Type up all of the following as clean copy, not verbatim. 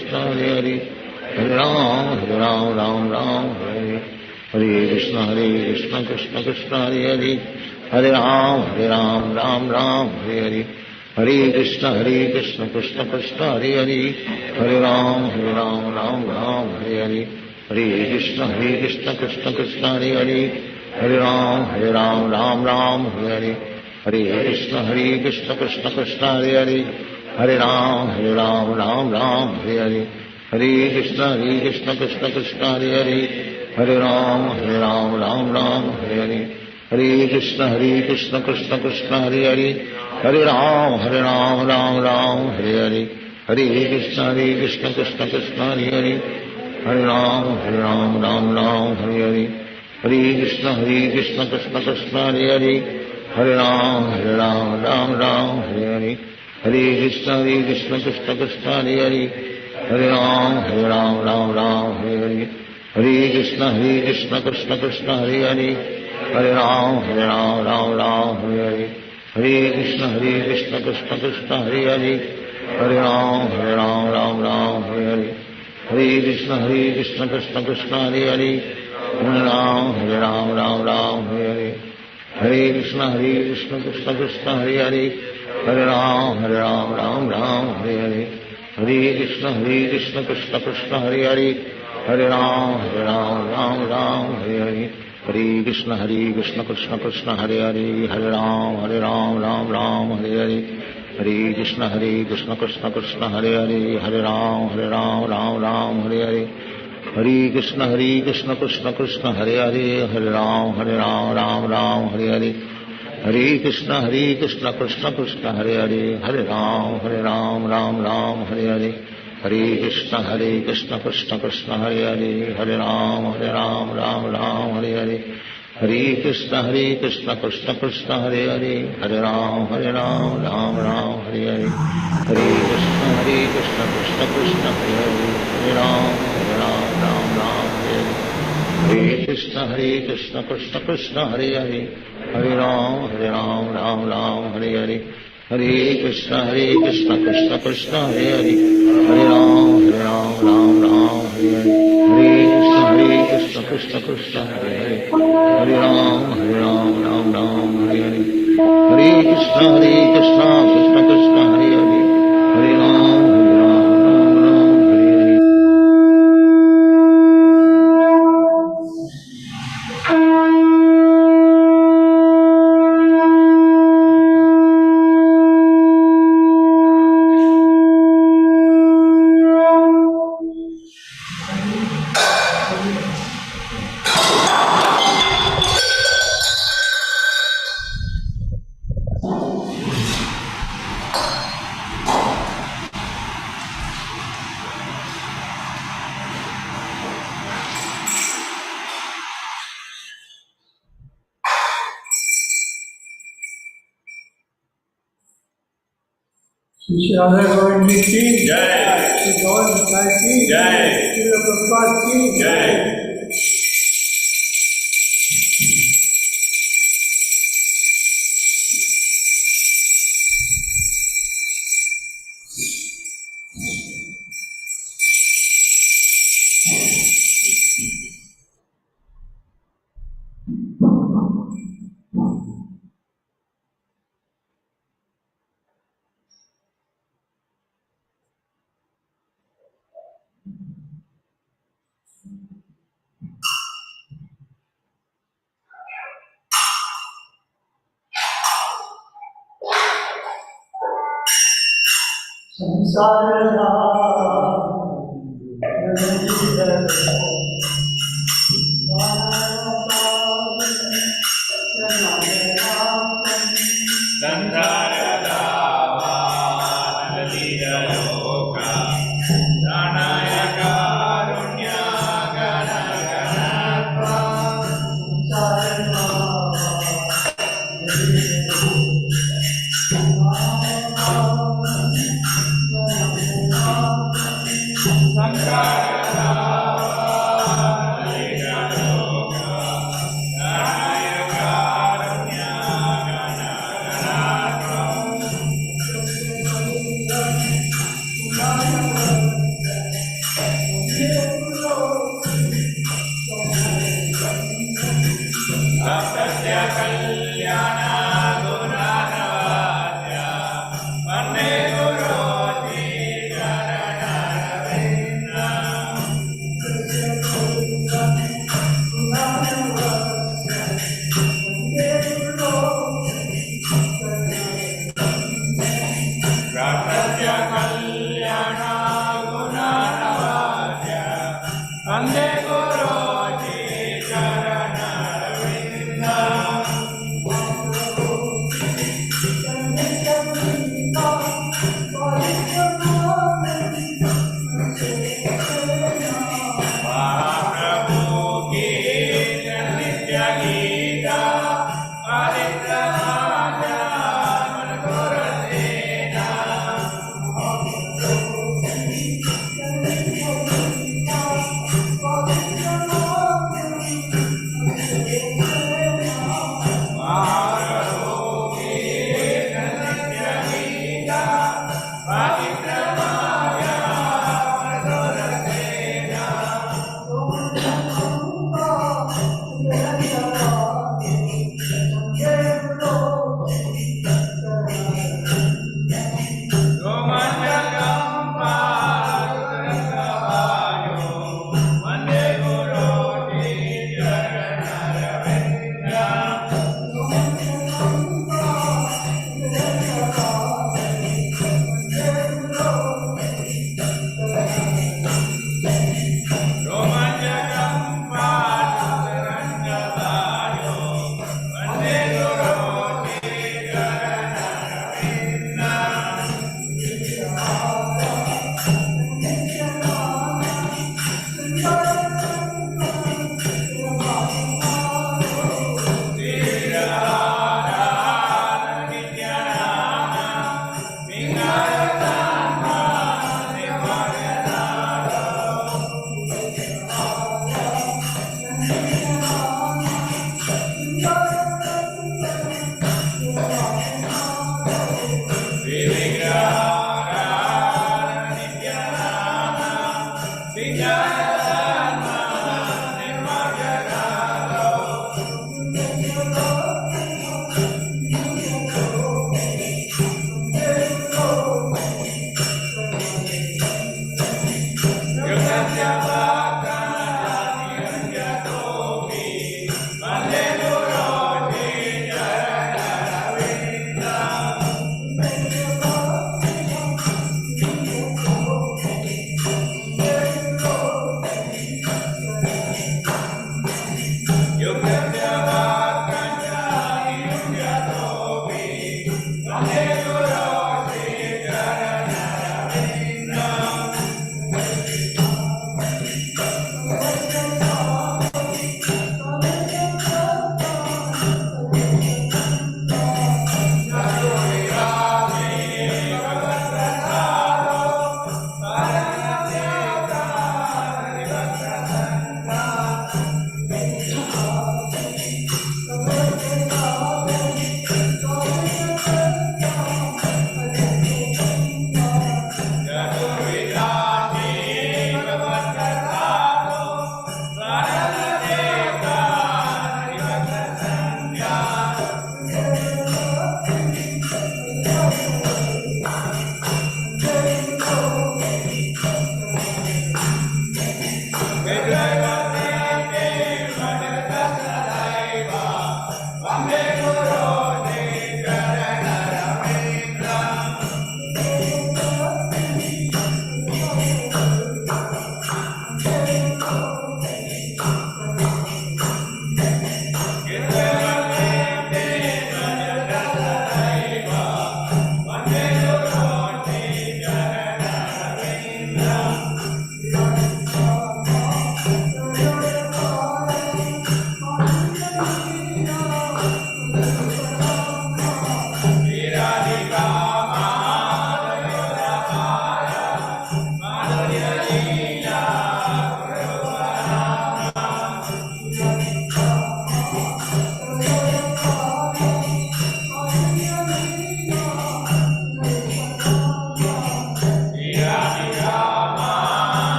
कृष्ण हरे हरे राम राम राम हरे कृष्ण कृष्ण कृष्ण हरे हरे हरे राम राम राम हरे हरे हरे कृष्ण कृष्ण कृष्ण हरे हरे हरे राम राम राम हरे हरे हरे कृष्ण कृष्ण कृष्ण हरे हरे हरे राम राम राम हरे हरे हरे कृष्ण कृष्ण कृष्ण हरे हरे हरे राम राम राम हरे हरे हरे कृष्ण कृष्ण कृष्ण हरे हरे हरे राम राम राम हरे हरे हरे कृष्ण कृष्ण कृष्ण हरे हरे हरे राम राम राम हरे हरे हरे कृष्ण कृष्ण कृष्ण हरे हरे हरे राम राम राम हरे हरे हरे कृष्ण कृष्ण कृष्ण हरे हरे हरे राम राम राम हरे हरे हरे कृष्ण कृष्ण कृष्ण हरे हरे हरे राम राम राम हरे हरे हरे कृष्ण कृष्ण कृष्ण हरे हरे हरे राम राम राम हरे हरे हरे कृष्ण कृष्ण कृष्ण हरे हरे हरे राम राम राम हरे हरे हरे कृष्ण कृष्ण कृष्ण हरे हरे हरे राम राम राम हरे हरे हरे कृष्ण कृष्ण कृष्ण हरे हरे हरे राम राम राम हरे हरे हरे कृष्ण कृष्ण कृष्ण हरे हरे हरे राम राम राम हरे हरे हरे कृष्ण कृष्ण कृष्ण हरे हरे हरे राम राम राम हरे हरे हरे कृष्ण कृष्ण कृष्ण हरे हरे हरे राम राम राम हरे हरे हरे कृष्ण कृष्ण कृष्ण हरे हरे हरे राम राम राम हरे हरे हरे कृष्ण कृष्ण कृष्ण हरे हरे हरे राम राम राम हरे हरे हरे कृष्ण कृष्ण कृष्ण हरे हरे हरे राम राम राम हरे हरे हरे कृष्ण कृष्ण कृष्ण हरे हरे हरे राम राम राम हरे हरे हरे कृष्ण कृष्ण कृष्ण हरे हरे हरे राम राम राम हरे हरे हरे कृष्ण कृष्ण कृष्ण हरे हरे हरे राम राम राम हरे हरे हरे कृष्ण कृष्ण कृष्ण हरे हरे हरे राम राम राम हरे हरे हरे कृष्ण कृष्ण कृष्ण हरे हरे हरे राम राम राम हरे हरे हरे कृष्ण कृष्ण कृष्ण हरे हरे हरे राम राम राम हरे हरे श्री राधा गोविंद की जय, श्री गौर निताय की जय, श्री प्रभुपाद की जय। संसार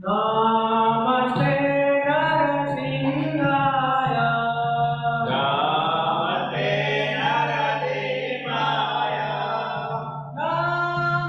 Namaste Narasimhaya. Namaste Narasimhaya. Namaste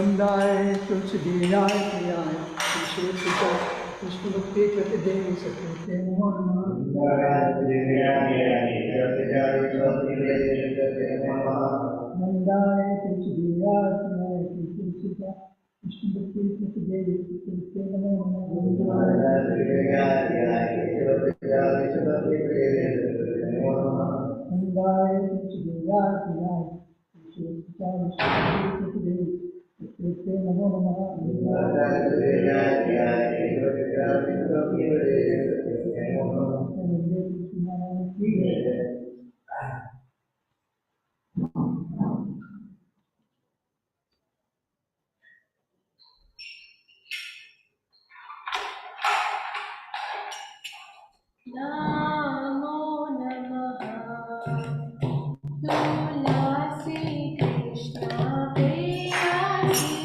नंदाय तुलसीदाय प्रियाय Krishna भक्ति प्रतिदेवी सत्य नमो नमः नंदाय तुलसीदाय प्रियाय कृष्ण भक्ति प्रतिदेवी सत्य नमो नमः नंदाय तुलसीदाय प्रियाय नमो नमः नमो नमः तुलसी कृष्ण प्रेयसी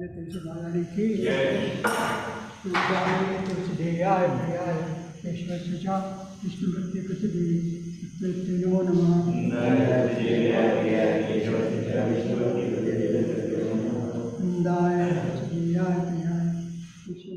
तुलसी महारानी की तुलसीदेयाय भयाय ईश्वर सुचा विष्णुभक्ति कुतदेवी नमो नमः वृंदाय तुलसीदेयाय भयाय ईश्वर सुचा विष्णुभक्ति कुतदेवी नमो नमः वृंदाय तुलसीदेयाय भयाय ईश्वर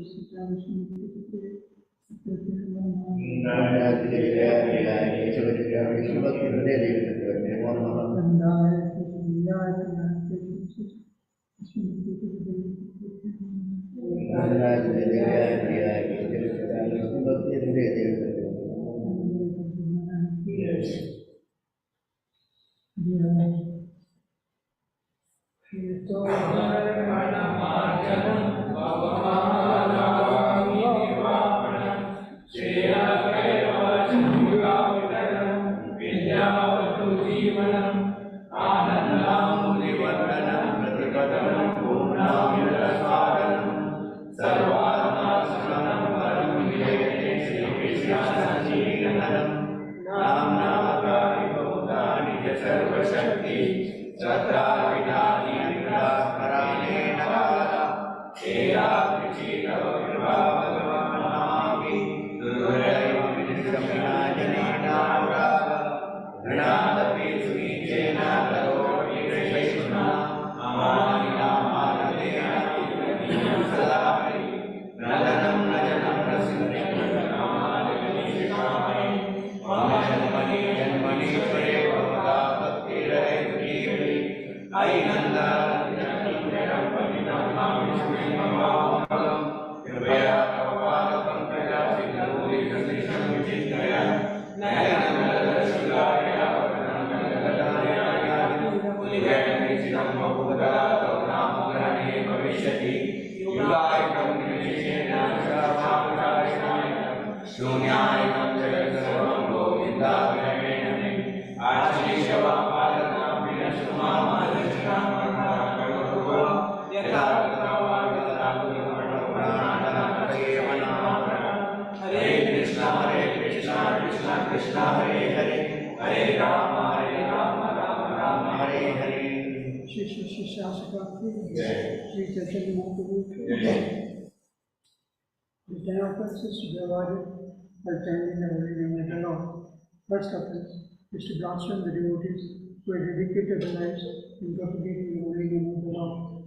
First offense is to blaspheme the devotees who are dedicated their lives in propagating the holy name of the Lord.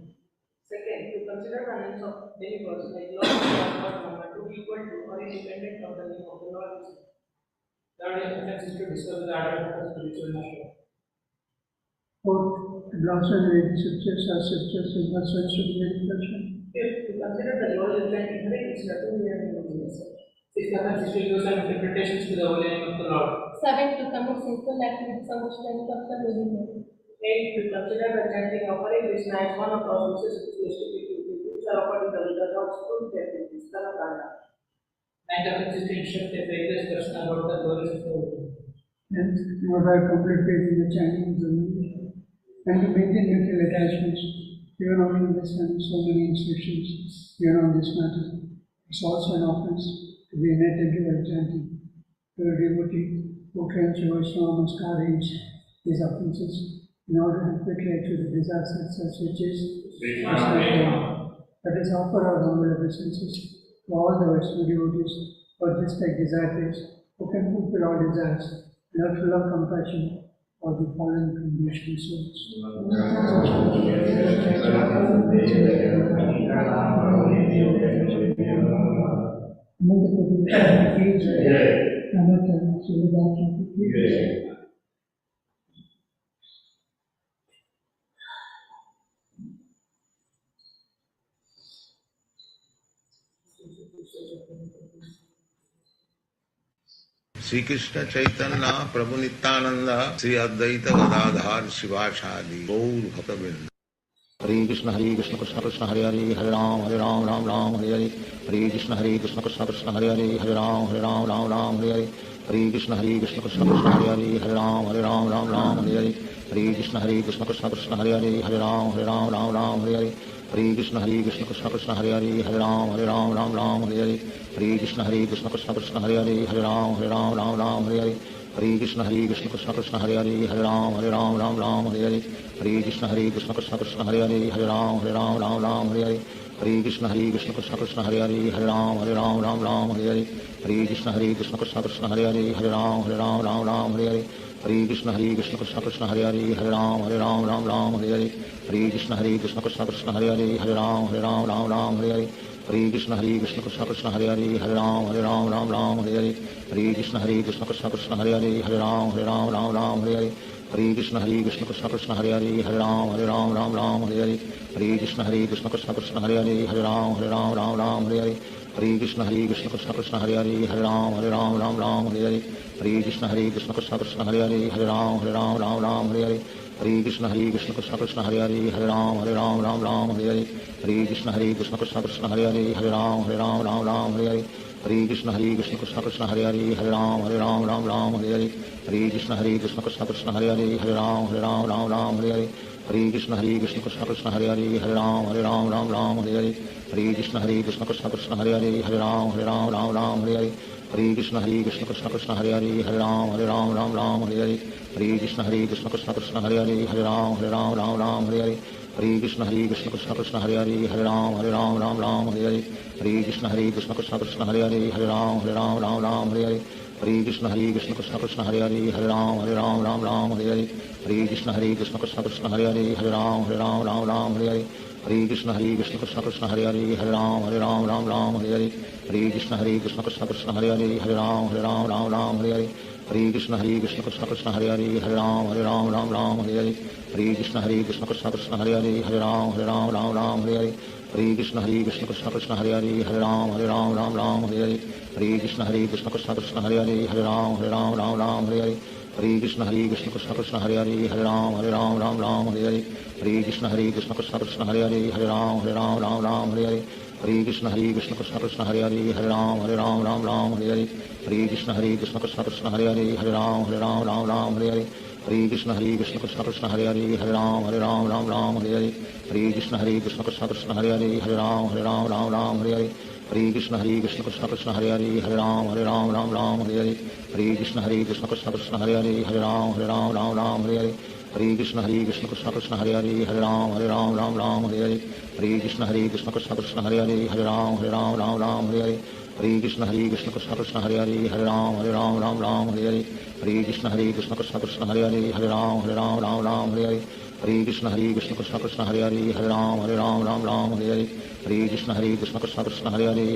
Second, to consider the names of demigods like Lord and Lord Brahma to be equal to or independent of the name of the Lord. Third offense is to discover the order of spiritual nature. Fourth, to blaspheme the Vedic scriptures as scriptures in the sense of the expression. Fifth, to consider the Lord and inherit Krishna to be an himself. Sixth offense is to use some interpretations to the holy name of the Lord. Seventh, to commit sinful activities on which the of the holy name. Eighth, to consider the chanting of Hare Krishna as one of the auspicious activities which are offered in the Lord's full activities, Kanakanda. Ninth offense is to instruct a faithless person about the glories of the holy. Tenth, to avoid complete faith in the chanting of the name and to maintain mutual attachments. You are not understand so many instructions here on this matter. It's also an offense to be inattentive while chanting. To a devotee who claims to Vaishnava must arrange these offenses in order to quickly achieve the desired success, which is Krishna. Let us offer our humble obeisances to all the Vaishnava devotees who are just like desires, who can fulfill all desires and are full of compassion for the fallen conditioned souls. Shri Krishna Chaitanya Prabhu Nityanand Shri Advaita Gadadhar Shivacharya Gaur भक्तवृंद। Hare Krishna Krishna Krishna Hare Hare Hare Ram Ram Ram Hare Hare Hare Krishna Krishna Krishna Hare Hare Hare Ram Ram Hare Hare Hare Krishna Krishna Krishna Hare Hare Hare Ram Ram Hare Hare Hare Krishna Krishna Krishna Hare Hare Ram Hare Hare Hare Krishna Krishna Krishna Hare Hare Ram Hare Hare Hare Krishna Krishna Krishna Hare Hare Ram Hare Hare Hare Krishna Krishna Krishna Hare Hare Ram Hare Ram Hare Hare Hare Krishna Krishna Krishna Hare Hare Hare Ram Ram Ram Hare Hare Hare Krishna Krishna Krishna Hare Hare Hare Ram Ram Hare Hare Hare Krishna Krishna Krishna Hare Hare Hare Ram Ram Hare Hare Hare Krishna Krishna Krishna Hare Hare Hare Ram Ram Hare Hare Hare Krishna Krishna Krishna Hare Hare Hare Ram Ram Hare Hare Hare Krishna Krishna Krishna Hare Hare Hare Ram Ram Hare Hare Hare Krishna Krishna Krishna Hare Hare Hare Ram Ram Hare Hare Hare Krishna Krishna Krishna Hare Hare Hare Ram Ram Hare Hare Hare Krishna Krishna Krishna Hare Hare Hare Ram Ram Hare Hare Hare Krishna Krishna Krishna Hare Hare Hare Ram Ram Hare Hare Hare Krishna Krishna Krishna Hare Hare Hare Ram Ram Hare Hare Hare Krishna Krishna Krishna Hare Hare Hare Ram Ram Hare Hare Hare Krishna Krishna Krishna Hare Hare Hare Ram Ram Hare Hare Hare Krishna Krishna Krishna Hare Hare Hare Ram Ram Hare Hare Hare Krishna Krishna Krishna Hare Hare Hare Ram Ram Hare Hare Hare Krishna Krishna Krishna Hare Hare Hare Ram Ram Hare Hare Hare Krishna Krishna Krishna Hare Hare Hare Ram Ram Hare Hare Hare Krishna Krishna Krishna Hare Hare Hare Ram Ram Hare Hare Hare Krishna Krishna Krishna Hare Hare Hare Ram Ram Hare Hare Hare Krishna Krishna Krishna Hare Hare Hare Ram Ram Hare Hare Hare Krishna Krishna Krishna Hare Hare Hare Ram Ram Hare Hare Hare Krishna Krishna Krishna Hare Hare Hare Ram Ram Hare Hare Hare Krishna Krishna Krishna Hare Hare Hare Ram Ram Hare Hare Hare Krishna Krishna Krishna Hare Hare Hare Ram Ram Hare Hare Hare Krishna Krishna Krishna Hare Hare Hare Ram Ram Hare Hare Hare Krishna Krishna Krishna Hare Hare Hare Ram Ram Hare Hare Hare Krishna Krishna Krishna Hare Hare Hare Ram Ram Hare Hare Hare Krishna Krishna Krishna Hare Hare Hare Ram Ram Hare Hare Hare Krishna Krishna Krishna Hare Hare Hare Ram Ram Hare Hare Hare Krishna Krishna Krishna Hare Hare Hare Ram Ram Hare Hare Hare Krishna Krishna Krishna Hare Hare Hare Ram Ram Hare Hare Hare Krishna Krishna Krishna Hare Hare Hare Ram Ram Hare Hare Hare Krishna Krishna Krishna Hare Hare Hare Ram Ram Hare Hare Hare Krishna Krishna Krishna Hare Hare Hare Ram Ram Hare Hare Hare Krishna Krishna Krishna Hare Hare Hare Ram Ram Hare Hare Hare Krishna Krishna Krishna Hare Hare Hare Ram Ram Hare Hare Hare Krishna Krishna Krishna Hare Hare Hare Ram Ram Hare Hare Hare Krishna Krishna Krishna Hare Hare Hare Ram Ram Hare Hare Hare Krishna Krishna Krishna Hare Hare Hare Ram Ram Hare Hare Hare Krishna Krishna Krishna Hare Hare Hare Ram Ram Hare Hare Hare Krishna Krishna Krishna Hare Hare Hare Ram Ram Hare Hare Hare Krishna Krishna Krishna Hare Hare Hare Ram Ram Hare Hare Hare Krishna Krishna Krishna Hare Hare Hare Ram Ram Hare Hare Hare Krishna Krishna Krishna Hare Hare Hare Ram Ram Hare Hare Hare Krishna Krishna Krishna Hare Hare Hare Ram Ram Hare Hare Hare Krishna Krishna Krishna Hare Hare Hare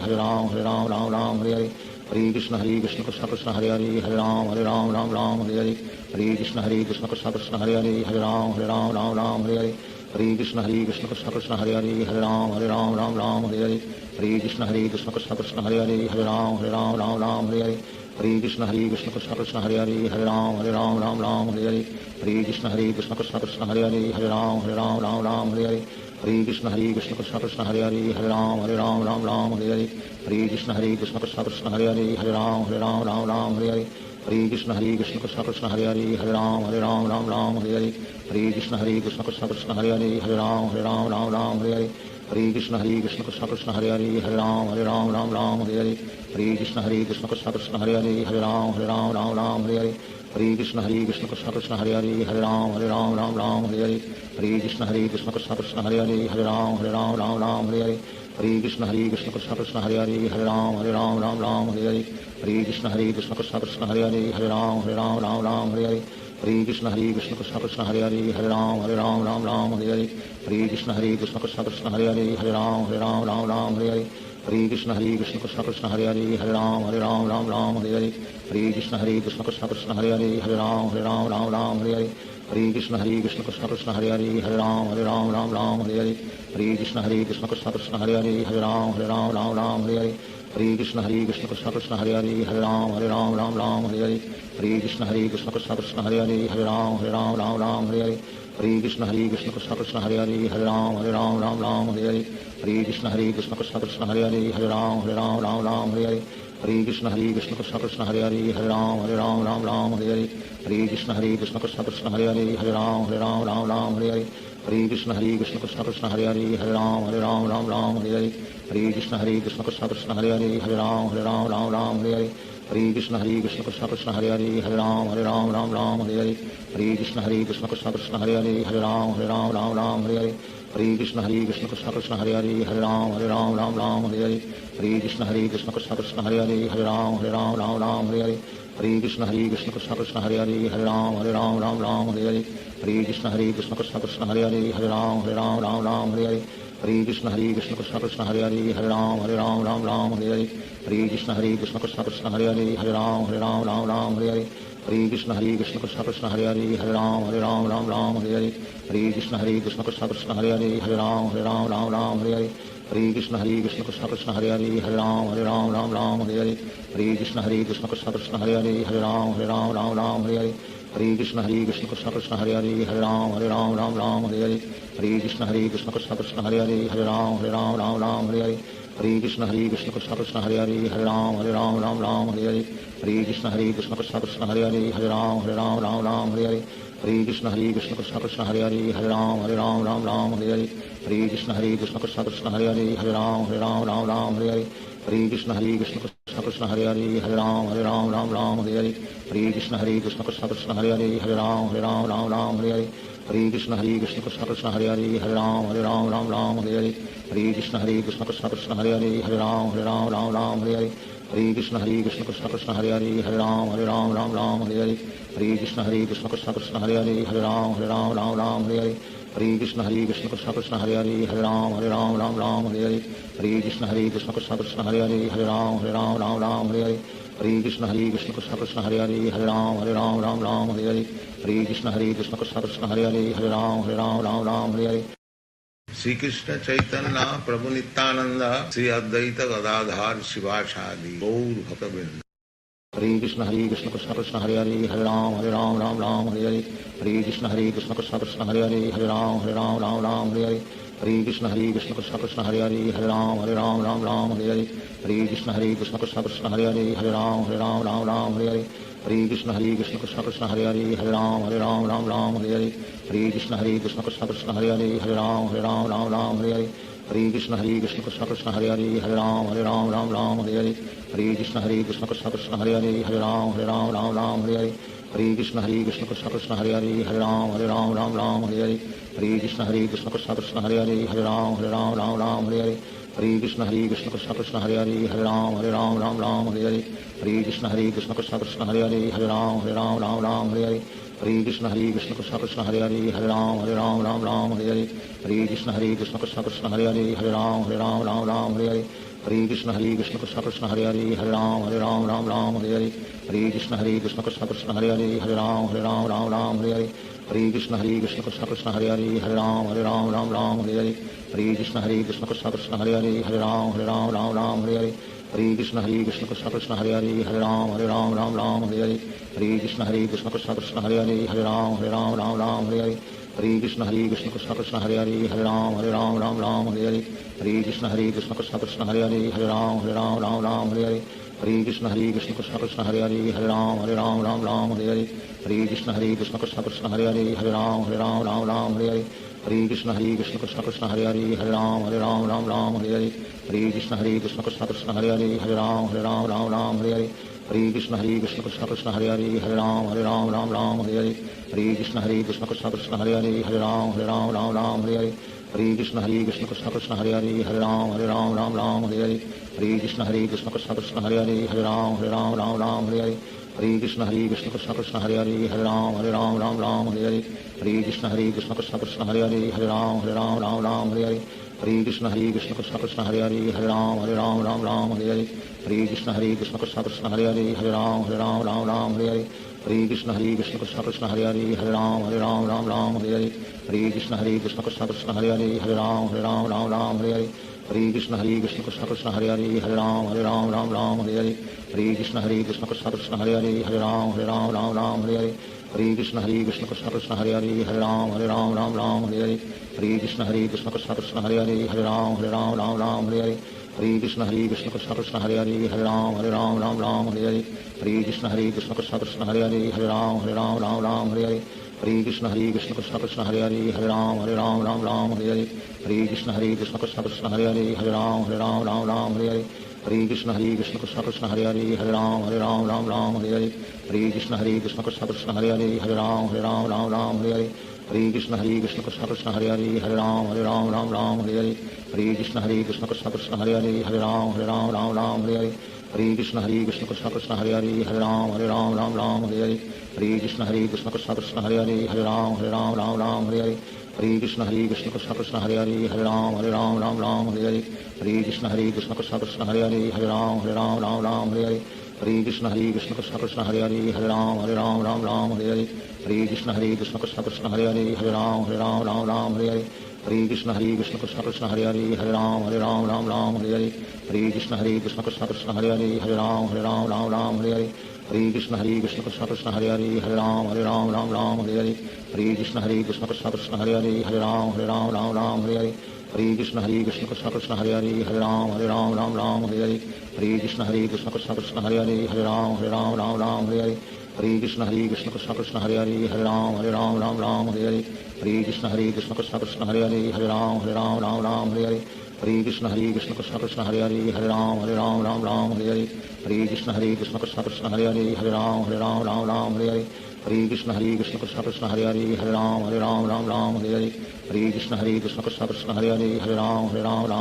Ram Ram Hare Hare Hare Krishna Krishna Krishna Hare Hare Hare Ram Ram Hare Hare Hare Krishna Krishna Krishna Hare Hare Hare Ram Ram Hare Hare Hare Krishna Krishna Krishna Hare Hare Hare Ram Ram Hare Hare Hare Krishna Krishna Krishna Hare Hare Hare Ram Ram Hare Hare Hare Krishna Krishna Krishna Hare Hare Hare Ram Ram Hare Hare Hare Krishna Krishna Krishna Hare Hare Hare Ram Ram Hare Hare Hare Krishna Krishna Krishna Hare Hare Hare Ram Ram Hare Hare Hare Krishna Krishna Krishna Hare Hare Hare Ram Ram Hare Hare Hare Krishna Krishna Krishna Hare Hare Hare Ram Ram Hare Hare Hare Krishna Krishna Krishna Hare Hare Hare Ram Ram Hare Hare Hare Krishna Krishna Krishna Hare Hare Hare Ram Ram Hare Hare Hare Krishna Krishna Krishna Hare Hare Hare Ram Ram Hare Hare Hare Krishna Krishna Krishna Hare Hare Hare Ram Ram Hare Hare Hare Krishna Krishna Krishna Hare Hare Hare Ram Ram Hare Hare Hare Krishna Krishna Krishna Hare Hare Hare Ram Ram Hare Hare Hare Krishna Krishna Krishna Hare Hare Hare Ram Ram Hare Hare Hare Krishna Krishna Krishna Hare Hare Hare Ram Ram Hare Hare Hare Krishna Krishna Krishna Hare Hare Hare Ram Ram Hare Hare Hare Krishna Krishna Krishna Hare Hare Hare Ram Ram Hare Hare Hare Krishna Krishna Krishna Hare Hare Hare Ram Ram Hare Hare Hare Krishna Krishna Krishna Hare Hare Hare Ram Ram Hare Hare Hare Krishna Krishna Krishna Hare Hare Hare Ram Ram Hare Hare Hare Krishna Krishna Krishna Hare Hare Hare Ram Ram Hare Hare Hare Krishna Krishna Krishna Hare Hare Hare Ram Ram Hare Hare Hare Krishna Krishna Krishna Hare Hare Hare Ram Ram Hare Hare Hare Krishna Krishna Krishna Hare Hare Hare Ram Ram Ram Hare Hare Hare Krishna Krishna Krishna Hare Hare Hare Ram Ram Hare Hare Hare Krishna Krishna Krishna Hare Hare Hare Ram Ram Hare Hare Hare Krishna Krishna Krishna Hare Hare Hare Ram Ram Hare Hare Hare Krishna Krishna Krishna Hare Hare Hare Ram Ram Hare Hare Hare Krishna Krishna Krishna Hare Hare Hare Ram Ram Hare Hare Hare Krishna Krishna Krishna Hare Hare Hare Ram Ram Hare Hare Hare Krishna Krishna Krishna Hare Hare Hare Ram Ram Hare Hare Hare Krishna Krishna Krishna Hare Hare Hare Ram Ram Hare Hare Hare Krishna Krishna Krishna Hare Hare Hare Ram Ram Hare Hare Hare Krishna Krishna Krishna Hare Hare Hare Ram Ram Hare Hare Hare Krishna Krishna Krishna Hare Hare Hare Ram Ram Hare Hare Hare Krishna Krishna Krishna Hare Hare Hare Ram Ram Hare Hare Hare Krishna Krishna Krishna Hare Hare Hare Ram Ram Hare Hare Hare Krishna Krishna Krishna Hare Hare Hare Ram Ram Hare Hare Hare Krishna Krishna Krishna Hare Hare Hare Ram Ram Hare Hare Hare Krishna Krishna Krishna Hare Hare Hare Ram Ram Hare Hare Hare Krishna Krishna Krishna Hare Hare Hare Ram Ram Hare Hare Hare Krishna Krishna Krishna Hare Hare Hare Ram Ram Hare Hare Hare Krishna Krishna Krishna Hare Hare Hare Ram Ram Hare Hare Hare Krishna Krishna Krishna Hare Hare Hare Ram Ram Hare Hare Hare Krishna Krishna Krishna Hare Hare Hare Ram Ram Hare Hare Hare Krishna Krishna Krishna Hare Hare Hare Ram Ram Hare Hare Hare Krishna Krishna Krishna Hare Hare Hare Ram Ram Hare Hare Hare Krishna Krishna Krishna Hare Hare Hare Ram Ram Hare Hare Hare Krishna Krishna Krishna Hare Hare Hare Ram Ram Hare Hare Hare Krishna Krishna Krishna Hare Hare Hare Ram Ram Hare Hare Hare Krishna Krishna Krishna Hare Hare Hare Ram Ram Hare Hare Hare Krishna Krishna Krishna Hare Hare Hare Ram Ram Hare Hare Hare Krishna Krishna Krishna Hare Hare Hare Ram Hare Hare Sri Krishna Chaitanya Prabhu Nityananda Sri Advaita Gadadhar Shivasadi Gaur Bhakta Hare Krishna Krishna Krishna Hare Hare Hare Ram Ram Hare Hare Hare Krishna Krishna Krishna Hare Hare Hare Ram Hare Hare Hare Krishna Krishna Krishna Hare Hare Hare Ram Hare Hare Hare Krishna Krishna Krishna Hare Hare Hare Ram Hare Hare Hare Krishna Krishna Krishna Hare Hare Hare Ram Hare Hare Hare Krishna Krishna Krishna Hare Hare Hare Ram Hare Hare Hare Krishna Krishna Krishna Hare Hare Hare Ram Hare Hare Hare Krishna Krishna Krishna Hare Hare Hare Ram Hare Hare Hare Krishna Krishna Krishna Hare Hare Hare Ram Hare Hare Hare Krishna Krishna Krishna Hare Hare Hare Ram Hare Hare Hare Krishna Krishna Krishna Hare Hare Hare Ram Hare Hare Hare Krishna Krishna Krishna Hare Hare Hare Ram Hare Hare Hare Krishna Krishna Krishna Hare Hare Hare Ram Hare Hare Hare Krishna Krishna Krishna Hare Hare Hare Ram Hare Hare Hare Krishna Krishna Krishna Hare Hare Hare Ram Hare Hare Hare Krishna Krishna Krishna Hare Hare Hare Ram Hare Hare Hare Krishna Krishna Krishna Hare Hare Hare Ram Hare Hare Hare Krishna Krishna Krishna Hare Hare Hare Ram Hare Hare Hare Krishna Krishna Krishna Hare Hare Hare Ram Hare Hare Hare Krishna Krishna Krishna Hare Hare Hare Ram Hare Hare Hare Krishna Krishna Krishna Hare Hare Hare Ram Hare Hare Hare Krishna Krishna Krishna Hare Hare Hare Ram Hare Hare Hare Krishna Krishna Krishna Hare Hare Hare Ram Hare Hare Hare Krishna Krishna Krishna Hare Hare Hare Ram Hare Hare Hare Krishna Krishna Krishna Hare Hare Hare Ram Hare Hare Hare Krishna Krishna Krishna Hare Hare Hare Ram Hare Hare Hare Krishna Krishna Krishna Hare Hare Hare Ram Hare Hare Hare Krishna Krishna Krishna Hare Hare Hare Ram Hare Hare Hare Krishna Krishna Krishna Hare Hare Hare Ram Hare Hare Hare Krishna Krishna Krishna Hare Hare Hare Ram Hare Hare Hare Krishna Krishna Krishna Hare Hare Hare Ram Hare Hare Hare Krishna Krishna Krishna Hare Hare Hare Ram Hare Hare Hare Krishna Krishna Krishna Hare Hare Hare Ram Hare Hare Hare Krishna Krishna Krishna Hare Hare Hare Ram Hare Hare Hare Krishna Krishna Krishna Hare Hare Hare Ram Hare Hare Hare Krishna Krishna Krishna Hare Hare Hare Ram Hare Hare Hare Krishna Krishna Krishna Hare Hare Hare Ram Hare Hare Hare Krishna Krishna Krishna Hare Hare Hare Ram Hare Hare Hare Krishna Krishna Krishna Hare Hare Hare Ram Hare Hare Hare Krishna Krishna Krishna Hare Hare Hare Ram Hare Hare Hare Krishna Krishna Krishna Hare Hare Hare Ram Hare Hare Hare Krishna Krishna Krishna Hare Hare Hare Ram Hare Hare Hare Hare Krishna Krishna Krishna Hare Hare Hare Ram Ram Ram Hare Hare Hare Krishna Krishna Krishna Hare Hare Hare Ram Ram Hare Hare Hare Krishna Krishna Krishna Hare Hare Hare Ram Ram Hare Hare Hare Krishna Krishna Krishna Hare Hare Hare Ram Ram Hare Hare Hare Krishna Krishna Krishna Hare Hare Hare Ram Ram Hare Hare Hare Krishna Krishna Krishna Hare Hare Hare Ram Ram Hare Hare Hare Krishna Krishna Krishna Hare Hare Hare Ram Ram Hare Hare Hare Krishna Krishna Krishna Hare Hare Hare Ram Ram Hare Hare Hare Krishna Krishna Krishna Hare Hare Hare Ram Ram Hare Hare Hare Krishna Krishna Krishna Hare Hare Hare Ram Ram Hare Hare Hare Krishna Krishna Krishna Hare Hare Hare Ram Ram Hare Hare Hare Krishna Krishna Krishna Hare Hare Hare Ram Ram Hare Hare Hare Krishna Krishna Krishna Hare Hare Hare Ram Ram Hare Hare Hare Krishna Krishna Krishna Hare Hare Hare Ram Ram Hare Hare Hare Krishna Krishna Krishna Hare Hare Hare Ram Ram Hare Hare Hare Krishna Krishna Krishna Hare Hare Hare Ram Ram Hare Hare Hare Krishna Krishna Krishna Hare Hare Hare Ram Ram Hare Hare Hare Krishna Krishna Krishna Hare Hare Hare Ram Ram Hare Hare Hare Krishna Krishna Krishna Hare Hare Hare Ram Ram Hare Hare Hare Krishna Krishna Krishna Hare Hare Hare Ram Ram Hare Hare Hare Krishna Krishna Krishna Hare Hare Hare Ram Ram Hare Hare Hare Krishna Krishna Krishna Hare Hare Hare Ram Ram Hare Hare Hare Krishna Krishna Krishna Hare Hare Hare Ram Ram Hare Hare Hare Krishna Krishna Krishna Hare Hare Hare Ram Ram Hare Hare Hare Krishna Krishna Krishna Hare Hare Hare Ram Ram Hare Hare Hare Krishna Krishna Krishna Hare Hare Hare Ram Ram Hare Hare Hare Krishna Krishna Krishna Hare Hare Hare Ram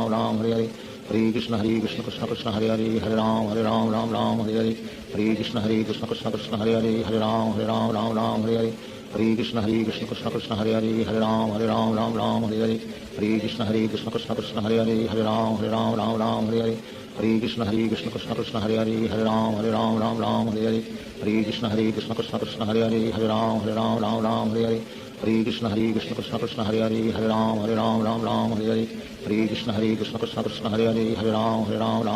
Ram Hare Hare Hare Krishna Krishna Krishna Hare Hare Hare Ram Ram Hare Hare Hare Krishna Krishna Krishna Hare Hare Hare Ram Ram Hare Hare Hare Krishna Krishna Krishna Hare Hare Hare Ram Ram Hare Hare Hare Krishna Krishna Krishna Hare Hare Hare Ram Ram Hare Hare Hare Krishna Krishna Krishna Hare Hare Hare Ram Ram Hare Hare Hare Krishna Krishna Krishna Hare Hare Hare Ram Ram Hare Hare Hare Krishna Krishna Krishna Hare Hare Hare Ram Ram Hare Hare Hare Krishna Krishna Krishna Hare Hare Hare Ram Ram Hare Hare Hare Krishna Krishna Krishna Hare Hare Hare Ram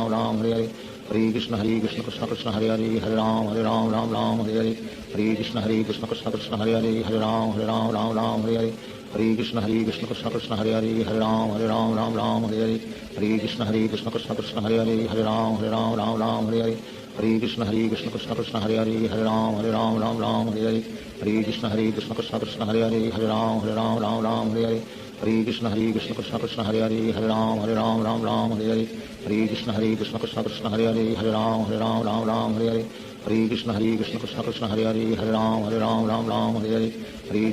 Ram Hare Hare Hare Krishna Krishna Krishna Hare Hare Hare Ram Ram Hare Hare Hare Krishna Krishna Krishna Hare Hare Hare Ram Ram Hare Hare Hare Krishna Krishna Krishna Hare Hare Hare Ram Ram Hare Hare Hare Krishna Krishna Krishna Hare Hare Hare Ram Ram Hare Hare Hare Krishna Krishna Krishna Hare Hare Hare Ram Ram Hare Hare Hare Krishna Krishna Krishna Hare Hare Hare Ram Ram Hare Hare Hare Krishna Krishna Krishna Hare Hare Hare Ram Ram Hare Hare Hare Krishna Krishna Krishna Hare Hare Hare Ram Ram Hare Hare Hare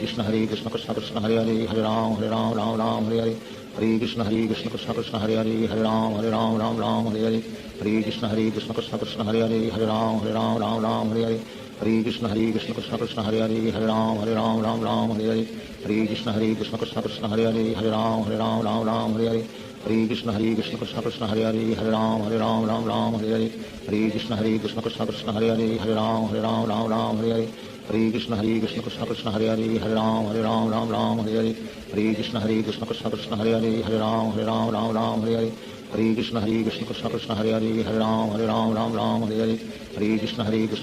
Krishna Krishna Krishna Hare Hare Hare Ram Ram Hare Hare Hare Krishna Krishna Krishna Hare Hare Hare Ram Ram Hare Hare Hare Krishna Krishna Krishna Hare Hare Hare Ram Ram Hare Hare Hare Krishna Krishna Krishna Hare Hare Hare Ram Ram Hare Hare Hare Krishna Krishna Krishna Hare Hare Hare Ram Ram Hare Hare Hare Krishna Krishna Krishna Hare Hare Hare Ram Ram Hare Hare Hare Krishna Krishna Krishna Hare Hare Hare Ram Ram Hare Hare Hare Krishna Krishna Krishna Hare Hare Hare Ram Ram Hare Hare Hare Krishna Krishna Krishna Hare Hare Hare Ram Ram Hare Hare Hare Krishna Krishna Krishna Hare Hare Hare Ram Ram Hare Hare Hare Krishna Krishna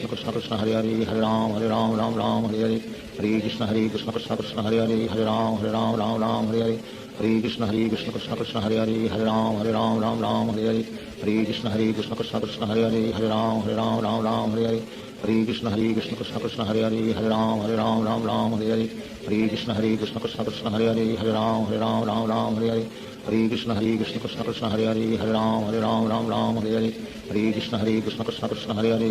Krishna Hare Hare Hare Ram Ram Hare Hare Hare Krishna Krishna Krishna Hare Hare Hare Ram Ram Hare Hare Hare Krishna Krishna Krishna Hare Hare Hare Ram Ram Hare Hare Hare Krishna Krishna Krishna Hare Hare Hare Ram Ram Hare Hare Hare Krishna Krishna Krishna Hare Hare Hare Ram Ram Hare Hare Hare Krishna Krishna Krishna Hare Hare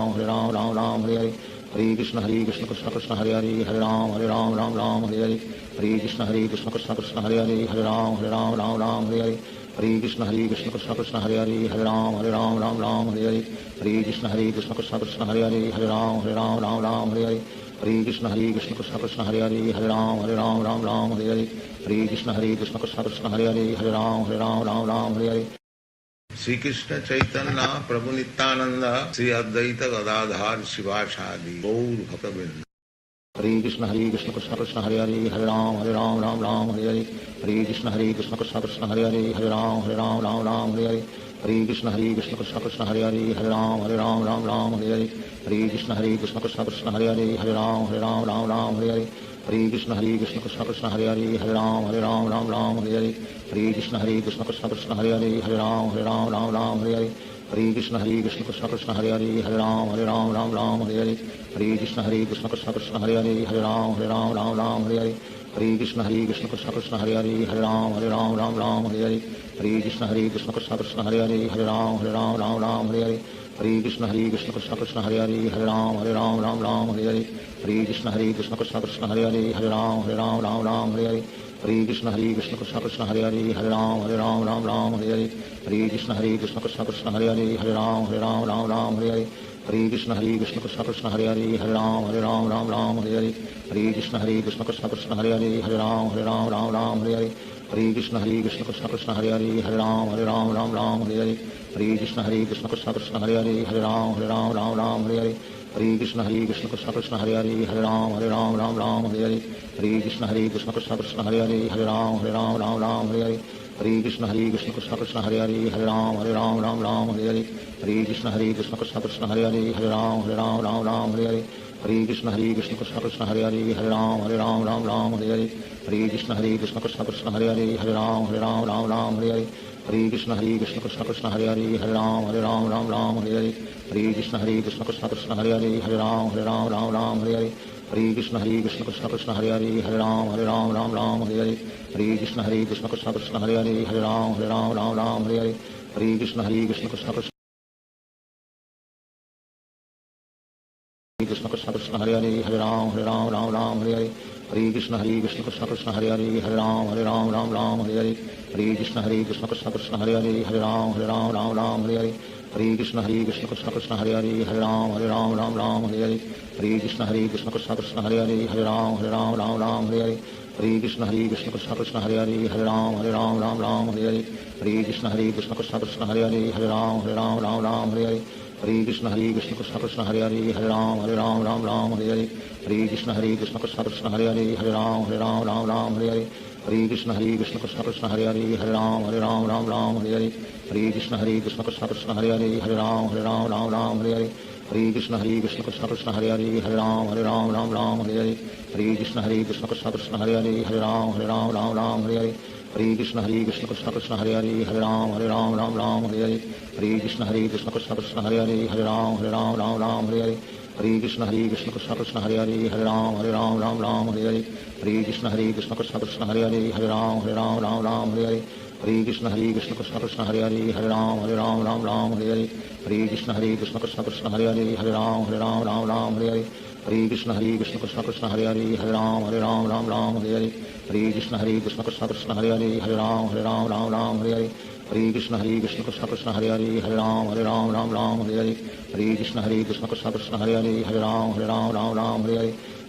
Hare Ram Ram Hare Hare Hare Krishna Krishna Krishna Hare Hare Hare Ram Ram Hare Hare Hare Krishna Krishna Krishna Hare Hare Hare Ram Ram Hare Hare Hare Krishna Krishna Krishna Hare Hare Hare Ram Ram Hare Hare Hare Krishna Krishna Krishna Hare Hare Hare Ram Ram Hare Hare Hare Krishna Krishna Krishna Hare Hare Hare Ram Ram Hare Hare Hare Krishna Krishna Krishna Hare Hare Hare Ram Hare Hare Shri Krishna Chaitanya Prabhu Nityanand Shri Advaita Gadadhar शिवासादि Gaur भक्तवृंद Hare Krishna Krishna Krishna Hare Hare Hare Ram Ram Hare Hare Hare Krishna Krishna Krishna Hare Hare Hare Ram Hare Hare Hare Krishna Krishna Krishna Hare Hare Hare Ram Hare Hare Hare Krishna Krishna Krishna Hare Hare Hare Ram Hare Hare Hare Krishna Krishna Krishna Hare Hare Hare Ram Hare Hare Hare Krishna Krishna Krishna Hare Hare Hare Ram Hare Hare Hare Hare Krishna Krishna Krishna Hare Ram Ram Ram Hare Hare Hare Krishna Krishna Krishna Hare Ram Ram Hare Hare Hare Krishna Krishna Krishna Hare Ram Ram Hare Hare Hare Krishna Krishna Krishna Hare Ram Ram Hare Hare Hare Krishna Krishna Krishna Hare Ram Ram Hare Hare Hare Krishna Krishna Krishna Hare Ram Hare Hare Hare Krishna Krishna Krishna Hare Ram Ram Hare Hare Hare Krishna Krishna Krishna Hare Ram Hare Hare Hare Krishna Krishna Krishna Hare Ram Hare Hare Hare Krishna Krishna Krishna Hare Ram Hare Hare Hare Krishna Krishna Krishna Hare Ram Hare Hare Hare Krishna Krishna Krishna Hare Ram Hare Hare Hare Krishna Krishna Krishna Hare Ram Hare Hare Hare Krishna Krishna Krishna Hare Ram Hare Hare Hare Krishna Krishna Krishna Hare Ram Hare Hare Hare Krishna Krishna Krishna Hare Ram Hare Hare Hare Krishna Krishna Krishna Hare Ram Hare Hare Hare Krishna Krishna Krishna Hare Ram Hare Hare Hare Krishna Krishna Krishna Hare Ram Hare Hare Hare Krishna Krishna Krishna Hare Ram Hare Hare Hare Krishna Krishna Krishna Hare Ram Hare Hare Hare Krishna Krishna Krishna Hare Ram Hare Hare Hare Krishna Krishna Krishna Krishna Krishna Hare Ram Hare Hare Hare Krishna Krishna Krishna Hare Ram Hare Hare Hare Krishna Krishna Krishna Hare Ram Hare Hare Hare Krishna Krishna Krishna Hare Ram Hare Hare Hare Krishna Krishna Krishna Hare Ram Hare Hare Hare Krishna Krishna Krishna Hare Ram Hare Hare Hare Krishna Krishna Krishna Hare Ram Hare Hare Hare Krishna Krishna Krishna Hare Ram Hare Hare Hare Krishna Krishna Krishna Hare Ram Hare Hare Hare Krishna Krishna Krishna Hare Ram Hare Hare Hare Krishna Krishna Krishna Hare Ram Hare Hare Hare Krishna Krishna Krishna Hare Ram Hare Hare Hare Krishna Krishna Krishna Hare Ram Hare Hare Hare Krishna Krishna Krishna Hare Ram Hare Hare Hare Krishna Krishna Krishna Hare Ram Hare Hare Hare Krishna Krishna Krishna Hare Ram Hare Hare Hare Krishna Krishna Krishna Hare Ram Hare Hare Hare Krishna Krishna Krishna Hare Ram Hare Hare Hare Krishna Krishna Krishna Hare Ram Hare Hare Hare Krishna Krishna Krishna Hare Ram Hare Hare Hare Krishna Krishna Krishna Hare Ram Hare Hare Hare Krishna Krishna Krishna Hare Ram Hare Hare Hare Krishna Krishna Krishna Hare Ram Hare Hare Hare Krishna Krishna Krishna Hare Ram Hare Hare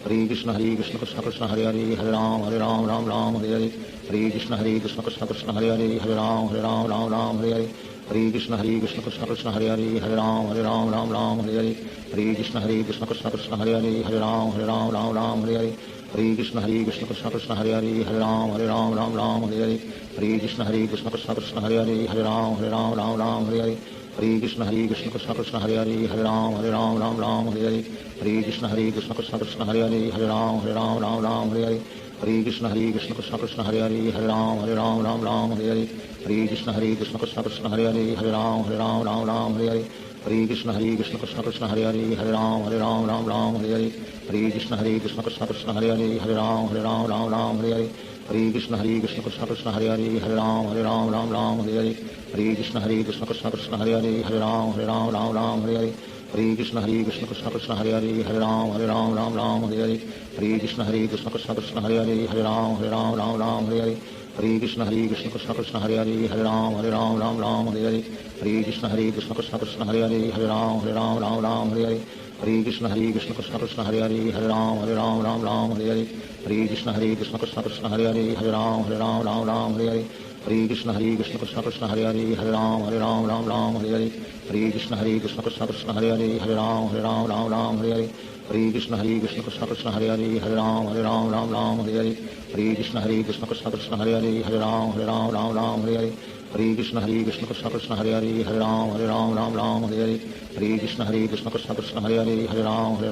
Hare Krishna Krishna Krishna Hare Ram Hare Hare Hare Krishna Krishna Krishna Hare Ram Hare Hare Hare Krishna Krishna Krishna Hare Ram Hare Hare Hare Krishna Krishna Krishna Hare Ram Hare Hare Hare Krishna Krishna Krishna Hare Ram Hare Hare Hare Krishna Krishna Krishna Hare Ram Hare Hare Hare Krishna Krishna Krishna Hare Ram Hare Hare Hare Krishna Krishna Krishna Hare Ram Hare Hare Hare Krishna Krishna Krishna Hare Ram Hare Hare Hare Krishna Krishna Krishna Hare Ram Hare Hare Hare Krishna Krishna Krishna Hare Ram Hare Hare Hare Krishna Krishna Krishna Hare Ram Hare Hare Hare Krishna Krishna Krishna Hare Ram Hare Hare Hare Krishna Krishna Krishna Hare Ram Hare Hare Hare Krishna Krishna Krishna Hare Ram Hare Hare Hare Krishna Krishna Krishna Hare Ram Hare Hare Hare Krishna Krishna Krishna Hare Ram Hare Hare Hare Krishna Krishna Krishna Hare Ram Hare Hare Hare Krishna Krishna Krishna Hare Ram Hare Hare Hare Krishna Krishna Krishna Hare Ram Hare Hare Hare Krishna Krishna Krishna Hare Ram Hare Hare Hare Krishna Krishna Krishna Hare Ram Hare Hare Hare Krishna Krishna Krishna Hare Ram Hare Hare Hare Krishna Krishna Krishna Hare Ram Hare Hare Hare Krishna Krishna Krishna Hare Ram Hare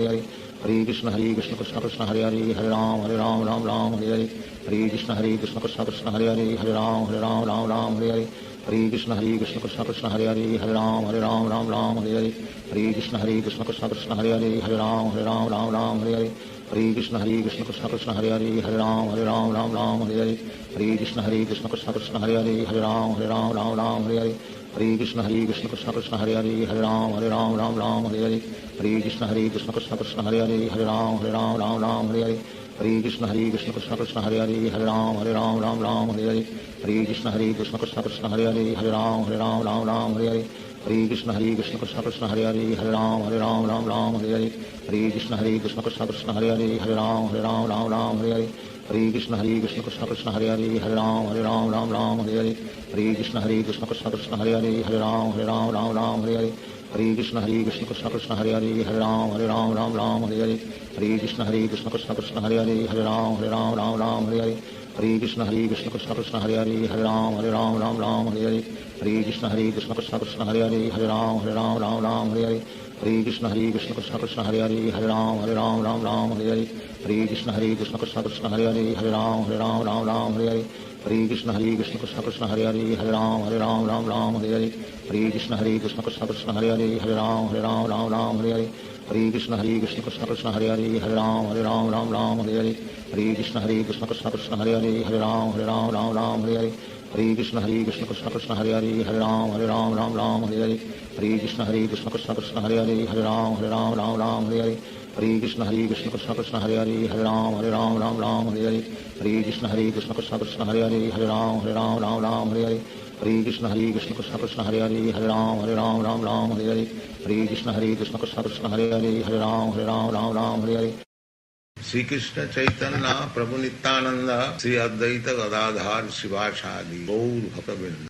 Hare Hare Krishna Krishna Krishna Hare Hare Hare Ram Ram Ram Hare Hare Hare Krishna Krishna Krishna Hare Hare Hare Ram Ram Hare Hare Hare Krishna Krishna Krishna Hare Hare Hare Ram Ram Hare Hare Hare Krishna Krishna Krishna Hare Hare Hare Ram Ram Hare Hare Hare Krishna Krishna Krishna Hare Hare Hare Ram Ram Hare Hare Hare Krishna Krishna Krishna Hare Hare Hare Ram Ram Hare Hare Hare Krishna Krishna Krishna Hare Hare Hare Ram Ram Hare Hare Hare Krishna Krishna Krishna Hare Hare Hare Ram Ram Hare Hare Hare Krishna Krishna Krishna Hare Hare Hare Ram Ram Hare Hare Hare Krishna Krishna Krishna Hare Hare Hare Ram Ram Hare Hare Hare Krishna Krishna Krishna Hare Hare Hare Ram Ram Hare Hare Hare Krishna Krishna Krishna Hare Hare Hare Ram Ram Hare Hare Hare Krishna Krishna Krishna Hare Hare Hare Ram Ram Hare Hare Hare Krishna Krishna Krishna Hare Hare Hare Ram Ram Hare Hare Hare Krishna Krishna Krishna Hare Hare Hare Ram Ram Hare Hare Hare Krishna Krishna Krishna Hare Hare Hare Ram Ram Hare Hare Hare Krishna Krishna Krishna Hare Hare Hare Ram Ram Hare Hare Hare Krishna Krishna Krishna Hare Hare Hare Ram Ram Hare Hare Hare Krishna Krishna Krishna Hare Hare Hare Ram Ram Hare Hare Hare Krishna Krishna Krishna Hare Hare Hare Ram Ram Hare Hare Hare Krishna Krishna Krishna Hare Hare Hare Ram Ram Hare Hare Hare Krishna Krishna Krishna Hare Hare Hare Ram Ram Hare Hare Hare Krishna Krishna Krishna Hare Hare Hare Ram Ram Hare Hare Hare Krishna Krishna Krishna Hare Hare Hare Ram Ram Hare Hare Hare Krishna Krishna Krishna Hare Hare Hare Ram Ram Hare Hare Hare Krishna Krishna Krishna Hare Hare Hare Ram Ram Hare Hare Hare Krishna Krishna Krishna Hare Hare Hare Ram Ram Hare Hare Hare Krishna Krishna Krishna Hare Hare Hare Ram Ram Hare Hare Hare Krishna Krishna Krishna Hare Hare Hare Ram Ram Hare Hare Hare Krishna Krishna Krishna Hare Hare Hare Ram Hare Hare Shri Krishna Chaitanya Prabhu Nityanand Shri Advaita Gadadhar शिवासादि Gaur भक्तवृंद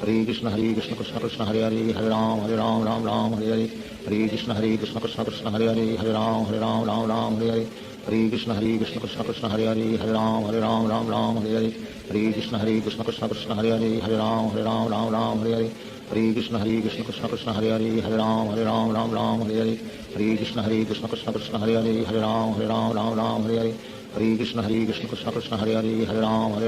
Hare Krishna Krishna Krishna Hare Hare Hare Ram Ram Hare Hare Hare Krishna Krishna Krishna Hare Hare Hare Ram Ram Hare Hare Hare Krishna Krishna Krishna Hare Hare Hare Ram Ram Hare Hare Hare Krishna Krishna Krishna Hare Hare Hare Ram Hare Hare Hare Krishna Krishna Krishna Hare Hare Hare Ram Ram Hare Hare Hare Krishna Krishna Krishna Hare Hare Hare Ram Ram Hare Hare Hare Krishna Krishna Krishna Hare Hare Hare Ram Ram Hare Hare Hare Krishna Krishna Krishna Hare Hare Hare Ram Ram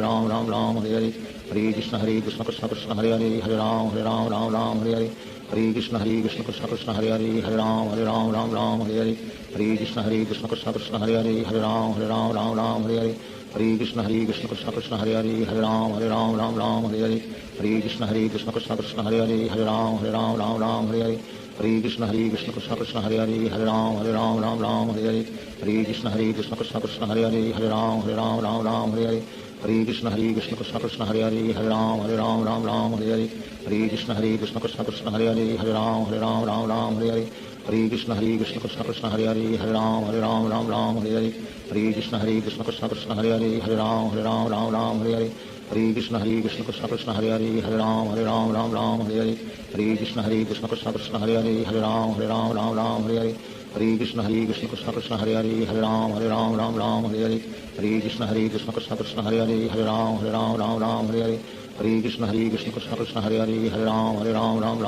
Hare Hare Hare Krishna Krishna Krishna Hare Hare Hare Ram Ram Hare Hare Hare Krishna Krishna Krishna Hare Hare Hare Ram Ram Hare Hare Hare Krishna Krishna Krishna Hare Hare Hare Ram Ram Hare Hare Hare Krishna Krishna Krishna Hare Hare Hare Ram Ram Hare Hare Hare Krishna Krishna Krishna Hare Hare Hare Ram Ram Hare Hare Hare Krishna Krishna Krishna Hare Hare Hare Ram Ram Hare Hare Hare Krishna Krishna Krishna Hare Hare Hare Ram Ram Hare Hare Hare Krishna Krishna Krishna Hare Hare Hare Ram Ram Hare Hare Hare Krishna Krishna Krishna Hare Hare Hare Ram Ram Hare Hare Hare Krishna Krishna Krishna Hare Hare Hare Ram Ram Hare Hare Hare Krishna Krishna Krishna Hare Hare Hare Ram Ram Hare Hare Hare Krishna Krishna Krishna Hare Hare Hare Ram Ram Hare Hare Hare Krishna Krishna Krishna Hare Hare Hare Ram Ram Hare Hare Hare Krishna Krishna Krishna Hare Hare Hare Ram Ram Hare Hare Hare Krishna Krishna Krishna Hare Hare Hare Ram Ram Hare Hare Hare Krishna Krishna Krishna Hare Hare Hare Ram Ram Hare Hare Hare Krishna Krishna Krishna Hare Hare Hare Ram Ram Hare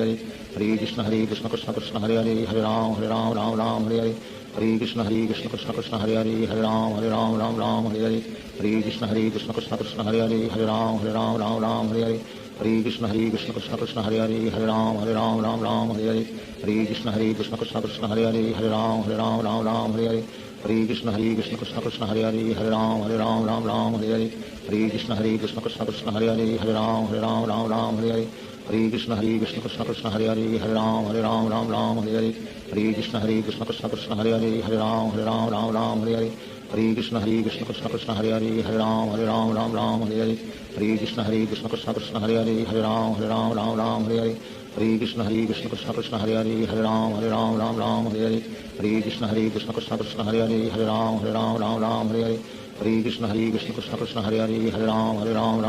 Hare Hare Krishna Krishna Krishna Hare Hare Hare Ram Ram Hare Hare Hare Krishna Krishna Krishna Hare Hare Hare Ram Ram Hare Hare Hare Krishna Krishna Krishna Hare Hare Hare Ram Ram Hare Hare Hare Krishna Krishna Krishna Hare Hare Hare Ram Ram Hare Hare Hare Krishna Krishna Krishna Hare Hare Hare Ram Ram Hare Hare Hare Krishna Krishna Krishna Hare Hare Hare Ram Ram Hare Hare Hare Krishna Krishna Krishna Hare Hare Hare Ram Ram Hare Hare Hare Krishna Krishna Krishna Hare Hare Hare Ram Ram Hare Hare Hare Krishna Krishna Krishna Hare Hare Hare Ram Ram Hare Hare Hare Krishna Krishna Krishna Hare Hare Hare Ram Ram Hare Hare Hare Krishna Krishna Krishna Hare Hare Hare Ram Ram Hare Hare Hare Krishna Krishna Krishna Hare Hare Hare Ram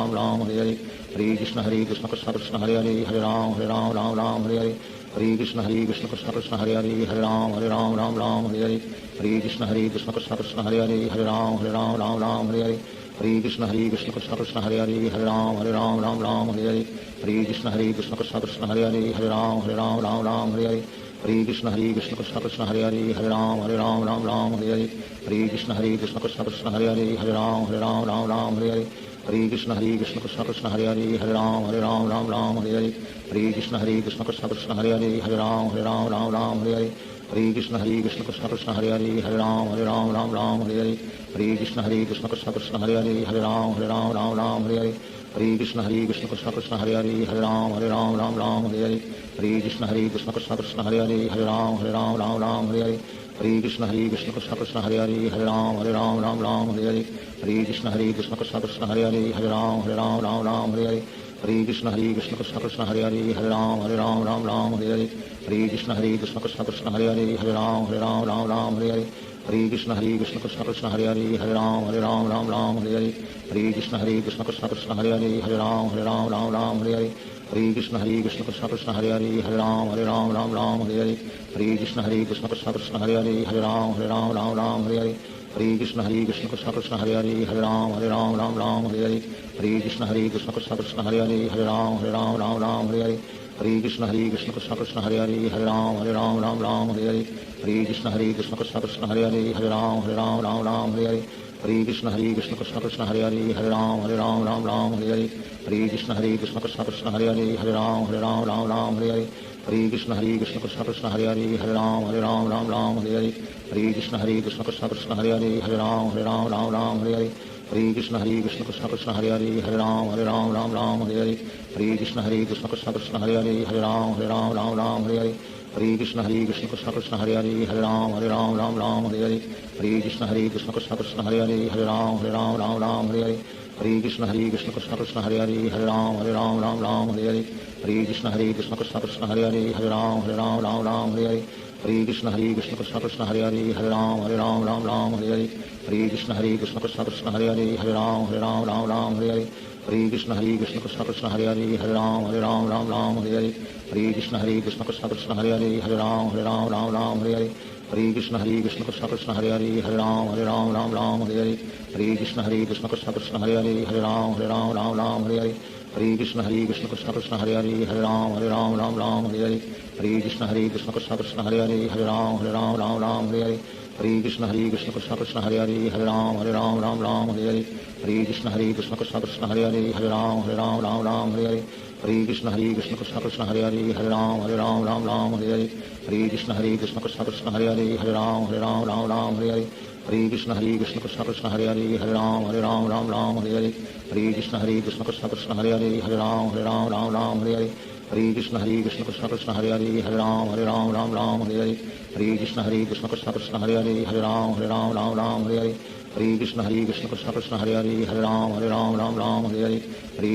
Ram Hare Hare Hare Krishna Krishna Krishna Hare Hare Hare Ram Ram Hare Hare Hare Krishna Krishna Krishna Hare Hare Hare Ram Ram Hare Hare Hare Krishna Krishna Krishna Hare Hare Hare Ram Ram Hare Hare Hare Krishna Krishna Krishna Hare Hare Hare Ram Ram Hare Hare Hare Krishna Krishna Krishna Hare Hare Hare Ram Ram Hare Hare Hare Krishna Krishna Krishna Hare Hare Hare Ram Ram Ram Hare Hare Hare Krishna Krishna Krishna Hare Hare Hare Ram Ram Hare Hare Hare Krishna Krishna Krishna Hare Hare Hare Ram Ram Hare Hare Hare Krishna Krishna Krishna Hare Hare Hare Ram Ram Hare Hare Hare Krishna Krishna Krishna Hare Hare Hare Ram Ram Hare Hare Hare Krishna Krishna Krishna Hare Hare Hare Ram Ram Hare Hare Hare Krishna Krishna Krishna Hare Hare Hare Ram Hare Hare Hare Krishna Krishna Krishna Hare Hare Hare Ram Hare Hare Hare Krishna Krishna Krishna Hare Hare Hare Ram Hare Hare Hare Krishna Krishna Krishna Hare Hare Hare Ram Hare Hare Hare Krishna Krishna Krishna Hare Hare Hare Ram Hare Hare Hare Krishna Krishna Krishna Hare Hare Hare Ram Hare Hare Hare Krishna Krishna Krishna Hare Hare Hare Ram Hare Hare Hare Krishna Krishna Krishna Hare Hare Hare Ram Hare Hare Hare Krishna Krishna Krishna Hare Hare Hare Ram Hare Hare Hare Krishna Krishna Krishna Hare Hare Hare Ram Hare Hare Hare Krishna Krishna Krishna Hare Hare Hare Ram Hare Hare Hare Krishna Krishna Krishna Hare Hare Hare Ram Hare Hare Hare Krishna Krishna Krishna Hare Hare Hare Ram Hare Hare Hare Krishna Krishna Krishna Hare Hare Hare Ram Hare Hare Hare Krishna Krishna Krishna Hare Hare Hare Ram Hare Hare Hare Krishna Krishna Krishna Hare Hare Hare Ram Hare Hare Hare Krishna Krishna Krishna Hare Hare Hare Ram Hare Hare Hare Krishna Krishna Krishna Hare Hare Hare Ram Hare Hare Hare Krishna Krishna Krishna Hare Hare Hare Ram Hare Hare Hare Krishna Krishna Krishna Hare Hare Hare Ram Hare Hare Hare Krishna Krishna Krishna Hare Hare Hare Ram Hare Hare Hare Krishna Krishna Krishna Hare Hare Hare Ram Hare Hare Hare Krishna Krishna Krishna Hare Hare Hare Ram Hare Hare Hare Krishna Krishna Krishna Hare Hare Hare Ram Hare Hare Hare Krishna Krishna Krishna Hare Hare Hare Ram Hare Hare Hare Krishna Krishna Krishna Hare Hare Hare Ram Hare Hare Hare Krishna Krishna Krishna Hare Hare Hare Ram Hare Hare Hare Krishna Krishna Krishna Hare Hare Hare Ram Hare Hare Hare Krishna Krishna Krishna Hare Hare Hare Ram Hare Hare Hare Krishna Krishna Krishna Hare Hare Hare Ram Hare Hare Hare Krishna Krishna Krishna Hare Hare Hare Ram Hare Hare Hare Krishna Krishna Krishna Hare Hare Hare Ram Hare Hare Hare Krishna Krishna Krishna Hare Hare Hare Ram Hare Hare Krishna Krishna Krishna Hare Hare Hare Ram Hare Hare Krishna Krishna Krishna Hare Hare Hare Ram Hare Hare Krishna Krishna Krishna Hare Hare Hare Ram Hare Hare Krishna Krishna Krishna Hare Hare Hare Ram Hare Hare Krishna Krishna Krishna Hare Hare Hare Ram Hare Hare Krishna Krishna Krishna Hare Hare Hare Ram Hare Hare Krishna Krishna Krishna Hare Hare Hare Ram Hare Hare Krishna Krishna Krishna Hare Hare Hare Ram Hare Hare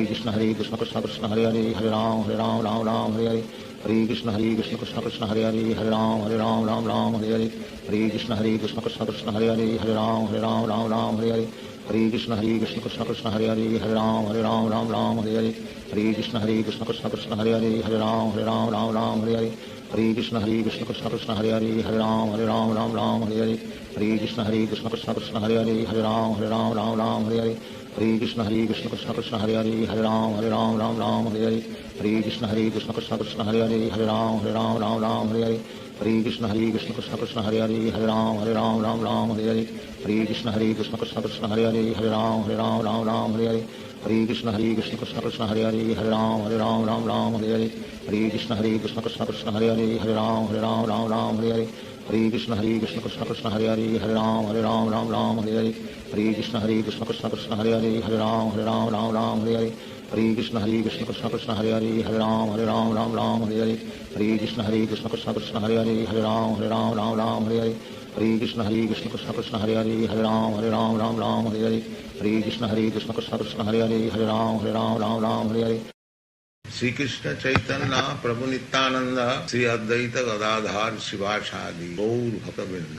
Krishna Krishna Krishna Hare Hare Hare Ram Hare Hare Krishna Krishna Krishna Hare Hare Hare Ram Hare Hare Krishna Krishna Krishna Hare Hare Hare Ram Hare Hare Krishna Krishna Krishna Hare Hare Hare Ram Hare Hare Krishna Krishna Krishna Hare Hare Hare Ram Hare Hare Krishna Krishna Krishna Hare Hare Hare Ram Hare Hare Krishna Krishna Krishna Hare Hare Hare Ram Hare Hare Krishna Krishna Krishna Hare Hare Hare Ram Hare Hare Krishna Krishna Krishna Hare Hare Hare Ram Hare Hare Krishna Krishna Krishna Hare Hare Hare Ram Hare Krishna Krishna Krishna Hare Hare Hare Ram Hare Krishna Krishna Krishna Hare Hare Hare Ram Hare Krishna Krishna Krishna Hare Hare Hare Ram Hare Krishna Krishna Krishna Hare Hare Hare Ram Hare Krishna Krishna Krishna Hare Hare Hare Ram Hare Krishna Krishna Krishna Hare Hare Hare Ram Hare Krishna Krishna Krishna Hare Hare Hare Ram Hare Krishna Krishna Krishna Hare Hare Hare Ram Hare Krishna Krishna Krishna Hare Hare Hare Ram Shri Krishna Chaitanya Prabhu Nityanand Shri Advaita Gadadhar शिवासादि Gaur भक्तवृंद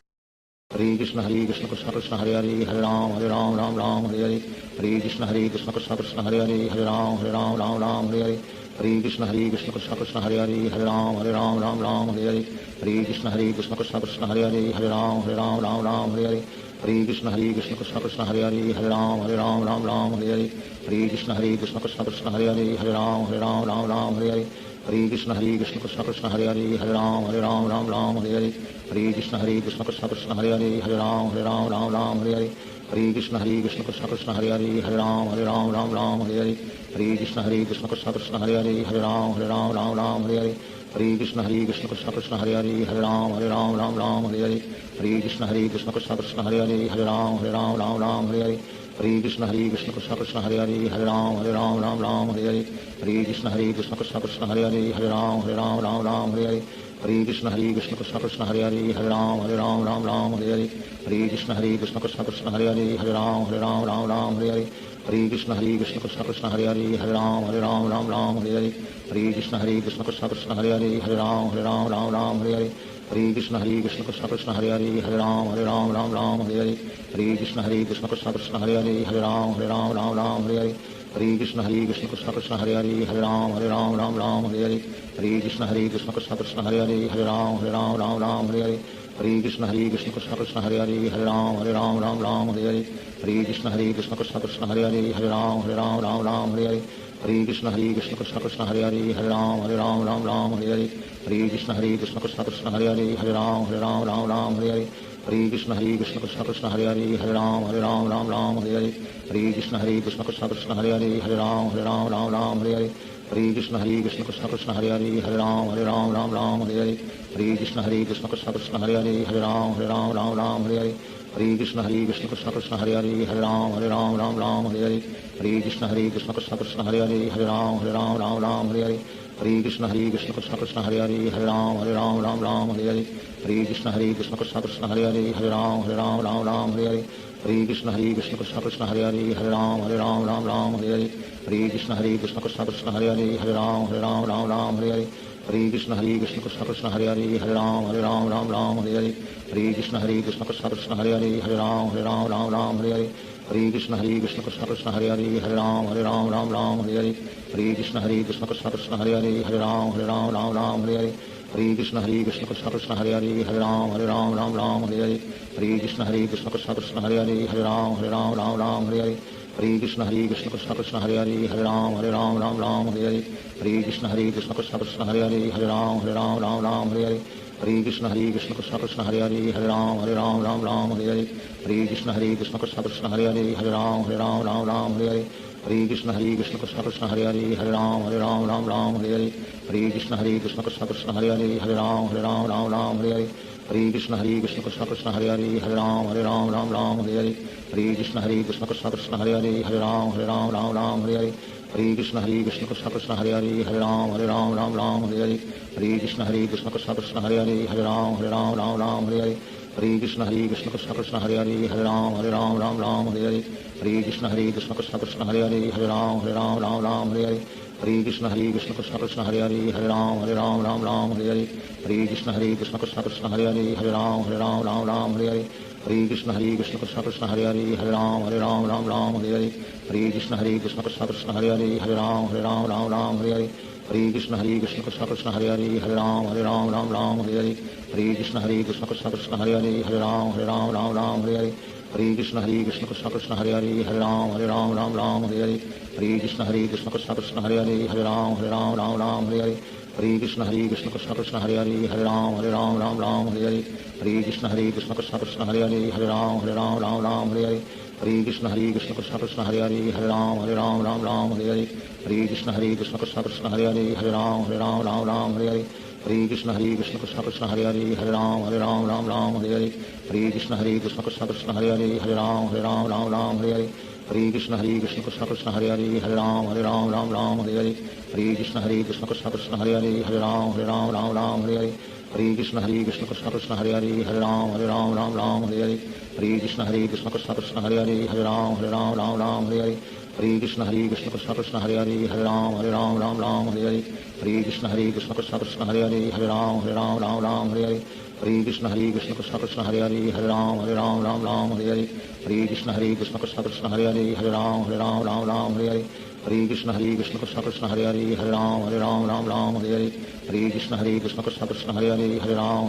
Hare Krishna Krishna Krishna Hare Hare Hare Ram Hare Hare Hare Krishna Krishna Krishna Hare Hare Hare Ram Hare Hare Krishna Krishna Krishna Hare Hare Hare Ram Hare Hare Krishna Krishna Krishna Hare Hare Hare Ram Hare Krishna Krishna Krishna Hare Hare Hare Ram Hare Krishna Krishna Krishna Hare Hare Hare Ram Hare Hare Krishna Krishna Krishna Hare Hare Hare Ram Ram Ram Hare Hare Hare Krishna Krishna Krishna Hare Hare Hare Ram Ram Hare Hare Hare Krishna Krishna Krishna Hare Hare Hare Ram Ram Hare Hare Hare Krishna Krishna Krishna Hare Hare Hare Ram Ram Hare Hare Hare Krishna Krishna Krishna Hare Hare Hare Ram Ram Hare Hare Hare Krishna Krishna Krishna Hare Hare Hare Ram Ram Hare Hare Hare Krishna Krishna Krishna Hare Hare Hare Ram Ram Hare Hare Hare Krishna Krishna Krishna Hare Hare Hare Ram Ram Hare Hare Hare Krishna Krishna Krishna Hare Hare Hare Ram Ram Hare Hare Hare Krishna Krishna Krishna Hare Hare Hare Ram Ram Hare Hare Hare Krishna Krishna Krishna Hare Hare Hare Ram Ram Hare Hare Hare Krishna Krishna Krishna Hare Hare Hare Ram Ram Hare Hare Hare Krishna Krishna Krishna Hare Hare Hare Ram Ram Hare Hare Hare Krishna Krishna Krishna Hare Hare Hare Ram Ram Hare Hare Hare Krishna Krishna Krishna Hare Hare Hare Ram Ram Hare Hare Hare Krishna Krishna Krishna Hare Hare Hare Ram Ram Hare Hare Hare Krishna Krishna Krishna Hare Hare Hare Ram Ram Hare Hare Hare Krishna Krishna Krishna Hare Hare Hare Ram Ram Hare Hare Hare Krishna Krishna Krishna Hare Hare Hare Ram Ram Hare Hare Hare Krishna Krishna Krishna Hare Hare Hare Ram Ram Hare Hare Hare Krishna Krishna Krishna Hare Hare Hare Ram Ram Hare Hare Hare Krishna Krishna Krishna Hare Hare Hare Ram Ram Hare Hare Hare Krishna Krishna Krishna Hare Hare Hare Ram Ram Hare Hare Hare Krishna Krishna Krishna Hare Hare Hare Ram Ram Hare Hare Hare Krishna Krishna Krishna Hare Hare Hare Ram Ram Hare Hare Hare Krishna Krishna Krishna Hare Hare Hare Ram Ram Hare Hare Hare Krishna Krishna Krishna Hare Hare Hare Ram Ram Hare Hare Hare Krishna Krishna Krishna Hare Hare Hare Ram Ram Hare Hare Hare Krishna Krishna Krishna Hare Hare Hare Ram Ram Hare Hare Hare Krishna Krishna Krishna Hare Hare Hare Ram Ram Hare Hare Hare Krishna Krishna Krishna Hare Hare Hare Ram Ram Hare Hare Hare Krishna Krishna Krishna Hare Hare Hare Ram Ram Hare Hare Hare Krishna Krishna Krishna Hare Hare Hare Ram Ram Hare Hare Hare Krishna Krishna Krishna Hare Hare Hare Ram Ram Hare Hare Hare Krishna Krishna Krishna Hare Hare Hare Ram Ram Hare Hare Hare Krishna Krishna Krishna Hare Hare Hare Ram Ram Hare Hare Hare Krishna Krishna Krishna Hare Hare Hare Ram Ram Hare Hare Hare Krishna Krishna Krishna Hare Hare Hare Ram Ram Hare Hare Hare Krishna Krishna Krishna Hare Hare Hare Ram Ram Hare Hare Hare Krishna Krishna Krishna Hare Hare Hare Ram Ram Hare Hare Hare Krishna Krishna Krishna Hare Hare Hare Ram Ram Hare Hare Hare Krishna Krishna Krishna Hare Hare Hare Ram Ram Hare Hare Hare Krishna Krishna Krishna Hare Hare Hare Ram Ram Hare Hare Hare Krishna Krishna Krishna Hare Hare Hare Ram Ram Hare Hare Hare Krishna Krishna Krishna Hare Hare Hare Ram Ram Hare Hare Hare Krishna Krishna Krishna Hare Hare Hare Ram Ram Hare Hare Hare Krishna Krishna Krishna Hare Hare Hare Ram Ram Hare Hare Hare Krishna Krishna Krishna Hare Hare Hare Ram Ram Hare Hare Hare Krishna Krishna Krishna Hare Hare Hare Ram Ram Hare Hare Hare Krishna Krishna Krishna Hare Hare Hare Ram Ram Hare Hare Hare Krishna Krishna Krishna Hare Hare Hare Ram Ram Hare Hare Hare Krishna Krishna Krishna Hare Hare Hare Ram Ram Hare Hare Hare Krishna Krishna Krishna Hare Hare Hare Ram Ram Hare Hare Hare Krishna Krishna Krishna Hare Hare Hare Ram Ram Hare Hare Hare Krishna Krishna Krishna Hare Hare Hare Ram Ram Hare Hare Hare Krishna Krishna Krishna Hare Hare Hare Ram Ram Hare Hare Hare Krishna Krishna Krishna Hare Hare Hare Ram Ram Hare Hare Hare Krishna Krishna Krishna Hare Hare Hare Ram Ram Hare Hare Hare Krishna Krishna Krishna Hare Hare Hare Ram Ram Hare Hare Hare Krishna Krishna Krishna Hare Hare Hare Ram Ram Hare Hare Hare Krishna Krishna Krishna Hare Hare Hare Ram Ram Hare Hare Hare Krishna Krishna Krishna Hare Hare Hare Ram Ram Hare Hare Hare Krishna Krishna Krishna Hare Hare Hare Ram Ram Hare Hare Hare Krishna Krishna Krishna Hare Hare Hare Ram Ram Hare Hare Hare Krishna Krishna Krishna Hare Hare Hare Ram Ram Hare Hare Hare Krishna Krishna Krishna Hare Hare Hare Ram Ram Hare Hare Hare Krishna Krishna Krishna Hare Hare Hare Ram Ram Hare Hare Hare Krishna Krishna Krishna Hare Hare Hare Ram Ram Hare Hare Hare Krishna Krishna Krishna Hare Hare Hare Ram Ram Hare Hare Hare Krishna Krishna Krishna Hare Hare Hare Ram Ram Hare Hare Hare Krishna Krishna Krishna Hare Hare Hare Ram Ram Hare Hare Hare Krishna Krishna Krishna Hare Hare Hare Ram Ram Hare Hare Hare Krishna Krishna Krishna Hare Hare Hare Ram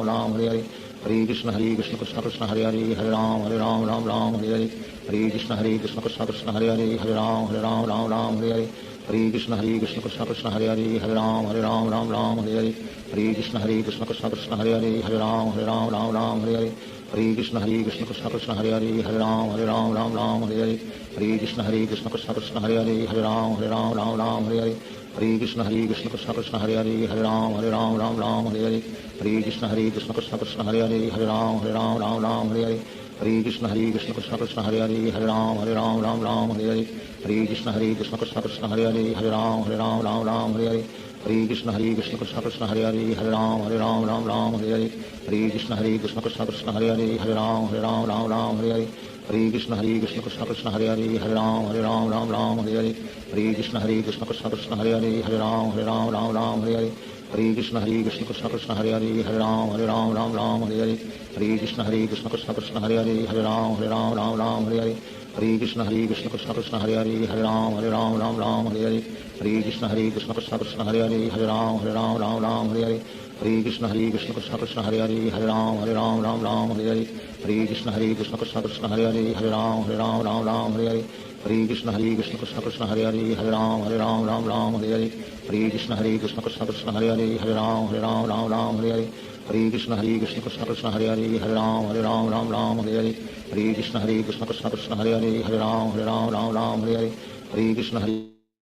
Ram Hare Hare Hare Krishna Krishna Krishna Hare Hare Hare Ram Ram Hare Hare Hare Krishna Krishna Krishna Hare Hare Hare Ram Ram Hare Hare Hare Krishna Krishna Krishna Hare Hare Hare Ram Ram Ram Hare Hare Hare Krishna Krishna Krishna Hare Hare Hare Ram Ram Hare Hare Hare Krishna Krishna Krishna Hare Hare Hare Ram Ram Hare Hare Hare Krishna Krishna Krishna Hare Hare Hare Ram Ram Hare Hare Hare Krishna Krishna Krishna Hare Hare Hare Ram Ram Hare Hare Hare Krishna Krishna Krishna Hare Hare Hare Ram Ram Hare Hare Hare Krishna Krishna Krishna Hare Hare Hare Ram Ram Hare Hare Hare Krishna Krishna Krishna Hare Hare Hare Ram Ram Hare Hare Hare Krishna Krishna Krishna Hare Hare Hare Ram Ram Hare Hare Hare Krishna Krishna Krishna Hare Hare Hare Ram Ram Hare Hare Hare Krishna Krishna Krishna Hare Hare Hare Ram Ram Hare Hare Hare Krishna Krishna Krishna Hare Hare Hare Ram Ram Hare Hare Hare Krishna Krishna Krishna Hare Hare Hare Ram Ram Hare Hare Hare Krishna Krishna Krishna Hare Hare Hare Ram Ram Hare Hare Hare Krishna Krishna Krishna Hare Hare Hare Ram Ram Hare Hare Hare Krishna Krishna Krishna Hare Hare Hare Ram Ram Hare Hare Hare Krishna Krishna Krishna Hare Hare Hare Ram Ram Hare Hare Hare Krishna Krishna Krishna Hare Hare Hare Ram Ram Hare Hare Hare Krishna Krishna Krishna Hare Hare Hare Ram Ram Hare Hare Hare Krishna Krishna Krishna Hare Hare Hare Ram Ram Hare Hare Hare Krishna Krishna Krishna Hare Hare Hare Ram Ram Hare Hare Hare Krishna Krishna Krishna Hare Hare Hare Ram Ram Hare Hare Hare Krishna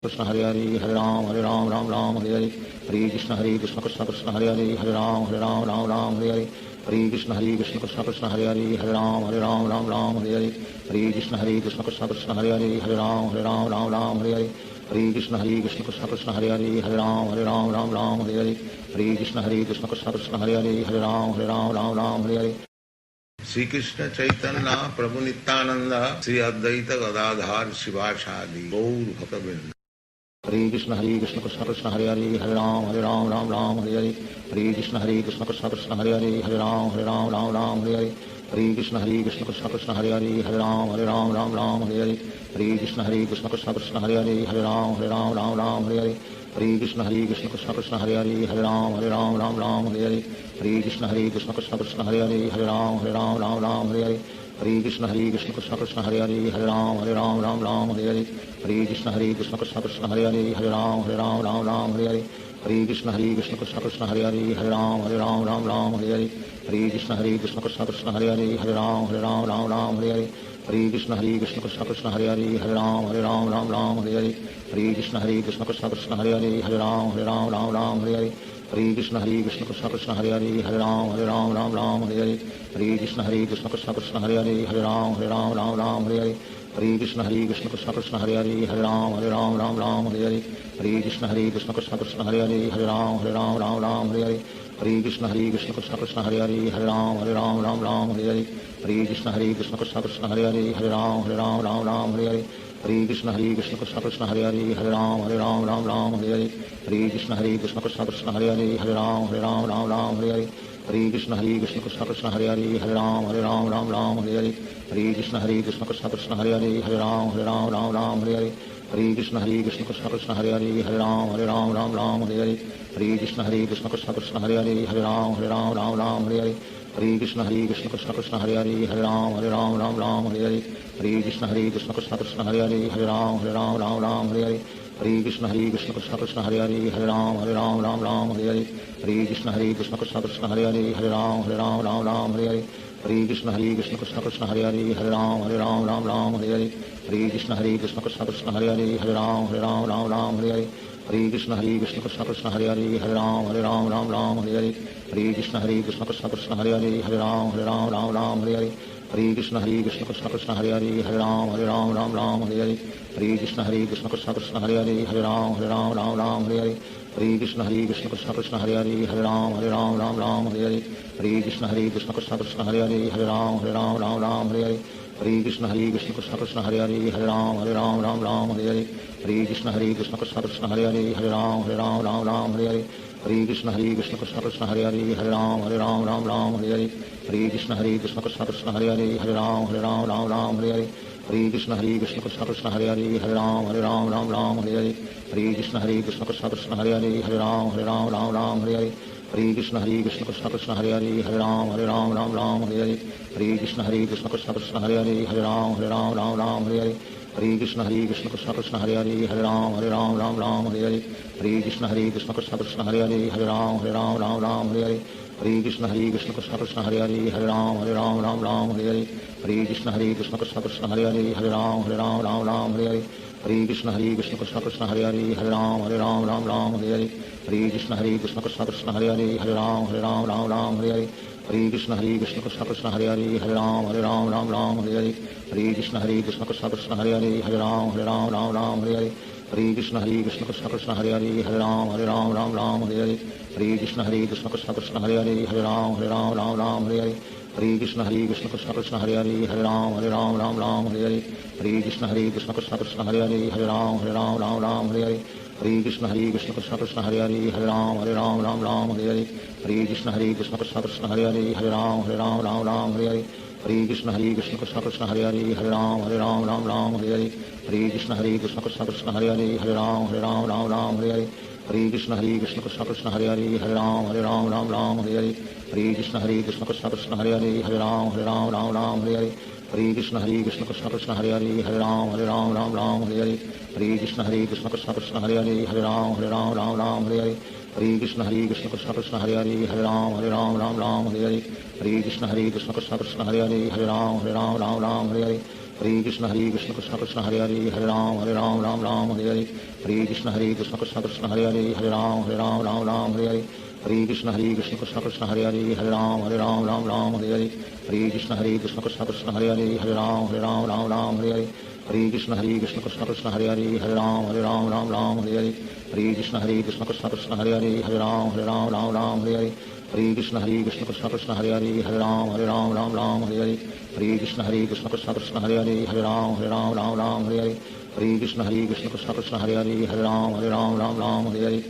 Krishna Hare Hare Hare Ram Ram Hare Hare Hare Krishna Krishna Krishna Hare Hare Hare Ram Ram Hare Hare Hare Krishna Krishna Krishna Hare Hare Hare Ram Ram Hare Hare Hare Krishna Krishna Krishna Hare Hare Hare Ram Ram Hare Hare Hare Krishna Krishna Krishna Hare Hare Hare Ram Ram Hare Hare Hare Krishna Krishna Krishna Hare Hare Hare Ram Hare Hare Shri Krishna Chaitanya Prabhu Nityanand Shri Advaita Gadadhar शिवासादि Gaur भक्तवृंद Hare Krishna Krishna Krishna Hare Hare Hare Ram Ram Hare Hare Hare Krishna Krishna Krishna Hare Hare Hare Ram Ram Hare Hare Hare Krishna Krishna Krishna Hare Hare Hare Ram Hare Hare Hare Krishna Krishna Krishna Hare Hare Hare Ram Hare Hare Hare Krishna Krishna Krishna Hare Hare Hare Ram Hare Hare Hare Krishna Krishna Krishna Hare Hare Hare Ram Hare Hare Hare Krishna Krishna Krishna Hare Hare Hare Ram Hare Hare Hare Krishna Krishna Krishna Hare Hare Hare Ram Hare Hare Hare Krishna Krishna Krishna Hare Hare Hare Ram Hare Hare Hare Krishna Krishna Krishna Hare Hare Hare Ram Hare Hare Hare Krishna Krishna Krishna Hare Hare Hare Ram Hare Hare Hare Krishna Krishna Krishna Hare Hare Hare Ram Hare Hare Hare Krishna Krishna Krishna Hare Hare Hare Ram Hare Hare Hare Krishna Krishna Krishna Hare Hare Hare Ram Hare Hare Hare Krishna Krishna Krishna Hare Hare Hare Ram Hare Hare Hare Krishna Krishna Krishna Hare Hare Hare Ram Hare Hare Hare Krishna Krishna Krishna Hare Hare Hare Ram Hare Hare Hare Krishna Krishna Krishna Hare Hare Hare Ram Hare Hare Hare Krishna Krishna Krishna Hare Hare Hare Ram Hare Hare Hare Krishna Krishna Krishna Hare Hare Hare Ram Hare Hare Hare Krishna Krishna Krishna Hare Hare Hare Ram Hare Hare Hare Krishna Krishna Krishna Hare Hare Hare Ram Hare Hare Hare Krishna Krishna Krishna Hare Hare Hare Ram Hare Hare Hare Krishna Krishna Krishna Hare Hare Hare Ram Hare Hare Hare Krishna Krishna Krishna Hare Hare Hare Ram Hare Hare Hare Krishna Krishna Krishna Hare Hare Hare Ram Hare Hare Hare Krishna Krishna Krishna Hare Hare Hare Ram Hare Hare Hare Krishna Krishna Krishna Hare Hare Hare Ram Hare Hare Hare Krishna Krishna Krishna Hare Hare Hare Ram Hare Hare Hare Krishna Krishna Krishna Hare Hare Hare Ram Hare Hare Hare Krishna Krishna Krishna Hare Hare Hare Ram Hare Hare Hare Krishna Krishna Krishna Hare Hare Hare Ram Hare Hare Hare Krishna Krishna Krishna Hare Hare Hare Ram Hare Hare Hare Krishna Krishna Krishna Hare Hare Hare Ram Hare Hare Hare Krishna Krishna Krishna Hare Hare Hare Ram Hare Hare Hare Krishna Krishna Krishna Hare Hare Hare Ram Hare Hare Hare Krishna Krishna Krishna Hare Hare Hare Ram Hare Hare Hare Krishna Krishna Krishna Hare Hare Hare Ram Hare Hare Hare Krishna Krishna Krishna Hare Hare Hare Ram Hare Hare Hare Krishna Krishna Krishna Hare Hare Hare Ram Hare Hare Hare Krishna Krishna Krishna Hare Hare Hare Ram Hare Hare Hare Krishna Krishna Krishna Hare Hare Hare Ram Hare Hare Hare Krishna Krishna Krishna Hare Hare Hare Ram Hare Hare Hare Krishna Krishna Krishna Hare Hare Hare Ram Hare Hare Hare Hare Krishna Krishna Krishna Hare Hare Hare Ram Ram Ram Hare Hare Hare Krishna Krishna Krishna Hare Hare Hare Ram Ram Hare Hare Hare Krishna Krishna Krishna Hare Hare Hare Ram Ram Hare Hare Hare Krishna Krishna Krishna Hare Hare Hare Ram Ram Hare Hare Hare Krishna Krishna Krishna Hare Hare Hare Ram Ram Hare Hare Hare Krishna Krishna Krishna Hare Hare Hare Ram Ram Hare Hare Hare Krishna Krishna Krishna Hare Hare Hare Ram Ram Hare Hare Hare Krishna Krishna Krishna Hare Hare Hare Ram Ram Hare Hare Hare Krishna Krishna Krishna Hare Hare Hare Ram Ram Hare Hare Hare Krishna Krishna Krishna Hare Hare Hare Ram Ram Hare Hare Hare Krishna Krishna Krishna Hare Hare Hare Ram Ram Hare Hare Hare Krishna Krishna Krishna Hare Hare Hare Ram Ram Hare Hare Hare Krishna Krishna Krishna Hare Hare Hare Ram Ram Hare Hare Hare Krishna Krishna Krishna Hare Hare Hare Ram Ram Hare Hare Hare Krishna Krishna Krishna Hare Hare Hare Ram Ram Hare Hare Hare Krishna Krishna Krishna Hare Hare Hare Ram Ram Hare Hare Hare Krishna Krishna Krishna Hare Hare Hare Ram Ram Hare Hare Hare Krishna Krishna Krishna Hare Hare Hare Ram Ram Hare Hare Hare Krishna Krishna Krishna Hare Hare Hare Ram Ram Hare Hare Hare Krishna Krishna Krishna Hare Hare Hare Ram Ram Hare Hare Hare Krishna Krishna Krishna Hare Hare Hare Ram Ram Hare Hare Hare Krishna Krishna Krishna Hare Hare Hare Ram Ram Hare Hare Hare Krishna Krishna Krishna Hare Hare Hare Ram Ram Hare Hare Hare Krishna Krishna Krishna Hare Hare Hare Ram Ram Hare Hare Hare Krishna Krishna Krishna Hare Hare Hare Ram Ram Hare Hare Hare Krishna Krishna Krishna Hare Hare Hare Ram Ram Hare Hare Hare Krishna Krishna Krishna Hare Hare Hare Ram Ram Hare Hare Hare Krishna Krishna Krishna Hare Hare Hare Ram Ram Hare Hare Hare Krishna Krishna Krishna Hare Hare Hare Ram Ram Hare Hare Hare Krishna Krishna Krishna Hare Hare Hare Ram Ram Hare Hare Hare Krishna Krishna Krishna Hare Hare Hare Ram Ram Hare Hare Hare Krishna Krishna Krishna Hare Hare Hare Ram Ram Hare Hare Hare Krishna Krishna Krishna Hare Hare Hare Ram Ram Hare Hare Hare Krishna Krishna Krishna Hare Hare Hare Ram Ram Hare Hare Hare Krishna Krishna Krishna Hare Hare Hare Ram Ram Hare Hare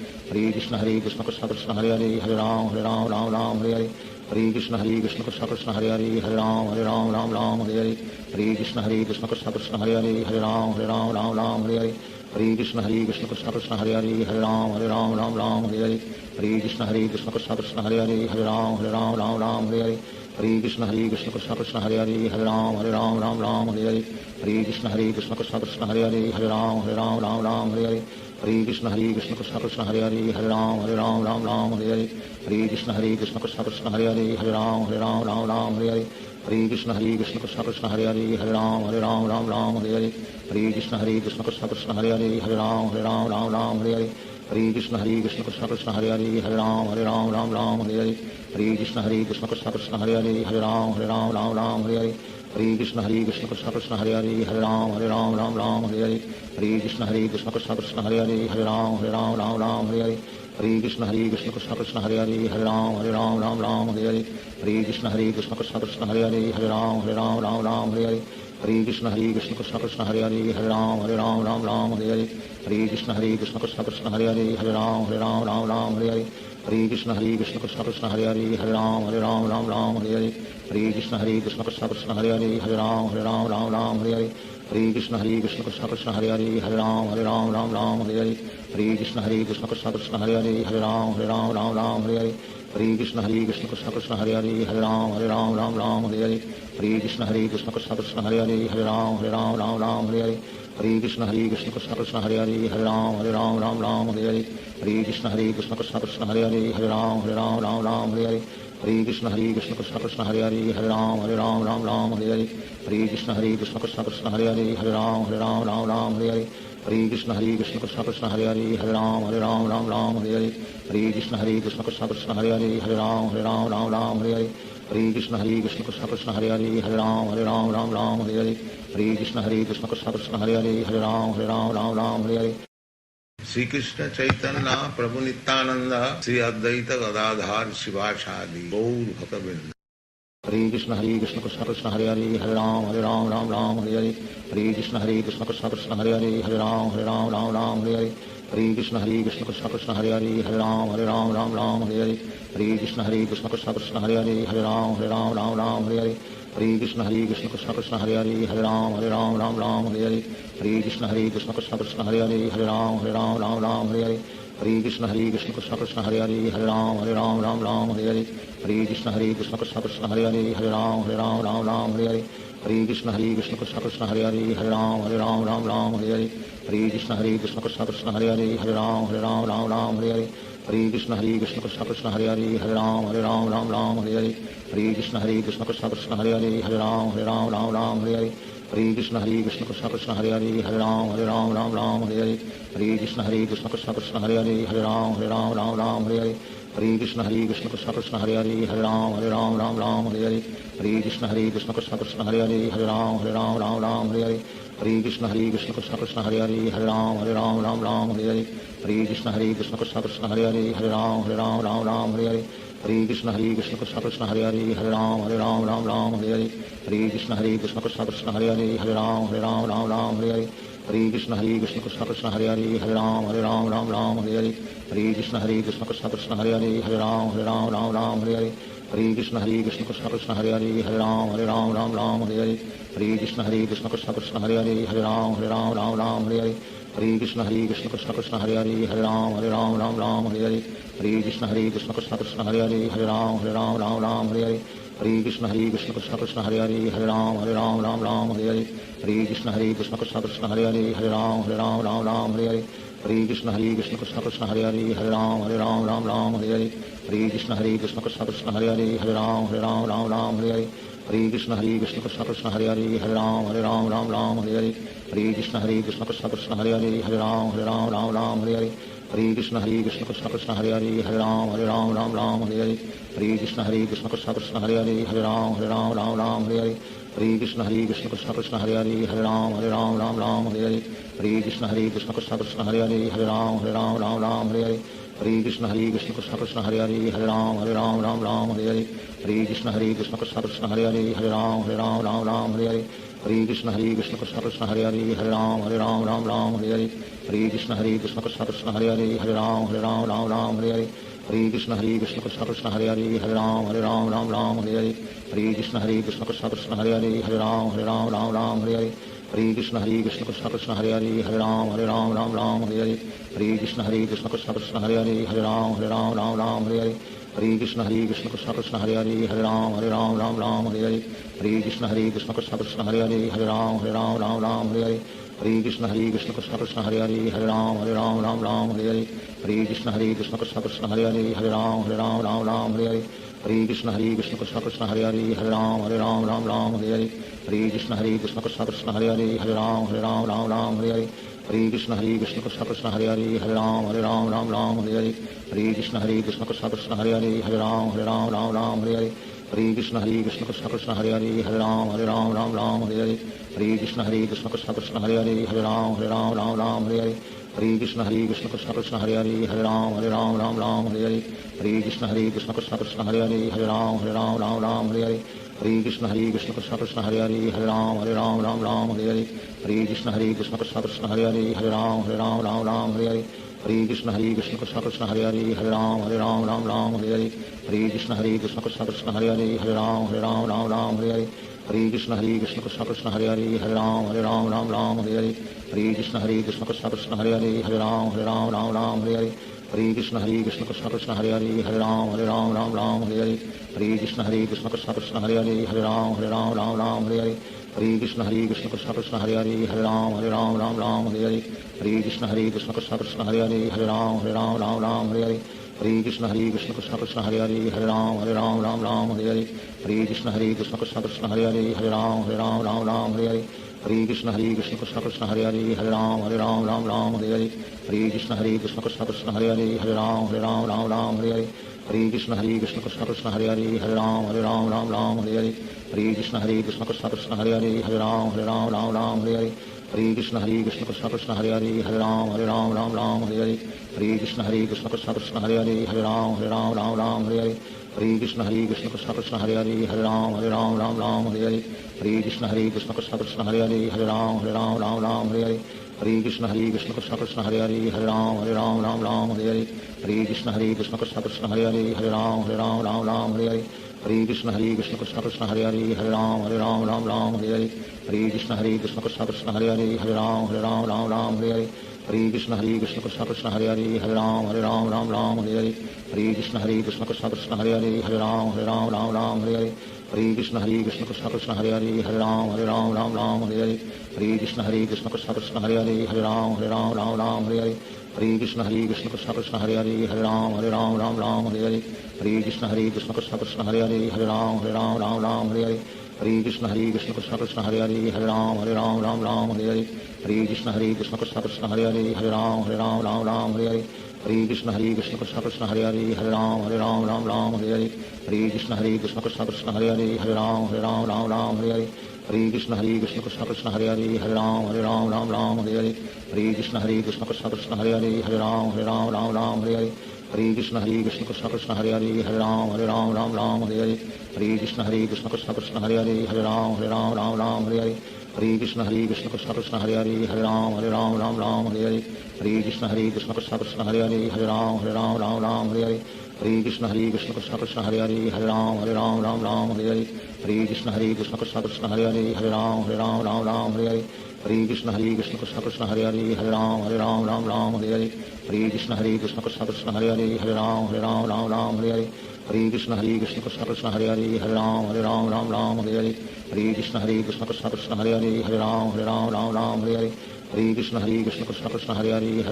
Hare Krishna Krishna Krishna Hare Hare Hare Ram Ram Hare Hare Hare Krishna Krishna Krishna Hare Hare Hare Ram Ram Hare Hare Hare Krishna Krishna Krishna Hare Hare Hare Ram Ram Hare Hare Hare Krishna Krishna Krishna Hare Hare Hare Ram Ram Hare Hare Hare Krishna Krishna Krishna Hare Hare Hare Ram Ram Hare Hare Hare Krishna Krishna Krishna Hare Hare Hare Ram Ram Hare Hare Hare Krishna Krishna Krishna Hare Hare Hare Ram Ram Hare Hare Hare Krishna Krishna Krishna Hare Hare Hare Ram Ram Hare Hare Hare Krishna Krishna Krishna Hare Hare Hare Ram Ram Hare Hare Hare Krishna Krishna Krishna Hare Hare Hare Ram Ram Hare Hare Hare Krishna Krishna Krishna Hare Hare Hare Ram Ram Hare Hare Hare Krishna Krishna Krishna Hare Hare Hare Ram Ram Hare Hare Hare Krishna Krishna Krishna Hare Hare Hare Ram Ram Hare Hare Hare Krishna Krishna Krishna Hare Hare Hare Ram Ram Hare Hare Hare Krishna Krishna Krishna Hare Hare Hare Ram Ram Hare Hare Hare Krishna Krishna Krishna Hare Hare Hare Ram Ram Hare Hare Hare Krishna Krishna Krishna Hare Hare Hare Ram Ram Hare Hare Hare Krishna Krishna Krishna Hare Hare Hare Ram Ram Hare Hare Hare Krishna Krishna Krishna Hare Hare Hare Ram Ram Hare Hare Hare Krishna Krishna Krishna Hare Hare Hare Ram Ram Hare Hare Hare Krishna Krishna Krishna Hare Hare Hare Ram Ram Hare Hare Hare Krishna Krishna Krishna Hare Hare Hare Ram Ram Hare Hare Hare Krishna Krishna Krishna Hare Hare Hare Ram Ram Hare Hare Hare Krishna Krishna Krishna Hare Hare Hare Ram Ram Hare Hare Hare Krishna Krishna Krishna Hare Hare Hare Ram Ram Hare Hare Hare Krishna Krishna Krishna Hare Hare Hare Ram Ram Hare Hare Hare Krishna Krishna Krishna Hare Hare Hare Ram Ram Hare Hare Hare Krishna Krishna Krishna Hare Hare Hare Ram Ram Hare Hare Hare Krishna Krishna Krishna Hare Hare Hare Ram Hare Hare Shri Krishna Chaitanya Prabhu Nityanand Shri Advaita Gadadhar शिवासादि Gaur भक्तवृंद। Hare Krishna Krishna Krishna Hare Hare Hare Ram Ram Hare Hare Hare Krishna Krishna Krishna Hare Hare Hare Ram Ram Hare Hare Hare Krishna Krishna Krishna Hare Hare Hare Ram Hare Hare Hare Krishna Krishna Krishna Hare Hare Hare Ram Hare Hare Hare Krishna Krishna Krishna Hare Hare Hare Ram Hare Hare Hare Krishna Krishna Krishna Hare Hare Hare Ram Hare Hare Hare Krishna Krishna Krishna Hare Hare Hare Ram Hare Hare Hare Krishna Krishna Krishna Hare Hare Hare Ram Ram Hare Hare Hare Krishna Krishna Krishna Hare Hare Hare Ram Ram Hare Hare Hare Krishna Krishna Krishna Hare Hare Hare Ram Ram Ram Hare Hare Hare Krishna Krishna Krishna Hare Hare Hare Ram Ram Hare Hare Hare Krishna Krishna Krishna Hare Hare Hare Ram Ram Hare Hare Hare Krishna Krishna Krishna Hare Hare Hare Ram Ram Hare Hare Hare Krishna Krishna Krishna Hare Hare Hare Ram Ram Hare Hare Hare Krishna Krishna Krishna Hare Hare Hare Ram Ram Hare Hare Hare Krishna Krishna Krishna Hare Hare Hare Ram Ram Hare Hare Hare Krishna Krishna Krishna Hare Hare Hare Ram Ram Hare Hare Hare Krishna Krishna Krishna Hare Hare Hare Ram Ram Hare Hare Hare Krishna Krishna Krishna Hare Hare Hare Ram Ram Hare Hare Hare Krishna Krishna Krishna Hare Hare Hare Ram Ram Hare Hare Hare Krishna Krishna Krishna Hare Hare Hare Ram Ram Hare Hare Hare Krishna Krishna Krishna Hare Hare Hare Ram Ram Hare Hare Hare Krishna Krishna Krishna Hare Hare Hare Ram Ram Hare Hare Hare Krishna Krishna Krishna Hare Hare Hare Ram Ram Hare Hare Hare Krishna Krishna Krishna Hare Hare Hare Ram Ram Hare Hare Hare Krishna Krishna Krishna Hare Hare Hare Ram Ram Hare Hare Hare Krishna Krishna Krishna Hare Hare Hare Ram Ram Hare Hare Hare Krishna Krishna Krishna Hare Hare Hare Ram Ram Hare Hare Hare Krishna Krishna Krishna Hare Hare Hare Ram Ram Hare Hare Hare Krishna Krishna Krishna Hare Hare Hare Ram Ram Hare Hare Hare Krishna Krishna Krishna Hare Hare Hare Ram Ram Hare Hare Hare Krishna Krishna Krishna Hare Hare Hare Ram Ram Hare Hare Hare Krishna Krishna Krishna Hare Hare Hare Ram Ram Hare Hare Hare Krishna Krishna Krishna Hare Hare Hare Ram Ram Hare Hare Hare Krishna Krishna Krishna Hare Hare Hare Ram Ram Hare Hare Hare Krishna Krishna Krishna Hare Hare Hare Ram Ram Hare Hare Hare Krishna Krishna Krishna Hare Hare Hare Ram Ram Hare Hare Hare Krishna Krishna Krishna Hare Hare Hare Ram Ram Hare Hare Hare Krishna Krishna Krishna Hare Hare Hare Ram Ram Hare Hare Hare Krishna Krishna Krishna Hare Hare Hare Ram Ram Hare Hare Hare Krishna Krishna Krishna Hare Hare Hare Ram Ram Hare Hare Hare Krishna Krishna Krishna Hare Hare Hare Ram Ram Hare Hare Hare Krishna Krishna Krishna Hare Hare Hare Ram Ram Hare Hare Hare Krishna Krishna Krishna Hare Hare Hare Ram Ram Hare Hare Hare Krishna Krishna Krishna Hare Hare Hare Ram Ram Hare Hare Hare Krishna Krishna Krishna Hare Hare Hare Ram Ram Hare Hare Hare Krishna Krishna Krishna Hare Hare Hare Ram Ram Hare Hare Hare Krishna Krishna Krishna Hare Hare Hare Ram Ram Hare Hare Hare Krishna Krishna Krishna Hare Hare Hare Ram Ram Hare Hare Hare Krishna Krishna Krishna Hare Hare Hare Ram Ram Hare Hare Hare Krishna Krishna Krishna Hare Hare Hare Ram Ram Hare Hare Hare Krishna Krishna Krishna Hare Hare Hare Ram Ram Hare Hare Hare Krishna Krishna Krishna Hare Hare Hare Ram Ram Hare Hare Hare Krishna Krishna Krishna Hare Hare Hare Ram Ram Hare Hare Hare Krishna Krishna Krishna Hare Hare Hare Ram Ram Hare Hare Hare Krishna Krishna Krishna Hare Hare Hare Ram Ram Hare Hare Hare Krishna Krishna Krishna Hare Hare Hare Ram Ram Hare Hare Hare Krishna Krishna Krishna Hare Hare Hare Ram Ram Hare Hare Hare Krishna Krishna Krishna Hare Hare Hare Ram Ram Hare Hare Hare Krishna Krishna Krishna Hare Hare Hare Ram Ram Hare Hare Hare Krishna Krishna Krishna Hare Hare Hare Ram Ram Hare Hare Hare Krishna Krishna Krishna Hare Hare Hare Ram Ram Hare Hare Hare Krishna Krishna Krishna Hare Hare Hare Ram Ram Hare Hare Hare Krishna Krishna Krishna Hare Hare Hare Ram Ram Hare Hare Hare Krishna Krishna Krishna Hare Hare Hare Ram Ram Hare Hare Hare Krishna Krishna Krishna Hare Hare Hare Ram Ram Hare Hare Hare Krishna Krishna Krishna Hare Hare Hare Ram Ram Hare Hare Hare Krishna Krishna Krishna Hare Hare Hare Ram Ram Hare Hare Hare Krishna Krishna Krishna Hare Hare Hare Ram Ram Hare Hare Hare Krishna Krishna Krishna Hare Hare Hare Ram Ram Hare Hare Hare Krishna Krishna Krishna Hare Hare Hare Ram Ram Hare Hare Hare Krishna Krishna Krishna Hare Hare Hare Ram Ram Hare Hare Hare Krishna Krishna Krishna Hare Hare Hare Ram Ram Hare Hare Hare Krishna Krishna Krishna Hare Hare Hare Ram Ram Hare Hare Hare Krishna Krishna Krishna Hare Hare Hare Ram Ram Hare Hare Hare Krishna Krishna Krishna Hare Hare Hare Ram Ram Hare Hare Hare Krishna Krishna Krishna Hare Hare Hare Ram Ram Hare Hare Hare Krishna Krishna Krishna Hare Hare Hare Ram Ram Hare Hare Hare Krishna Krishna Krishna Hare Hare Hare Ram Ram Hare Hare Hare Krishna Krishna Krishna Hare Hare Hare Ram Ram Hare Hare Hare Krishna Krishna Krishna Hare Hare Hare Ram Ram Hare Hare Hare Krishna Krishna Krishna Hare Hare Hare Ram Ram Hare Hare Hare Krishna Krishna Krishna Hare Hare Hare Ram Ram Hare Hare Hare Krishna Krishna Krishna Hare Hare Hare Ram Ram Ram Hare Hare Hare Krishna Krishna Krishna Hare Hare Hare Ram Ram Hare Hare Hare Krishna Krishna Krishna Hare Hare Hare Ram Ram Hare Hare Hare Krishna Krishna Krishna Hare Hare Hare Ram Ram Hare Hare Hare Krishna Krishna Krishna Hare Hare Hare Ram Ram Hare Hare Hare Krishna Krishna Krishna Hare Hare Hare Ram Ram Hare Hare Hare Krishna Krishna Krishna Hare Hare Hare Ram Ram Hare Hare Hare Krishna Krishna Krishna Hare Hare Hare Ram Ram Hare Hare Hare Krishna Krishna Krishna Hare Hare Hare Ram Ram Hare Hare Hare Krishna Krishna Krishna Hare Hare Hare Ram Ram Hare Hare Hare Krishna Krishna Krishna Hare Hare Hare Ram Ram Hare Hare Hare Krishna Krishna Krishna Hare Hare Hare Ram Ram Hare Hare Hare Krishna Krishna Krishna Hare Hare Hare Ram Ram Hare Hare Hare Krishna Krishna Krishna Hare Hare Hare Ram Ram Hare Hare Hare Krishna Krishna Krishna Hare Hare Hare Ram Ram Hare Hare Hare Krishna Krishna Krishna Hare Hare Hare Ram Ram Hare Hare Hare Krishna Krishna Krishna Hare Hare Hare Ram Ram Hare Hare Hare Krishna Krishna Krishna Hare Hare Hare Ram Ram Hare Hare Hare Krishna Krishna Krishna Hare Hare Hare Ram Ram Hare Hare Hare Krishna Krishna Krishna Hare Hare Hare Ram Ram Hare Hare Hare Krishna Krishna Krishna Hare Hare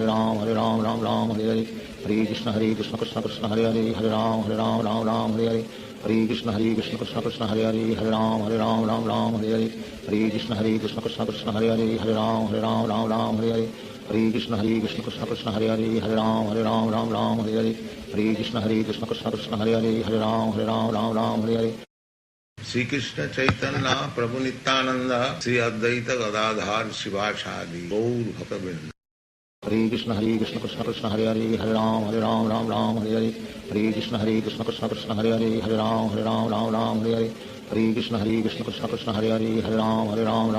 Hare Ram Ram Hare Hare Hare Krishna Krishna Krishna Hare Hare Hare Ram Ram Hare Hare Hare Krishna Krishna Krishna Hare Hare Hare Ram Ram Hare Hare Hare Krishna Krishna Krishna Hare Hare Hare Ram Ram Hare Hare Hare Krishna Krishna Krishna Hare Hare Hare Ram Ram Hare Hare Hare Krishna Krishna Krishna Hare Hare Hare Ram Hare Hare Shri Krishna Chaitanya Prabhu Nityanand Shri Advaita Gadadhar शिवासादि Gaur भक्तवृंद। Hare Krishna Krishna Krishna Hare Hare Hare Ram Ram Hare Hare Hare Krishna Krishna Krishna Hare Hare Hare Ram Ram Hare Hare Hare Krishna Krishna Krishna Hare Hare Hare Ram Hare Hare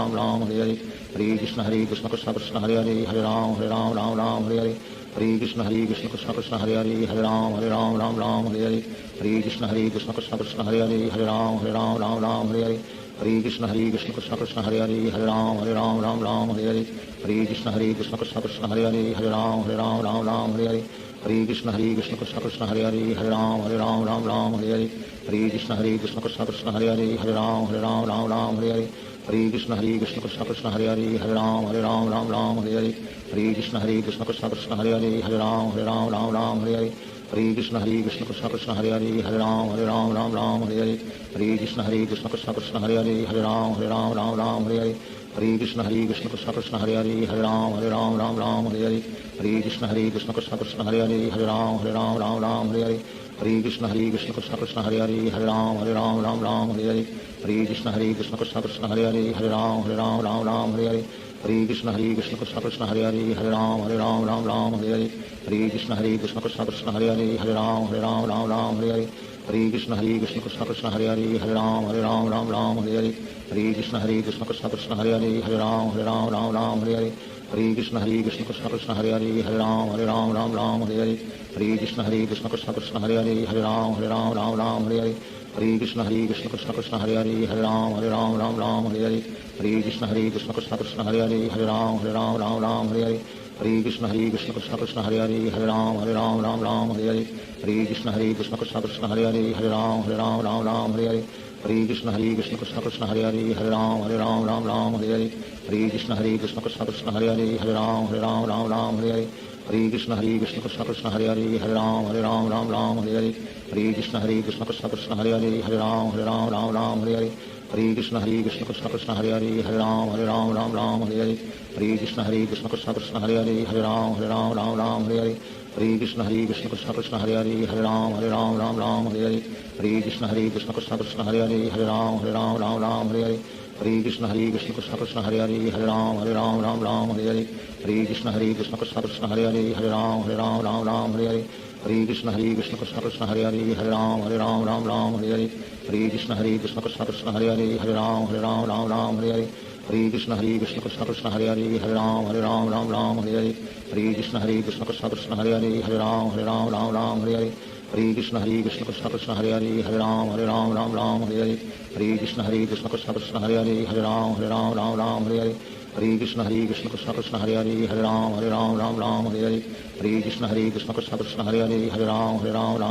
Hare Krishna Krishna Krishna Hare Hare Hare Ram Hare Hare Hare Krishna Krishna Krishna Hare Hare Hare Ram Hare Hare Hare Krishna Krishna Krishna Hare Hare Hare Ram Hare Hare Hare Krishna Krishna Krishna Hare Hare Hare Ram Hare Hare Hare Krishna Krishna Krishna Hare Hare Hare Ram Hare Hare Hare Krishna Krishna Krishna Hare Hare Hare Ram Hare Hare Hare Krishna Krishna Krishna Hare Hare Hare Ram Hare Hare Hare Krishna Krishna Krishna Hare Hare Hare Ram Hare Hare Hare Krishna Krishna Krishna Hare Hare Hare Ram Hare Hare Hare Krishna Krishna Krishna Hare Hare Hare Ram Hare Hare Hare Krishna Krishna Krishna Hare Hare Hare Ram Hare Hare Hare Krishna Krishna Krishna Hare Hare Hare Ram Hare Hare Hare Krishna Krishna Krishna Hare Hare Hare Ram Hare Hare Hare Krishna Krishna Krishna Hare Hare Hare Ram Hare Hare Hare Krishna Krishna Krishna Hare Hare Hare Ram Hare Hare Hare Krishna Krishna Krishna Hare Hare Hare Ram Hare Hare Hare Krishna Krishna Krishna Hare Hare Hare Ram Hare Hare Hare Krishna Krishna Krishna Hare Hare Hare Ram Hare Hare Hare Krishna Krishna Krishna Hare Hare Hare Ram Hare Hare Hare Krishna Krishna Krishna Hare Hare Hare Ram Hare Hare Hare Krishna Krishna Krishna Hare Hare Hare Ram Hare Hare Hare Krishna Krishna Krishna Hare Hare Hare Ram Hare Hare Hare Krishna Krishna Krishna Hare Hare Hare Ram Hare Hare Hare Krishna Krishna Krishna Hare Hare Hare Ram Hare Hare Hare Krishna Krishna Krishna Hare Hare Hare Ram Hare Hare Hare Krishna Krishna Krishna Hare Hare Hare Ram Hare Hare Hare Krishna Krishna Krishna Hare Hare Hare Ram Hare Hare Hare Krishna Krishna Krishna Hare Hare Hare Ram Hare Hare Hare Krishna Krishna Krishna Hare Hare Hare Ram Hare Hare Hare Krishna Krishna Krishna Hare Hare Hare Ram Hare Hare Hare Krishna Krishna Krishna Hare Hare Hare Ram Hare Hare Hare Krishna Krishna Krishna Hare Hare Hare Ram Hare Hare Hare Krishna Krishna Krishna Hare Hare Hare Ram Hare Hare Hare Krishna Krishna Krishna Hare Hare Hare Ram Hare Hare Hare Krishna Krishna Krishna Hare Hare Hare Ram Hare Hare Hare Krishna Krishna Krishna Hare Hare Hare Ram Hare Hare Hare Krishna Krishna Krishna Hare Hare Hare Ram Hare Hare Hare Krishna Krishna Krishna Hare Hare Hare Ram Hare Hare Krishna Krishna Krishna Hare Hare Hare Ram Hare Hare Krishna Krishna Krishna Hare Hare Hare Ram Hare Hare Hare Krishna Krishna Krishna Hare Hare Hare Ram Hare Hare Hare Krishna Krishna Krishna Hare Hare Hare Ram Hare Hare Hare Krishna Krishna Krishna Hare Hare Hare Ram Ram Ram Hare Hare Hare Krishna Krishna Krishna Hare Hare Hare Ram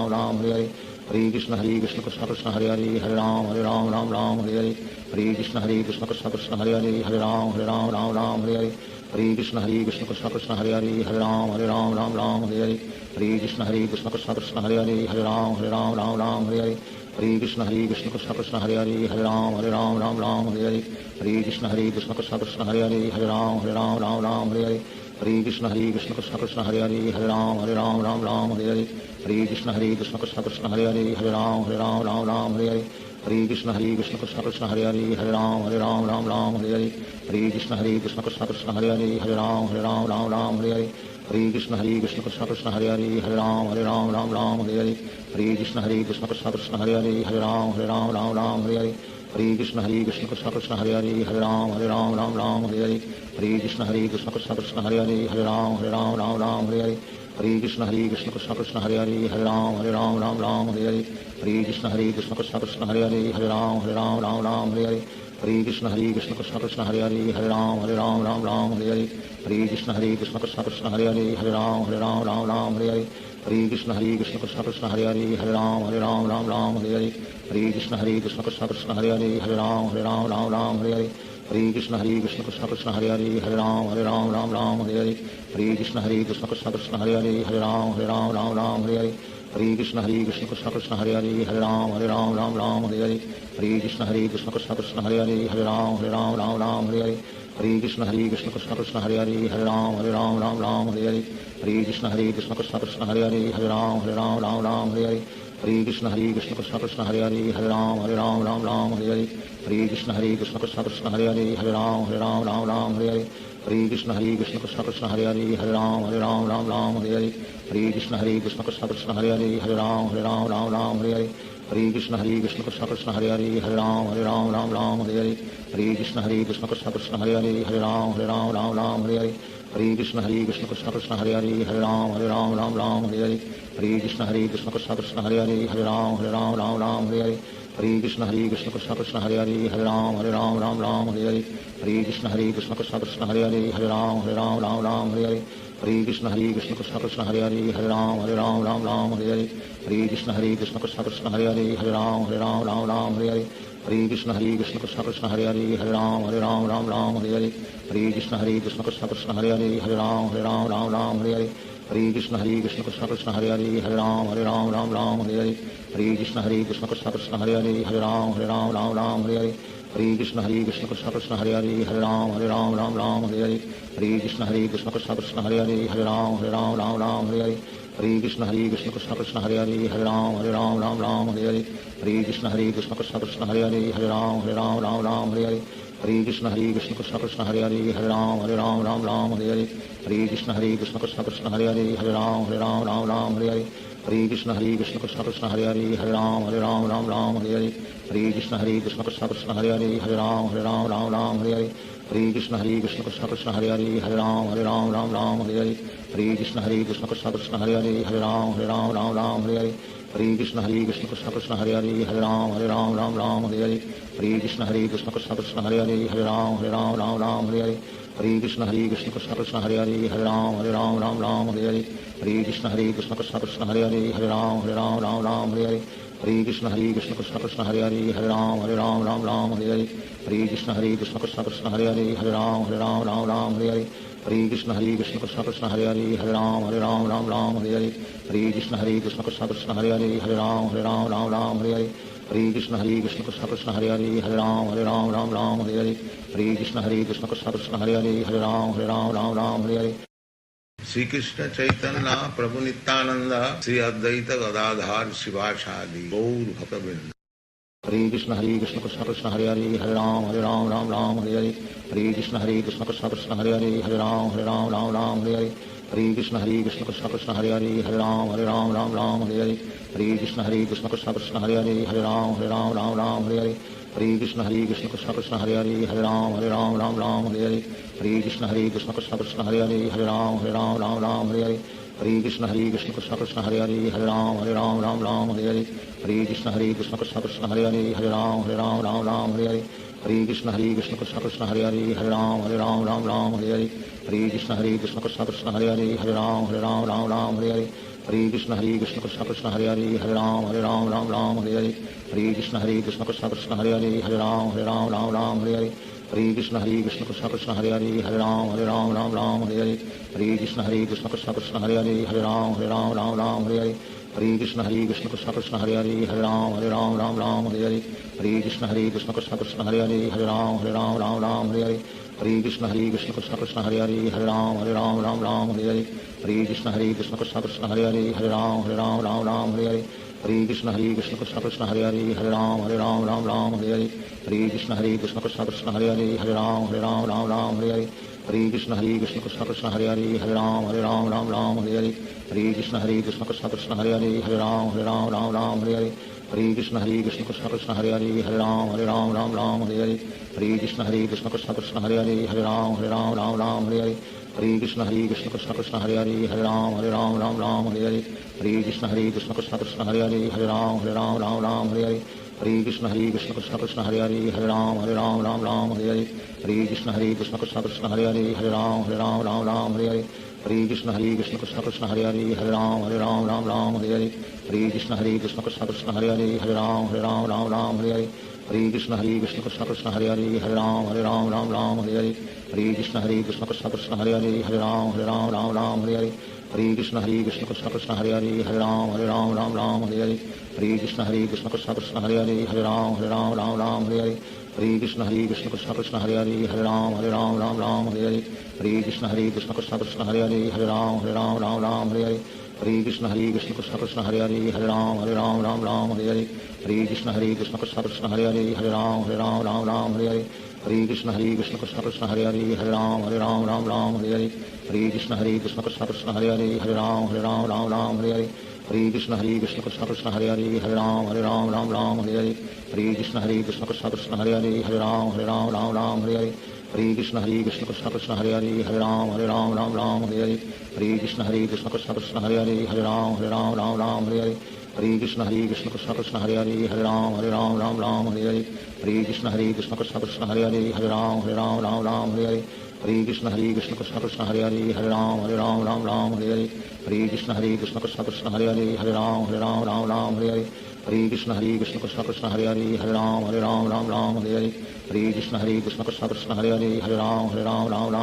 Ram Hare Hare Hare Krishna Krishna Krishna Hare Hare Hare Ram Ram Hare Hare Hare Krishna Krishna Krishna Hare Hare Hare Ram Ram Hare Hare Hare Krishna Krishna Krishna Hare Hare Hare Ram Ram Hare Hare Hare Krishna Krishna Krishna Hare Hare Hare Ram Ram Hare Hare Hare Krishna Krishna Krishna Hare Hare Hare Ram Ram Hare Hare Hare Krishna Krishna Krishna Hare Hare Hare Ram Ram Hare Hare Hare Krishna Krishna Krishna Hare Hare Hare Ram Ram Hare Hare Hare Krishna Krishna Krishna Hare Hare Hare Ram Ram Hare Hare Hare Krishna Krishna Krishna Hare Hare Hare Ram Ram Hare Hare Hare Krishna Krishna Krishna Hare Hare Hare Ram Ram Hare Hare Hare Krishna Krishna Krishna Hare Hare Hare Ram Ram Hare Hare Hare Krishna Krishna Krishna Hare Hare Hare Ram Ram Hare Hare Hare Krishna Krishna Krishna Hare Hare Hare Ram Ram Hare Hare Hare Krishna Krishna Krishna Hare Hare Hare Ram Ram Hare Hare Hare Krishna Krishna Krishna Hare Hare Hare Ram Ram Hare Hare Hare Krishna Krishna Krishna Hare Hare Hare Ram Ram Hare Hare Hare Krishna Krishna Krishna Hare Hare Hare Ram Ram Hare Hare Hare Krishna Krishna Krishna Hare Hare Hare Ram Ram Hare Hare Hare Krishna Krishna Krishna Hare Hare Hare Ram Ram Hare Hare Hare Krishna Krishna Krishna Hare Hare Hare Ram Ram Hare Hare Hare Krishna Krishna Krishna Hare Hare Hare Ram Ram Hare Hare Hare Krishna Krishna Krishna Hare Hare Hare Ram Ram Hare Hare Hare Krishna Krishna Krishna Hare Hare Hare Ram Ram Hare Hare Hare Krishna Krishna Krishna Hare Hare Hare Ram Ram Hare Hare Hare Krishna Krishna Krishna Hare Hare Hare Ram Ram Hare Hare Hare Krishna Krishna Krishna Hare Hare Hare Ram Ram Hare Hare Hare Krishna Krishna Krishna Hare Hare Hare Ram Ram Hare Hare Hare Krishna Krishna Krishna Hare Hare Hare Ram Ram Hare Hare Hare Krishna Krishna Krishna Hare Hare Hare Ram Ram Hare Hare Hare Krishna Krishna Krishna Hare Hare Hare Ram Ram Hare Hare Hare Krishna Krishna Krishna Hare Hare Hare Ram Ram Hare Hare Hare Krishna Krishna Krishna Hare Hare Hare Ram Ram Hare Hare Hare Krishna Krishna Krishna Hare Hare Hare Ram Ram Hare Hare Hare Krishna Krishna Krishna Hare Hare Hare Ram Ram Hare Hare Hare Krishna Krishna Krishna Hare Hare Hare Ram Ram Hare Hare Hare Krishna Krishna Krishna Hare Hare Hare Ram Ram Hare Hare Hare Krishna Krishna Krishna Hare Hare Hare Ram Ram Hare Hare Hare Krishna Krishna Krishna Hare Hare Hare Ram Ram Hare Hare Hare Krishna Krishna Krishna Hare Hare Hare Ram Ram Hare Hare Hare Krishna Krishna Krishna Hare Hare Hare Ram Ram Hare Hare Hare Krishna Krishna Krishna Hare Hare Hare Ram Ram Hare Hare Hare Krishna Krishna Krishna Hare Hare Hare Ram Ram Hare Hare Hare Krishna Krishna Krishna Hare Hare Hare Ram Ram Hare Hare Hare Krishna Krishna Krishna Hare Hare Hare Ram Ram Hare Hare Hare Krishna Krishna Krishna Hare Hare Hare Ram Ram Hare Hare Hare Krishna Krishna Krishna Hare Hare Hare Ram Ram Hare Hare Hare Krishna Krishna Krishna Hare Hare Hare Ram Ram Hare Hare Hare Krishna Krishna Krishna Hare Hare Hare Ram Ram Hare Hare Hare Krishna Krishna Krishna Hare Hare Hare Ram Ram Hare Hare Hare Krishna Krishna Krishna Hare Hare Hare Ram Ram Hare Hare Hare Krishna Krishna Krishna Hare Hare Hare Ram Ram Hare Hare Hare Krishna Krishna Krishna Hare Hare Hare Ram Ram Hare Hare Hare Krishna Krishna Krishna Hare Hare Hare Ram Ram Hare Hare Hare Krishna Krishna Krishna Hare Hare Hare Ram Ram Hare Hare Hare Krishna Krishna Krishna Hare Hare Hare Ram Ram Hare Hare Hare Krishna Krishna Krishna Hare Hare Hare Ram Ram Hare Hare Hare Krishna Krishna Krishna Hare Hare Hare Ram Ram Hare Hare Hare Krishna Krishna Krishna Hare Hare Hare Ram Ram Hare Hare Hare Krishna Krishna Krishna Hare Hare Hare Ram Ram Hare Hare Hare Krishna Krishna Krishna Hare Hare Hare Ram Ram Hare Hare Hare Krishna Krishna Krishna Hare Hare Hare Ram Ram Hare Hare Hare Krishna Krishna Krishna Hare Hare Hare Ram Hare Hare Shri Krishna Chaitanya Prabhu Nityanand Shri Advaita Gadadhar शिवासादि Gaur भक्तवृंद Hare Krishna Krishna Krishna Hare Hare Hare Ram Ram Hare Hare Hare Krishna Krishna Krishna Hare Hare Hare Ram Ram Hare Hare Hare Krishna Krishna Krishna Hare Hare Hare Ram Hare Hare Hare Krishna Krishna Krishna Hare Hare Hare Ram Hare Hare Hare Krishna Krishna Krishna Hare Hare Hare Ram Hare Hare Hare Krishna Krishna Krishna Hare Hare Hare Ram Hare Hare Hare Krishna Krishna Krishna Hare Hare Hare Ram Ram Hare Hare Hare Krishna Krishna Krishna Hare Hare Hare Ram Ram Hare Hare Hare Krishna Krishna Krishna Hare Hare Hare Ram Ram Ram Hare Hare Hare Krishna Krishna Krishna Hare Hare Hare Ram Ram Hare Hare Hare Krishna Krishna Krishna Hare Hare Hare Ram Ram Hare Hare Hare Krishna Krishna Krishna Hare Hare Hare Ram Ram Hare Hare Hare Krishna Krishna Krishna Hare Hare Hare Ram Ram Hare Hare Hare Krishna Krishna Krishna Hare Hare Hare Ram Ram Hare Hare Hare Krishna Krishna Krishna Hare Hare Hare Ram Ram Hare Hare Hare Krishna Krishna Krishna Hare Hare Hare Ram Ram Hare Hare Hare Krishna Krishna Krishna Hare Hare Hare Ram Ram Hare Hare Hare Krishna Krishna Krishna Hare Hare Hare Ram Ram Hare Hare Hare Krishna Krishna Krishna Hare Hare Hare Ram Ram Hare Hare Hare Krishna Krishna Krishna Hare Hare Hare Ram Ram Hare Hare Hare Krishna Krishna Krishna Hare Hare Hare Ram Ram Hare Hare Hare Krishna Krishna Krishna Hare Hare Hare Ram Ram Hare Hare Hare Krishna Krishna Krishna Hare Hare Hare Ram Ram Hare Hare Hare Krishna Krishna Krishna Hare Hare Hare Ram Ram Hare Hare Hare Krishna Krishna Krishna Hare Hare Hare Ram Ram Hare Hare Hare Krishna Krishna Krishna Hare Hare Hare Ram Ram Hare Hare Hare Krishna Krishna Krishna Hare Hare Hare Ram Ram Hare Hare Hare Krishna Krishna Krishna Hare Hare Hare Ram Ram Hare Hare Hare Krishna Krishna Krishna Hare Hare Hare Ram Ram Hare Hare Hare Krishna Krishna Krishna Hare Hare Hare Ram Ram Hare Hare Hare Krishna Krishna Krishna Hare Hare Hare Ram Ram Hare Hare Hare Krishna Krishna Krishna Hare Hare Hare Ram Ram Hare Hare Hare Krishna Krishna Krishna Hare Hare Hare Ram Ram Hare Hare Hare Krishna Krishna Krishna Hare Hare Hare Ram Ram Hare Hare Hare Krishna Krishna Krishna Hare Hare Hare Ram Ram Hare Hare Hare Krishna Krishna Krishna Hare Hare Hare Ram Ram Hare Hare Hare Krishna Krishna Krishna Hare Hare Hare Ram Ram Hare Hare Hare Krishna Krishna Krishna Hare Hare Hare Ram Ram Hare Hare Hare Krishna Krishna Krishna Hare Hare Hare Ram Ram Hare Hare Hare Krishna Krishna Krishna Hare Hare Hare Ram Ram Hare Hare Hare Krishna Krishna Krishna Hare Hare Hare Ram Ram Hare Hare Hare Krishna Krishna Krishna Hare Hare Hare Ram Ram Hare Hare Hare Krishna Krishna Krishna Hare Hare Hare Ram Ram Hare Hare Hare Krishna Krishna Krishna Hare Hare Hare Ram Ram Hare Hare Hare Krishna Krishna Krishna Hare Hare Hare Ram Ram Hare Hare Hare Krishna Krishna Krishna Hare Hare Hare Ram Ram Hare Hare Hare Krishna Krishna Krishna Hare Hare Hare Ram Ram Hare Hare Hare Krishna Krishna Krishna Hare Hare Hare Ram Ram Hare Hare Hare Krishna Krishna Krishna Hare Hare Hare Ram Ram Hare Hare Hare Krishna Krishna Krishna Hare Hare Hare Ram Ram Hare Hare Hare Krishna Krishna Krishna Hare Hare Hare Ram Ram Hare Hare Hare Krishna Krishna Krishna Hare Hare Hare Ram Ram Hare Hare Hare Krishna Krishna Krishna Hare Hare Hare Ram Ram Hare Hare Hare Krishna Krishna Krishna Hare Hare Hare Ram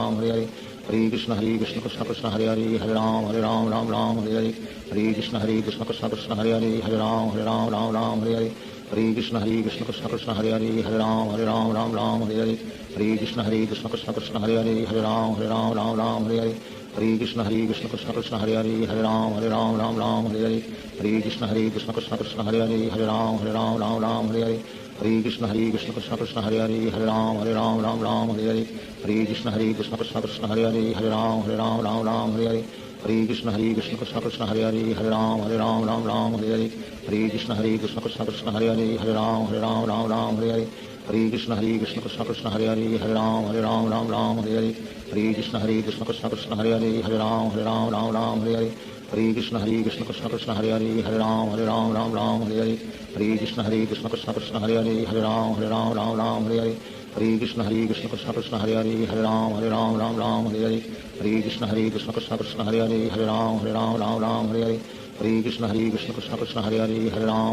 Ram Hare Hare Hare Krishna Krishna Krishna Hare Hare Hare Ram Ram Hare Hare Hare Krishna Krishna Krishna Hare Hare Hare Ram Ram Hare Hare Hare Krishna Krishna Krishna Hare Hare Hare Ram Ram Hare Hare Hare Krishna Krishna Krishna Hare Hare Hare Ram Ram Hare Hare Hare Krishna Krishna Krishna Hare Hare Hare Ram Ram Hare Hare Hare Krishna Krishna Krishna Hare Hare Hare Ram Ram Hare Hare Hare Krishna Krishna Krishna Hare Hare Hare Ram Ram Hare Hare Hare Krishna Krishna Krishna Hare Hare Hare Ram Ram Hare Hare Hare Krishna Krishna Krishna Hare Hare Hare Ram Ram Hare Hare Hare Krishna Krishna Krishna Hare Hare Hare Ram Ram Hare Hare Hare Krishna Krishna Krishna Hare Hare Hare Ram Ram Hare Hare Hare Krishna Krishna Krishna Hare Hare Hare Ram Ram Hare Hare Hare Krishna Krishna Krishna Hare Hare Hare Ram Ram Hare Hare Hare Krishna Krishna Krishna Hare Hare Hare Ram Ram Hare Hare Hare Krishna Krishna Krishna Hare Hare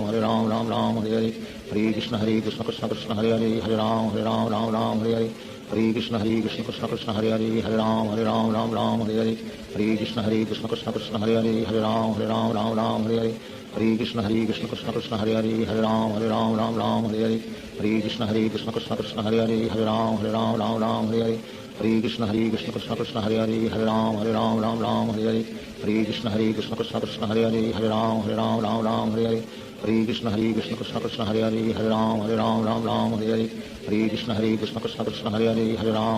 Hare Ram Ram Hare Hare Hare Krishna Krishna Krishna Hare Hare Hare Ram Ram Hare Hare Hare Krishna Krishna Krishna Hare Hare Hare Ram Ram Hare Hare Hare Krishna Krishna Krishna Hare Hare Hare Ram Ram Hare Hare Hare Krishna Krishna Krishna Hare Hare Hare Ram Ram Hare Hare Hare Krishna Krishna Krishna Hare Hare Hare Ram Ram Hare Hare Hare Krishna Krishna Krishna Hare Hare Hare Ram Ram Hare Hare Hare Krishna Krishna Krishna Hare Hare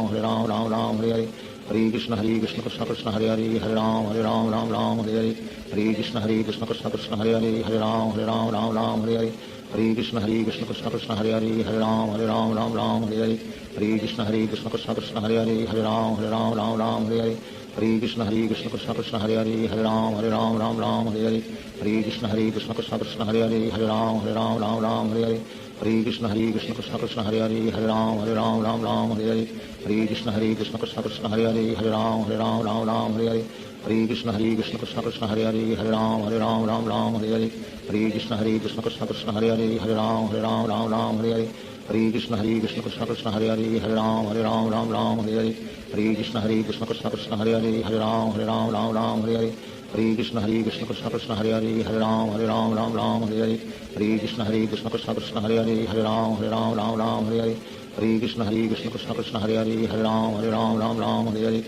Hare Ram Ram Hare Hare Hare Krishna Krishna Krishna Hare Hare Hare Ram Ram Hare Hare Hare Krishna Krishna Krishna Hare Hare Hare Ram Ram Hare Hare Hare Krishna Krishna Krishna Hare Hare Hare Ram Ram Hare Hare Hare Krishna Krishna Krishna Hare Hare Hare Ram Ram Hare Hare Hare Krishna Krishna Krishna Hare Hare Hare Ram Ram Hare Hare Hare Krishna Krishna Krishna Hare Hare Hare Ram Ram Hare Hare Hare Krishna Krishna Krishna Hare Hare Hare Ram Ram Ram Hare Hare Hare Krishna Krishna Krishna Hare Hare Hare Ram Ram Hare Hare Hare Krishna Krishna Krishna Hare Hare Hare Ram Ram Hare Hare Hare Krishna Krishna Krishna Hare Hare Hare Ram Ram Hare Hare Hare Krishna Krishna Krishna Hare Hare Hare Ram Ram Hare Hare Hare Krishna Krishna Krishna Hare Hare Hare Ram Ram Hare Hare Hare Krishna Krishna Krishna Hare Hare Hare Ram Ram Hare Hare Hare Krishna Krishna Krishna Hare Hare Hare Ram Ram Hare Hare Hare Krishna Krishna Krishna Hare Hare Hare Ram Ram Hare Hare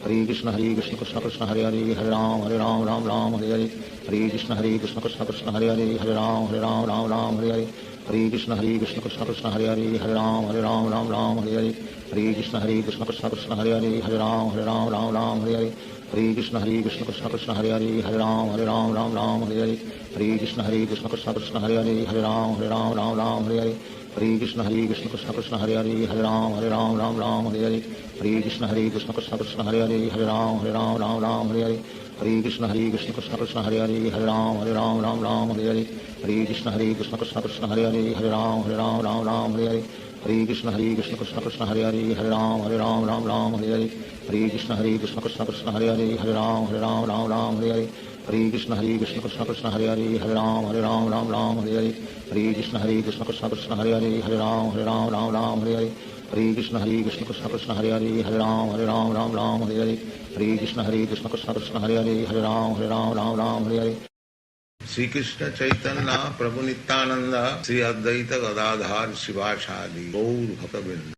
Hare Krishna Krishna Krishna Hare Hare Hare Ram Ram Hare Hare Hare Krishna Krishna Krishna Hare Hare Hare Ram Ram Hare Hare Hare Krishna Krishna Krishna Hare Hare Hare Ram Ram Hare Hare Hare Krishna Krishna Krishna Hare Hare Hare Ram Ram Hare Hare Hare Krishna Krishna Krishna Hare Hare Hare Ram Ram Hare Hare Hare Krishna Krishna Krishna Hare Hare Hare Ram Ram Hare Hare Hare Krishna Krishna Krishna Hare Hare Hare Ram Ram Hare Hare Hare Krishna Krishna Krishna Hare Hare Hare Ram Ram Hare Hare Hare Krishna Krishna Krishna Hare Hare Hare Ram Ram Hare Hare Hare Krishna Krishna Krishna Hare Hare Hare Ram Ram Hare Hare Hare Krishna Krishna Krishna Hare Hare Hare Ram Ram Hare Hare Hare Krishna Krishna Krishna Hare Hare Hare Ram Ram Hare Hare Hare Krishna Krishna Krishna Hare Hare Hare Ram Ram Hare Hare Hare Krishna Krishna Krishna Hare Hare Hare Ram Ram Hare Hare Hare Krishna Krishna Krishna Hare Hare Hare Ram Ram Hare Hare Hare Krishna Krishna Krishna Hare Hare Hare Ram Ram Hare Hare Hare Krishna Krishna Krishna Hare Hare Hare Ram Hare Hare Shri Krishna Chaitanya Prabhu Nityanand Shri Advaita Gadadhar शिवासादि Gaur भक्तवृंद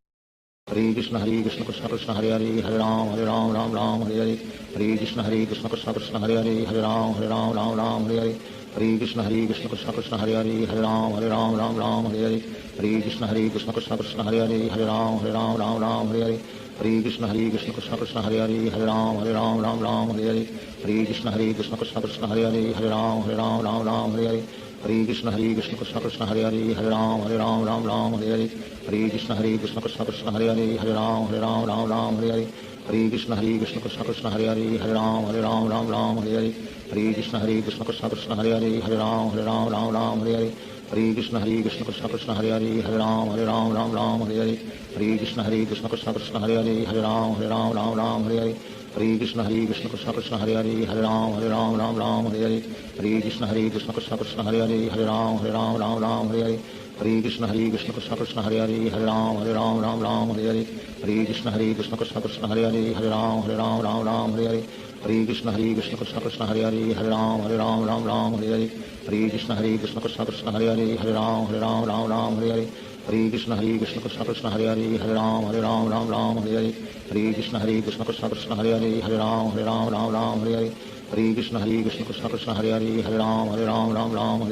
Hare Krishna Krishna Krishna Hare Hare Hare Ram Hare Hare Hare Krishna Krishna Krishna Hare Hare Hare Ram Hare Hare Hare Krishna Krishna Krishna Hare Hare Hare Ram Hare Hare Hare Krishna Krishna Krishna Hare Hare Hare Ram Hare Hare Hare Krishna Krishna Krishna Hare Hare Hare Ram Hare Hare Hare Krishna Krishna Krishna Hare Hare Hare Ram Hare Hare Hare Krishna Krishna Krishna Hare Hare Hare Ram Hare Hare Hare Krishna Krishna Krishna Hare Hare Hare Ram Hare Hare Hare Krishna Krishna Krishna Hare Hare Hare Ram Hare Hare Hare Krishna Krishna Krishna Hare Hare Hare Ram Hare Hare Hare Krishna Krishna Krishna Hare Hare Hare Ram Hare Hare Hare Krishna Krishna Krishna Hare Hare Hare Ram Hare Hare Hare Krishna Krishna Krishna Hare Hare Hare Ram Hare Hare Hare Krishna Krishna Krishna Hare Hare Hare Ram Hare Hare Hare Krishna Krishna Krishna Hare Hare Hare Ram Hare Hare Hare Krishna Krishna Krishna Hare Hare Hare Ram Hare Hare Hare Krishna Krishna Krishna Hare Hare Hare Ram Hare Hare Hare Krishna Krishna Krishna Hare Hare Hare Ram Hare Hare Hare Krishna Krishna Krishna Hare Hare Hare Ram Hare Hare Hare Krishna Krishna Krishna Hare Hare Hare Ram Hare Hare Hare Krishna Krishna Krishna Hare Hare Hare Ram Hare Hare Hare Krishna Krishna Krishna Hare Hare Hare Ram Hare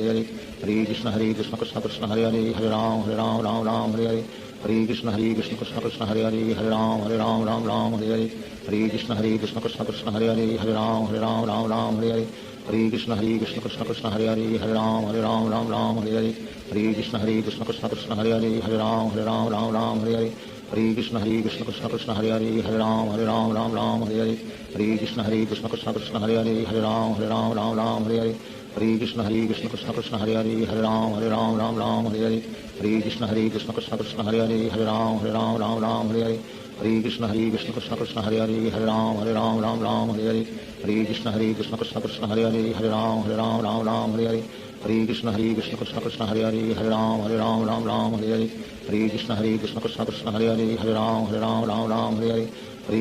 Hare Hare Krishna Krishna Krishna Hare Hare Hare Ram Hare Hare Hare Krishna Krishna Krishna Hare Hare Hare Ram Hare Hare Hare Krishna Krishna Krishna Hare Hare Hare Ram Hare Hare Hare Krishna Krishna Krishna Hare Hare Hare Ram Hare Hare Hare Krishna Krishna Krishna Hare Hare Hare Ram Hare Hare Hare Krishna Krishna Krishna Hare Hare Hare Ram Hare Hare Hare Krishna Krishna Krishna Hare Hare Hare Ram Hare Hare Hare Krishna Krishna Krishna Hare Hare Hare Ram Hare Hare Hare Krishna Krishna Krishna Hare Hare Hare Ram Hare Hare Hare Krishna Krishna Krishna Hare Hare Hare Ram Hare Hare Hare Krishna Krishna Krishna Hare Hare Hare Ram Hare Hare Hare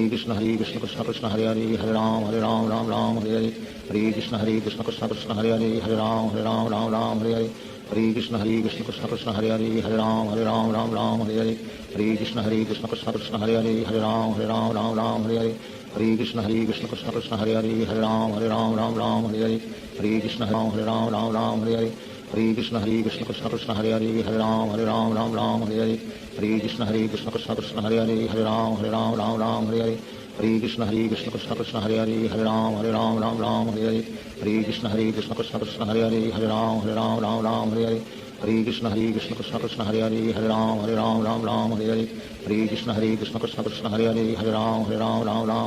Krishna Krishna Krishna Hare Hare Hare Ram Hare Hare Hare Krishna Krishna Krishna Hare Hare Hare Ram Hare Hare Hare Krishna Krishna Krishna Hare Hare Hare Ram Hare Hare Hare Krishna Krishna Krishna Hare Hare Hare Ram Hare Hare Hare Krishna Krishna Krishna Hare Hare Hare Ram Hare Hare Hare Krishna Krishna Krishna Hare Hare Hare Ram Hare Hare Hare Krishna Hare Hare Krishna Krishna Krishna Hare Hare Hare Ram Hare Hare Krishna Krishna Krishna Hare Hare Hare Ram Hare Hare Krishna Krishna Krishna Hare Hare Hare Ram Hare Hare Krishna Krishna Krishna Hare Hare Hare Ram Hare Hare Krishna Krishna Krishna Hare Hare Hare Ram Hare Hare Krishna Krishna Krishna Hare Hare Hare Ram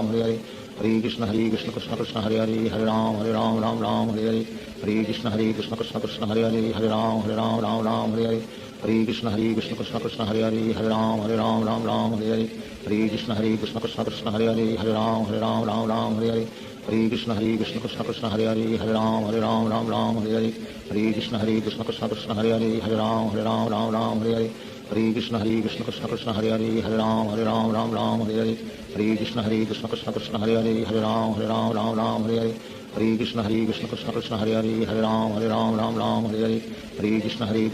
Hare Hare Hare Krishna Krishna Krishna Hare Hare Hare Ram Ram Hare Hare Hare Krishna Krishna Krishna Hare Hare Ram Ram Hare Hare Hare Krishna Krishna Krishna Hare Hare Ram Ram Hare Hare Hare Krishna Krishna Krishna Hare Hare Ram Ram Hare Hare Hare Krishna Krishna Krishna Hare Hare Ram Ram Hare Hare Hare Krishna Krishna Krishna Hare Hare Ram Ram Hare Hare Hare Krishna Krishna Krishna Hare Hare Ram Ram Hare Hare Hare Krishna Krishna Krishna Krishna Hare Hare Ram Ram Hare Hare Hare Krishna Krishna Krishna Krishna Hare Hare Ram Ram Hare Hare Hare Krishna Krishna Krishna Krishna Hare Hare Ram Ram Hare Hare Hare Krishna Krishna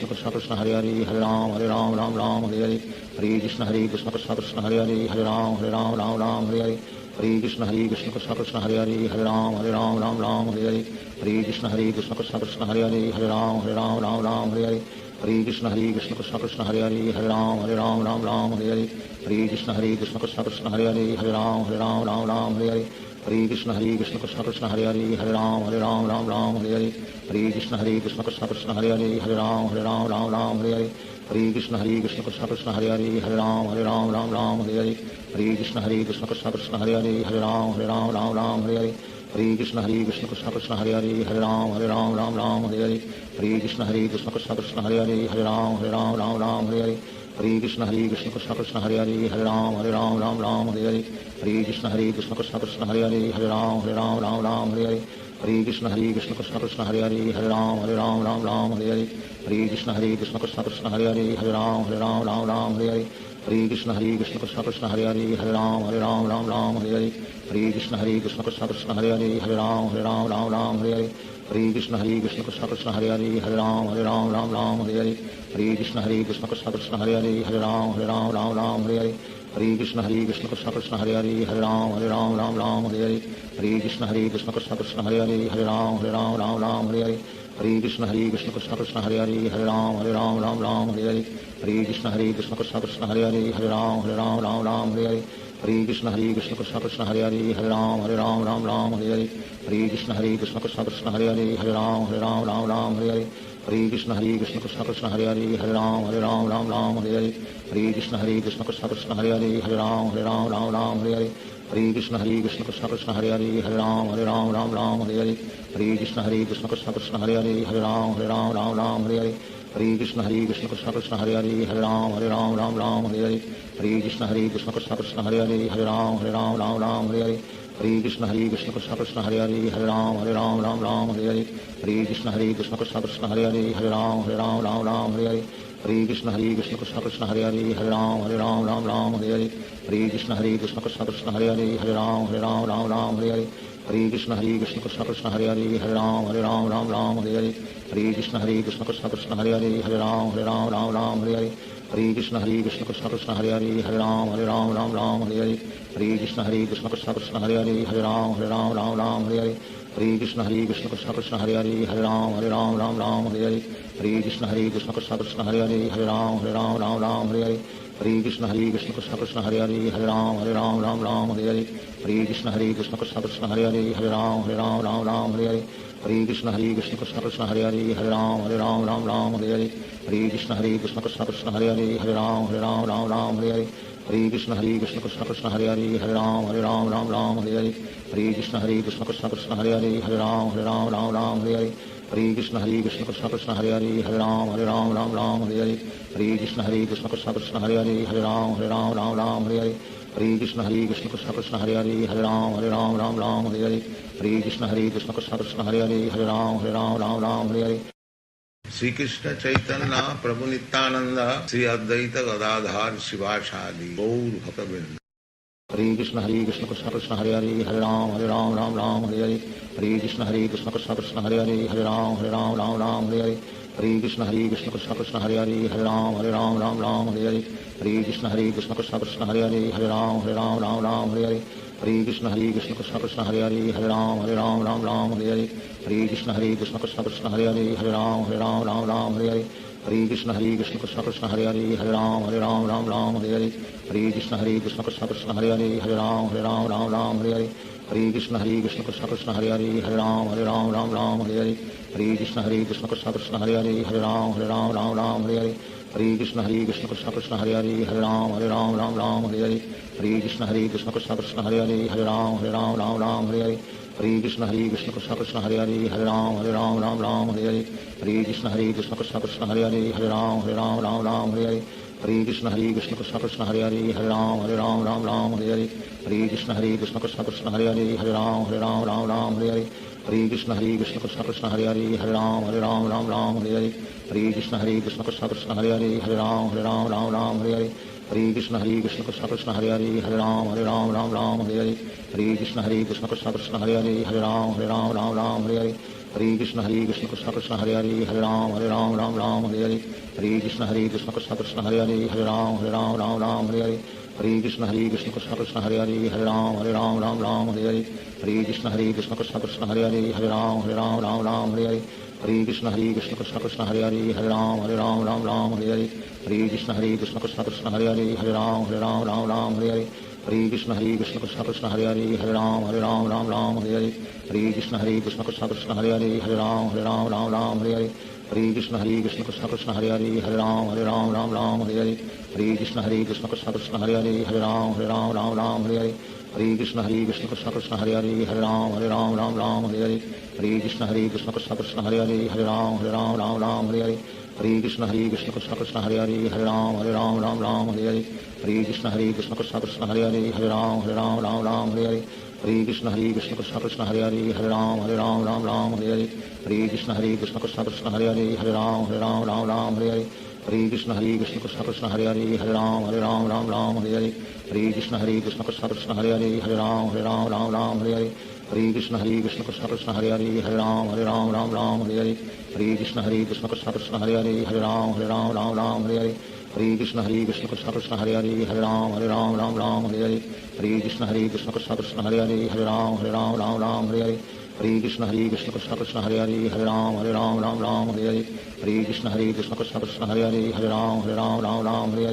Krishna Krishna Hare Hare Ram Ram Hare Hare Hare Krishna Krishna Krishna Krishna Hare Hare Ram Ram Hare Hare Hare Krishna Krishna Krishna Krishna Hare Hare Ram Ram Hare Hare Hare Krishna Krishna Krishna Krishna Hare Hare Ram Ram Hare Hare Hare Krishna Krishna Krishna Krishna Hare Hare Ram Ram Hare Hare Hare Krishna Krishna Krishna Krishna Hare Hare Ram Ram Hare Hare Hare Krishna Krishna Krishna Krishna Hare Hare Ram Ram Hare Hare Hare Krishna Krishna Krishna Krishna Hare Hare Ram Ram Hare Hare Hare Krishna Krishna Krishna Krishna Hare Hare Ram Hare Hare Hare Krishna Krishna Krishna Krishna Hare Hare Ram Hare Hare Hare Krishna Krishna Krishna Krishna Hare Hare Ram Hare Hare Hare Krishna Krishna Krishna Krishna Hare Hare Ram Hare Hare Hare Krishna Krishna Krishna Krishna Hare Hare Ram Hare Hare Hare Krishna Krishna Krishna Krishna Hare Hare Ram Hare Hare Hare Krishna Krishna Krishna Krishna Hare Hare Ram Hare Hare Hare Krishna Krishna Krishna Krishna Hare Hare Ram Hare Hare Hare Krishna Krishna Krishna Krishna Hare Hare Ram Hare Hare Hare Krishna Krishna Krishna Krishna Hare Hare Ram Hare Hare Hare Krishna Krishna Krishna Krishna Hare Hare Ram Hare Hare Hare Krishna Krishna Krishna Krishna Hare Hare Ram Hare Hare Hare Krishna Krishna Krishna Krishna Hare Hare Ram Hare Hare Hare Krishna Krishna Krishna Krishna Hare Hare Ram Hare Hare Hare Krishna Krishna Krishna Krishna Hare Hare Ram Hare Hare Hare Krishna Krishna Krishna Krishna Hare Hare Ram Hare Hare Hare Krishna Krishna Krishna Krishna Hare Hare Ram Hare Hare Hare Krishna Krishna Krishna Krishna Hare Hare Ram Hare Hare Hare Krishna Krishna Krishna Krishna Hare Hare Ram Hare Hare Hare Krishna Krishna Krishna Krishna Hare Hare Ram Hare Hare Hare Krishna Krishna Krishna Krishna Hare Hare Ram Hare Hare Hare Krishna Krishna Krishna Krishna Hare Hare Ram Hare Hare Hare Krishna Krishna Krishna Krishna Hare Hare Ram Hare Hare Hare Krishna Krishna Krishna Krishna Hare Hare Ram Hare Hare Hare Krishna Krishna Krishna Krishna Hare Hare Ram Hare Hare Hare Krishna Krishna Krishna Krishna Hare Hare Ram Hare Hare Hare Krishna Krishna Krishna Krishna Hare Hare Ram Hare Hare Hare Krishna Krishna Krishna Krishna Hare Hare Ram Hare Hare Hare Krishna Krishna Krishna Krishna Hare Hare Ram Hare Hare Hare Krishna Krishna Krishna Krishna Hare Hare Ram Hare Hare Hare Krishna Krishna Krishna Krishna Hare Hare Ram Hare Hare Hare Krishna Krishna Krishna Krishna Hare Hare Ram Hare Hare Hare Krishna Krishna Krishna Krishna Hare Hare Ram Hare Hare Hare Krishna Krishna Krishna Krishna Hare Hare Ram Hare Hare Hare Krishna Krishna Krishna Krishna Hare Hare Ram Hare Hare Hare Krishna Krishna Krishna Krishna Hare Hare Ram Hare Hare Hare Krishna Krishna Krishna Krishna Hare Hare Ram Hare Hare Hare Krishna Krishna Krishna Krishna Hare Hare Ram Hare Hare Hare Krishna Krishna Krishna Krishna Hare Hare Ram Hare Hare Hare Krishna Krishna Krishna Krishna Hare Hare Ram Hare Hare Hare Krishna Krishna Krishna Krishna Hare Hare Ram Hare Hare Hare Krishna Krishna Krishna Krishna Hare Hare Ram Hare Hare Hare Krishna Krishna Krishna Krishna Hare Hare Ram Hare Hare Hare Krishna Krishna Krishna Krishna Hare Hare Ram Hare Hare Shri Krishna Chaitanya Prabhu Nityanand Shri Advaita Gadadhar शिवासादि Gaur भक्तवृंद। Hare Krishna Krishna Krishna Hare Hare Ram Hare Hare Hare Krishna Krishna Krishna Krishna Hare Hare Ram Hare Hare Hare Krishna Krishna Krishna Krishna Hare Hare Ram Hare Hare Hare Krishna Krishna Krishna Krishna Hare Hare Ram Hare Hare Hare Krishna Krishna Krishna Krishna Hare Hare Ram Hare Hare Hare Krishna Krishna Krishna Krishna Hare Hare Ram Hare Hare Hare Krishna Krishna Krishna Krishna Hare Hare Ram Hare Hare Hare Krishna Krishna Krishna Krishna Hare Hare Ram Hare Hare Hare Krishna Krishna Krishna Krishna Hare Hare Ram Hare Hare Hare Krishna Krishna Krishna Krishna Hare Hare Ram Hare Hare Hare Krishna Krishna Krishna Hare Hare Ram Ram Ram Hare Hare Hare Krishna Krishna Krishna Hare Hare Ram Ram Hare Hare Hare Krishna Krishna Krishna Hare Hare Ram Ram Hare Hare Hare Krishna Krishna Krishna Hare Hare Ram Ram Hare Hare Hare Krishna Krishna Krishna Hare Hare Ram Ram Hare Hare Hare Krishna Krishna Krishna Hare Hare Ram Ram Hare Hare Hare Krishna Krishna Krishna Hare Hare Ram Ram Hare Hare Hare Krishna Krishna Krishna Hare Hare Ram Ram Hare Hare Hare Krishna Krishna Krishna Hare Hare Ram Ram Hare Hare Hare Krishna Krishna Krishna Hare Hare Ram Ram Hare Hare Hare Krishna Krishna Krishna Hare Hare Ram Ram Hare Hare Hare Krishna Krishna Krishna Hare Hare Ram Ram Hare Hare Hare Krishna Krishna Krishna Krishna Hare Hare Ram Ram Hare Hare Hare Krishna Krishna Krishna Krishna Hare Hare Ram Ram Hare Hare Hare Krishna Krishna Krishna Krishna Hare Hare Ram Ram Hare Hare Hare Krishna Krishna Krishna Krishna Hare Hare Ram Ram Hare Hare Hare Krishna Krishna Krishna Krishna Hare Hare Ram Ram Hare Hare Hare Krishna Krishna Krishna Krishna Hare Hare Ram Ram Hare Hare Hare Krishna Krishna Krishna Krishna Hare Hare Ram Ram Hare Hare Hare Krishna Krishna Krishna Krishna Hare Hare Ram Ram Hare Hare Hare Krishna Krishna Krishna Krishna Hare Hare Ram Ram Hare Hare Hare Krishna Krishna Krishna Krishna Hare Hare Ram Ram Hare Hare Hare Krishna Krishna Krishna Krishna Hare Hare Ram Ram Hare Hare Hare Krishna Krishna Krishna Krishna Hare Hare Ram Ram Hare Hare Hare Krishna Krishna Krishna Krishna Hare Hare Ram Ram Hare Hare Hare Krishna Krishna Krishna Krishna Hare Hare Ram Ram Hare Hare Hare Krishna Krishna Krishna Krishna Hare Hare Ram Ram Hare Hare Hare Krishna Krishna Krishna Krishna Hare Hare Ram Ram Hare Hare Hare Krishna Krishna Krishna Krishna Hare Hare Ram Ram Hare Hare Hare Krishna Krishna Krishna Krishna Hare Hare Ram Ram Hare Hare Hare Krishna Krishna Krishna Krishna Hare Hare Ram Ram Hare Hare Hare Krishna Krishna Krishna Krishna Hare Hare Ram Ram Hare Hare Hare Krishna Krishna Krishna Krishna Hare Hare Ram Ram Hare Hare Hare Krishna Krishna Krishna Krishna Hare Hare Ram Ram Hare Hare Hare Krishna Krishna Krishna Krishna Hare Hare Ram Ram Hare Hare Hare Krishna Krishna Krishna Krishna Hare Hare Ram Ram Hare Hare Hare Krishna Krishna Krishna Krishna Hare Hare Ram Ram Hare Hare Hare Krishna Krishna Krishna Krishna Hare Hare Ram Ram Hare Hare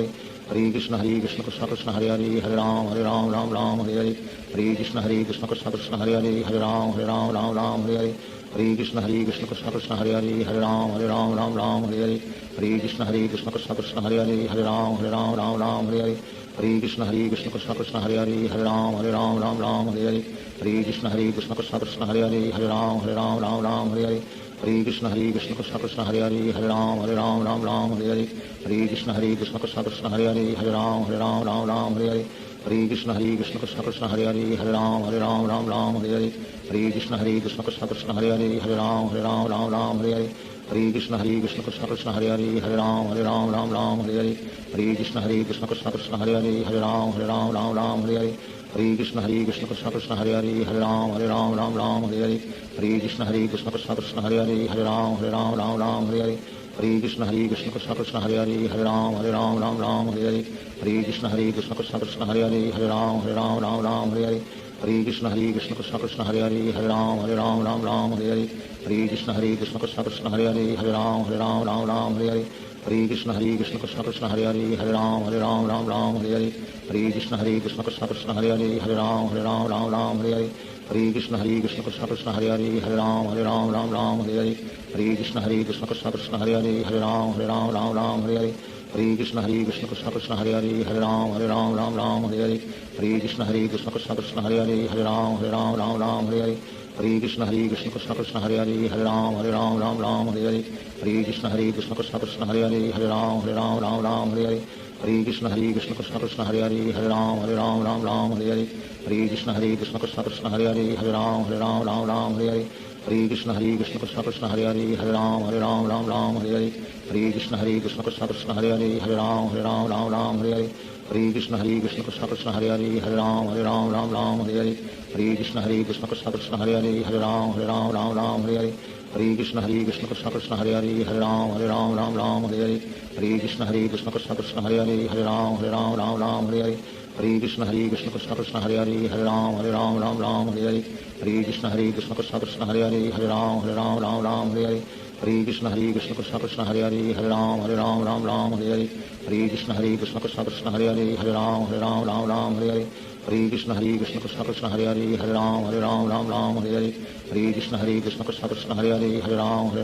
Hare Krishna Krishna Krishna Krishna Hare Hare Ram Ram Hare Hare Hare Krishna Krishna Krishna Krishna Hare Hare Ram Ram Hare Hare Hare Krishna Krishna Krishna Krishna Hare Hare Ram Ram Hare Hare Hare Krishna Krishna Krishna Krishna Hare Hare Ram Ram Hare Hare Hare Krishna Krishna Krishna Krishna Hare Hare Ram Ram Hare Hare Hare Krishna Krishna Krishna Krishna Hare Hare Ram Ram Hare Hare Hare Krishna Krishna Krishna Krishna Hare Hare Ram Ram Hare Hare Hare Krishna Krishna Krishna Krishna Hare Hare Ram Ram Hare Hare Hare Krishna Krishna Krishna Krishna Hare Hare Ram Ram Hare Hare Hare Krishna Krishna Krishna Krishna Hare Hare Ram Ram Hare Hare Hare Krishna Krishna Krishna Krishna Hare Hare Ram Ram Hare Hare Hare Krishna Krishna Krishna Krishna Hare Hare Ram Ram Hare Hare Hare Krishna Krishna Krishna Krishna Hare Hare Ram Ram Hare Hare Hare Krishna Krishna Krishna Krishna Hare Hare Ram Ram Hare Hare Hare Krishna Krishna Krishna Krishna Hare Hare Ram Ram Hare Hare Hare Krishna Krishna Krishna Krishna Hare Hare Ram Ram Hare Hare Hare Krishna Krishna Krishna Krishna Hare Hare Ram Ram Hare Hare Hare Krishna Krishna Krishna Krishna Hare Hare Ram Ram Hare Hare Hare Krishna Krishna Krishna Krishna Hare Hare Ram Ram Hare Hare Hare Krishna Krishna Krishna Krishna Hare Hare Ram Ram Hare Hare Hare Krishna Krishna Krishna Krishna Hare Hare Ram Ram Hare Hare Hare Krishna Krishna Krishna Krishna Hare Hare Ram Ram Hare Hare Hare Krishna Krishna Krishna Krishna Hare Hare Ram Ram Hare Hare Hare Krishna Krishna Krishna Krishna Hare Hare Ram Ram Hare Hare Hare Krishna Krishna Krishna Krishna Hare Hare Ram Ram Hare Hare Hare Krishna Krishna Krishna Krishna Hare Hare Ram Ram Hare Hare Hare Krishna Krishna Krishna Krishna Hare Hare Ram Ram Hare Hare Hare Krishna Krishna Krishna Krishna Hare Hare Ram Ram Hare Hare Hare Krishna Krishna Krishna Krishna Hare Hare Ram Ram Hare Hare Hare Krishna Krishna Krishna Krishna Hare Hare Ram Ram Hare Hare Hare Krishna Krishna Krishna Krishna Hare Hare Ram Ram Hare Hare Hare Krishna Krishna Krishna Krishna Hare Hare Ram Ram Hare Hare Hare Krishna Krishna Krishna Krishna Hare Hare Ram Ram Hare Hare Hare Krishna Krishna Krishna Krishna Hare Hare Ram Ram Hare Hare Hare Krishna Krishna Krishna Krishna Hare Hare Ram Ram Hare Hare Hare Krishna Krishna Krishna Krishna Hare Hare Ram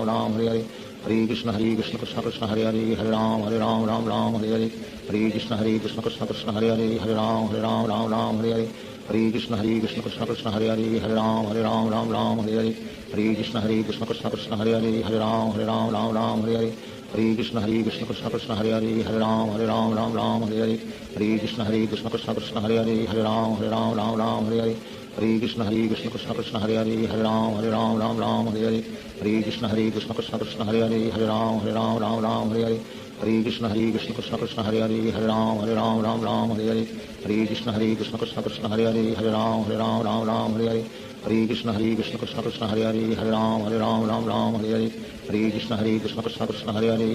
Ram Hare Hare Hare Krishna Krishna Krishna Hare Hare Hare Ram Ram Ram Hare Hare Hare Krishna Krishna Krishna Hare Hare Hare Ram Ram Hare Hare Hare Krishna Krishna Krishna Hare Hare Hare Ram Ram Hare Hare Hare Krishna Krishna Krishna Hare Hare Hare Ram Ram Hare Hare Hare Krishna Krishna Krishna Hare Hare Hare Ram Ram Hare Hare Hare Krishna Krishna Krishna Hare Hare Hare Ram Ram Hare Hare Hare Krishna Krishna Krishna Hare Hare Hare Ram Ram Hare Hare Hare Krishna Krishna Krishna Hare Hare Hare Ram Ram Hare Hare Hare Krishna Krishna Krishna Hare Hare Hare Ram Ram Hare Hare Hare Krishna Krishna Krishna Hare Hare Hare Ram Ram Hare Hare Hare Krishna Krishna Krishna Hare Hare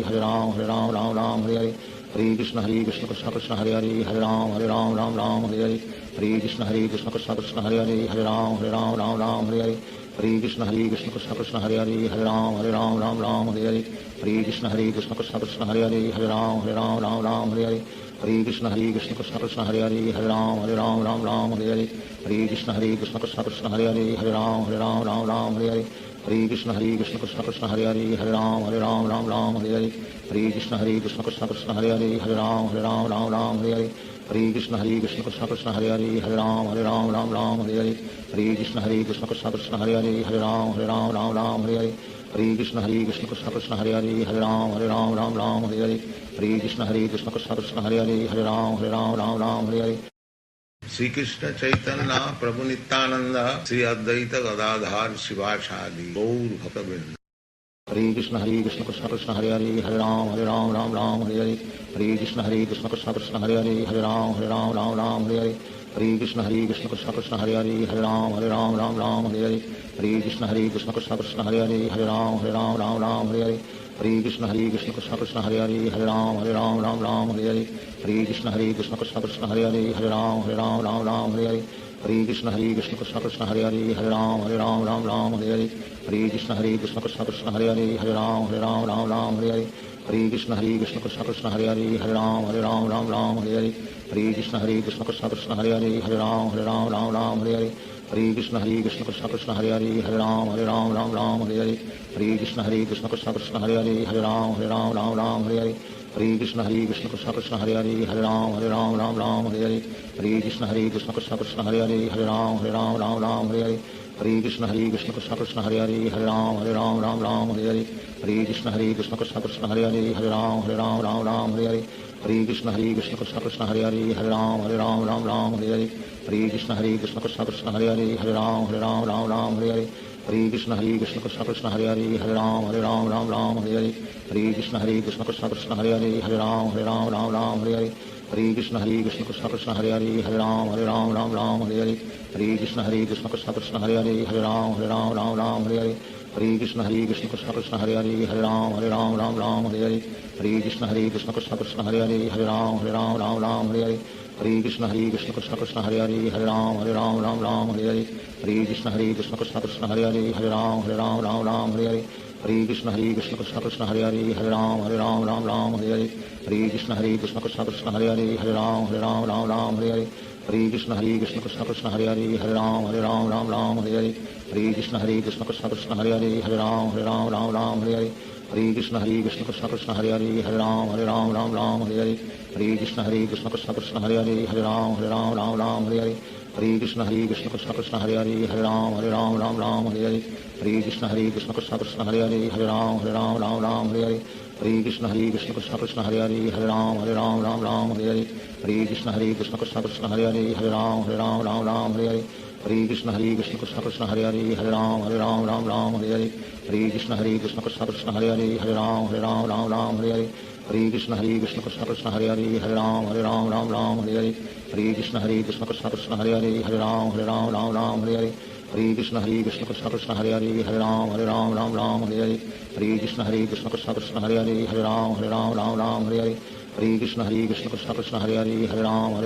Hare Ram Ram Hare Hare Hare Krishna Krishna Krishna Hare Hare Hare Ram Ram Hare Hare Hare Krishna Krishna Krishna Hare Hare Hare Ram Ram Hare Hare Hare Krishna Krishna Krishna Hare Hare Hare Ram Ram Hare Hare Hare Krishna Krishna Krishna Hare Hare Hare Ram Ram Hare Hare Hare Krishna Krishna Krishna Hare Hare Hare Ram Ram Hare Hare Hare Krishna Krishna Krishna Hare Hare Hare Ram Ram Hare Hare Hare Krishna Krishna Krishna Hare Hare Hare Ram Ram Hare Hare Hare Krishna Krishna Krishna Hare Hare Hare Ram Ram Hare Hare Hare Krishna Krishna Krishna Hare Hare Hare Ram Ram Hare Hare Hare Krishna Krishna Krishna Hare Hare Hare Ram Ram Hare Hare Hare Krishna Krishna Krishna Hare Hare Hare Ram Ram Hare Hare Hare Krishna Krishna Krishna Hare Hare Hare Ram Ram Hare Hare Hare Krishna Krishna Krishna Hare Hare Hare Ram Hare Hare Shri Krishna Chaitanya Prabhu Nityanand Shri Advaita Gadadhar शिवासादि Gaur भक्तवृंद Hare Krishna Krishna Krishna Hare Hare Hare Ram Hare Hare Hare Krishna Krishna Krishna Hare Hare Hare Ram Hare Hare Hare Krishna Krishna Krishna Hare Hare Hare Ram Hare Hare Hare Krishna Krishna Krishna Hare Hare Hare Ram Hare Hare Hare Krishna Krishna Krishna Hare Hare Hare Ram Hare Hare Hare Krishna Krishna Krishna Hare Hare Hare Ram Hare Hare Hare Krishna Krishna Krishna Hare Hare Hare Ram Hare Hare Hare Krishna Krishna Krishna Hare Hare Hare Ram Hare Hare Hare Krishna Krishna Krishna Hare Hare Hare Ram Hare Hare Hare Krishna Krishna Krishna Hare Hare Hare Ram Hare Hare Hare Krishna Krishna Krishna Hare Hare Hare Ram Hare Hare Hare Krishna Krishna Krishna Hare Hare Hare Ram Hare Hare Hare Krishna Krishna Krishna Hare Hare Hare Ram Hare Hare Hare Krishna Krishna Krishna Hare Hare Hare Ram Hare Hare Hare Krishna Krishna Krishna Hare Hare Hare Ram Hare Hare Hare Krishna Krishna Krishna Hare Hare Hare Ram Hare Hare Hare Krishna Krishna Krishna Hare Hare Hare Ram Hare Hare Hare Krishna Krishna Krishna Hare Hare Hare Ram Hare Hare Hare Krishna Krishna Krishna Hare Hare Hare Ram Hare Hare Hare Krishna Krishna Krishna Hare Hare Hare Ram Hare Hare Hare Krishna Krishna Krishna Hare Hare Hare Ram Hare Hare Hare Krishna Krishna Krishna Hare Hare Hare Ram Hare Hare Hare Krishna Krishna Krishna Hare Hare Hare Ram Hare Hare Hare Krishna Krishna Krishna Hare Hare Hare Ram Hare Hare Hare Krishna Krishna Krishna Hare Hare Hare Ram Hare Hare Hare Krishna Krishna Krishna Hare Hare Hare Ram Hare Hare Hare Krishna Krishna Krishna Hare Hare Hare Ram Hare Hare Hare Krishna Krishna Krishna Hare Hare Hare Ram Hare Hare Hare Krishna Krishna Krishna Hare Hare Hare Ram Hare Hare Hare Krishna Krishna Krishna Hare Hare Hare Ram Hare Hare Hare Krishna Krishna Krishna Hare Hare Hare Ram Hare Hare Hare Krishna Krishna Krishna Hare Hare Hare Ram Hare Hare Hare Krishna Krishna Krishna Hare Hare Hare Ram Hare Hare Hare Krishna Krishna Krishna Hare Hare Hare Ram Hare Hare Hare Krishna Krishna Krishna Hare Hare Hare Ram Hare Hare Hare Krishna Krishna Krishna Hare Hare Hare Ram Hare Hare Hare Krishna Krishna Krishna Hare Hare Hare Ram Hare Hare Hare Krishna Krishna Krishna Hare Hare Hare Ram Hare Hare Hare Krishna Krishna Krishna Hare Hare Hare Ram Hare Hare Hare Krishna Krishna Krishna Hare Hare Hare Ram Hare Hare Hare Krishna Krishna Krishna Hare Hare Hare Ram Hare Hare Hare Krishna Krishna Krishna Hare Hare Hare Ram Hare Hare Hare Krishna Krishna Krishna Hare Hare Hare Ram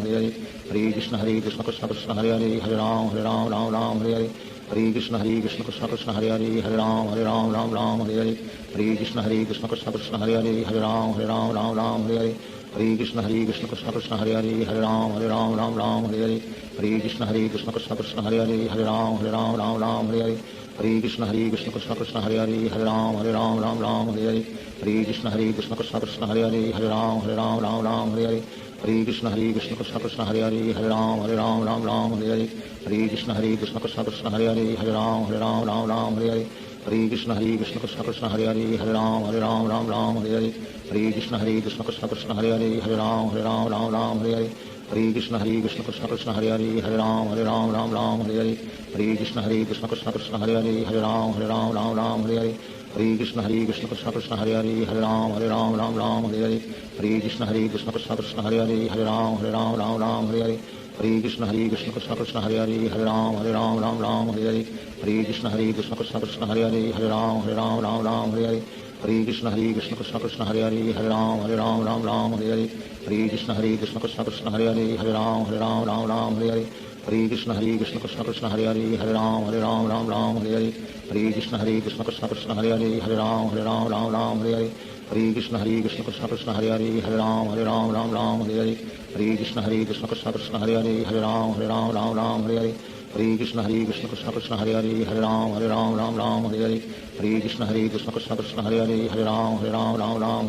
Hare Hare Hare Krishna Krishna Krishna Hare Hare Hare Ram Hare Hare Hare Krishna Krishna Krishna Hare Hare Hare Ram Hare Hare Hare Krishna Krishna Krishna Hare Hare Hare Ram Hare Hare Hare Krishna Krishna Krishna Hare Hare Hare Ram Hare Hare Hare Krishna Krishna Krishna Hare Hare Hare Ram Hare Hare Hare Hare Krishna Krishna Krishna Hare Hare Ram Ram Ram Hare Hare Hare Krishna Krishna Krishna Hare Hare Ram Ram Hare Hare Hare Krishna Krishna Krishna Hare Hare Ram Ram Hare Hare Hare Krishna Krishna Krishna Hare Hare Ram Ram Hare Hare Hare Krishna Krishna Krishna Hare Hare Ram Ram Hare Hare Hare Krishna Krishna Krishna Hare Hare Ram Ram Hare Hare Hare Krishna Krishna Krishna Hare Hare Ram Ram Hare Hare Hare Krishna Krishna Krishna Krishna Hare Hare Ram Ram Hare Hare Hare Krishna Krishna Krishna Krishna Hare Hare Ram Ram Hare Hare Hare Krishna Krishna Krishna Krishna Hare Hare Ram Ram Hare Hare Hare Krishna Krishna Krishna Krishna Hare Hare Ram Ram Hare Hare Hare Krishna Krishna Krishna Krishna Hare Hare Ram Ram Hare Hare Hare Krishna Krishna Krishna Krishna Hare Hare Ram Ram Hare Hare Hare Krishna Krishna Krishna Krishna Hare Hare Ram Ram Hare Hare Hare Krishna Krishna Krishna Krishna Hare Hare Ram Ram Hare Hare Hare Krishna Krishna Krishna Krishna Hare Hare Ram Ram Hare Hare Hare Krishna Krishna Krishna Krishna Hare Hare Ram Ram Hare Hare Hare Krishna Krishna Krishna Krishna Hare Hare Ram Ram Hare Hare Hare Krishna Krishna Krishna Krishna Hare Hare Ram Ram Hare Hare Hare Krishna Krishna Krishna Krishna Hare Hare Ram Ram Hare Hare Hare Krishna Krishna Krishna Krishna Hare Hare Ram Ram Hare Hare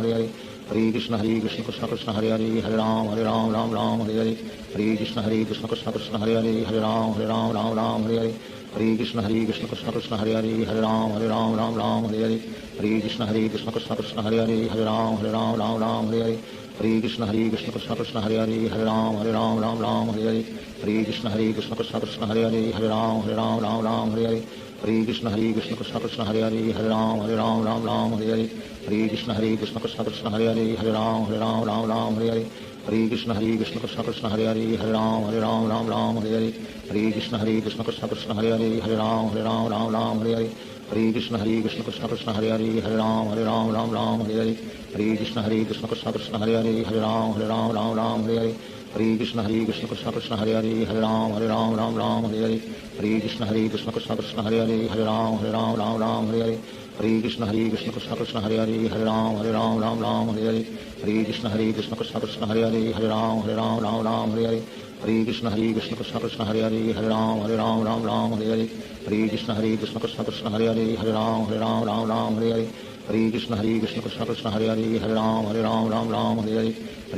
Hare Krishna Krishna Krishna Krishna Hare Hare Ram Ram Hare Hare Hare Krishna Krishna Krishna Krishna Hare Hare Ram Ram Hare Hare Hare Krishna Krishna Krishna Krishna Hare Hare Ram Ram Hare Hare Hare Krishna Krishna Krishna Krishna Hare Hare Ram Ram Hare Hare Hare Krishna Krishna Krishna Krishna Hare Hare Ram Ram Hare Hare Hare Krishna Krishna Krishna Krishna Hare Hare Ram Ram Hare Hare Hare Krishna Krishna Krishna Krishna Hare Hare Ram Ram Hare Hare Hare Krishna Krishna Krishna Krishna Hare Hare Ram Ram Hare Hare Hare Krishna Krishna Krishna Krishna Hare Hare Ram Ram Hare Hare Hare Krishna Krishna Krishna Krishna Hare Hare Ram Ram Hare Hare Hare Krishna Krishna Krishna Krishna Hare Hare Ram Ram Hare Hare Hare Krishna Krishna Krishna Krishna Hare Hare Ram Ram Hare Hare Hare Krishna Krishna Krishna Krishna Hare Hare Ram Ram Hare Hare Hare Krishna Krishna Krishna Krishna Hare Hare Ram Ram Hare Hare Hare Krishna Krishna Krishna Krishna Hare Hare Ram Ram Hare Hare Hare Krishna Krishna Krishna Krishna Hare Hare Ram Ram Hare Hare Hare Krishna Krishna Krishna Krishna Hare Hare Ram Ram Hare Hare Hare Krishna Krishna Krishna Krishna Hare Hare Ram Ram Hare Hare Hare Krishna Krishna Krishna Krishna Hare Hare Ram Ram Hare Hare Hare Krishna Krishna Krishna Krishna Hare Hare Ram Ram Hare Hare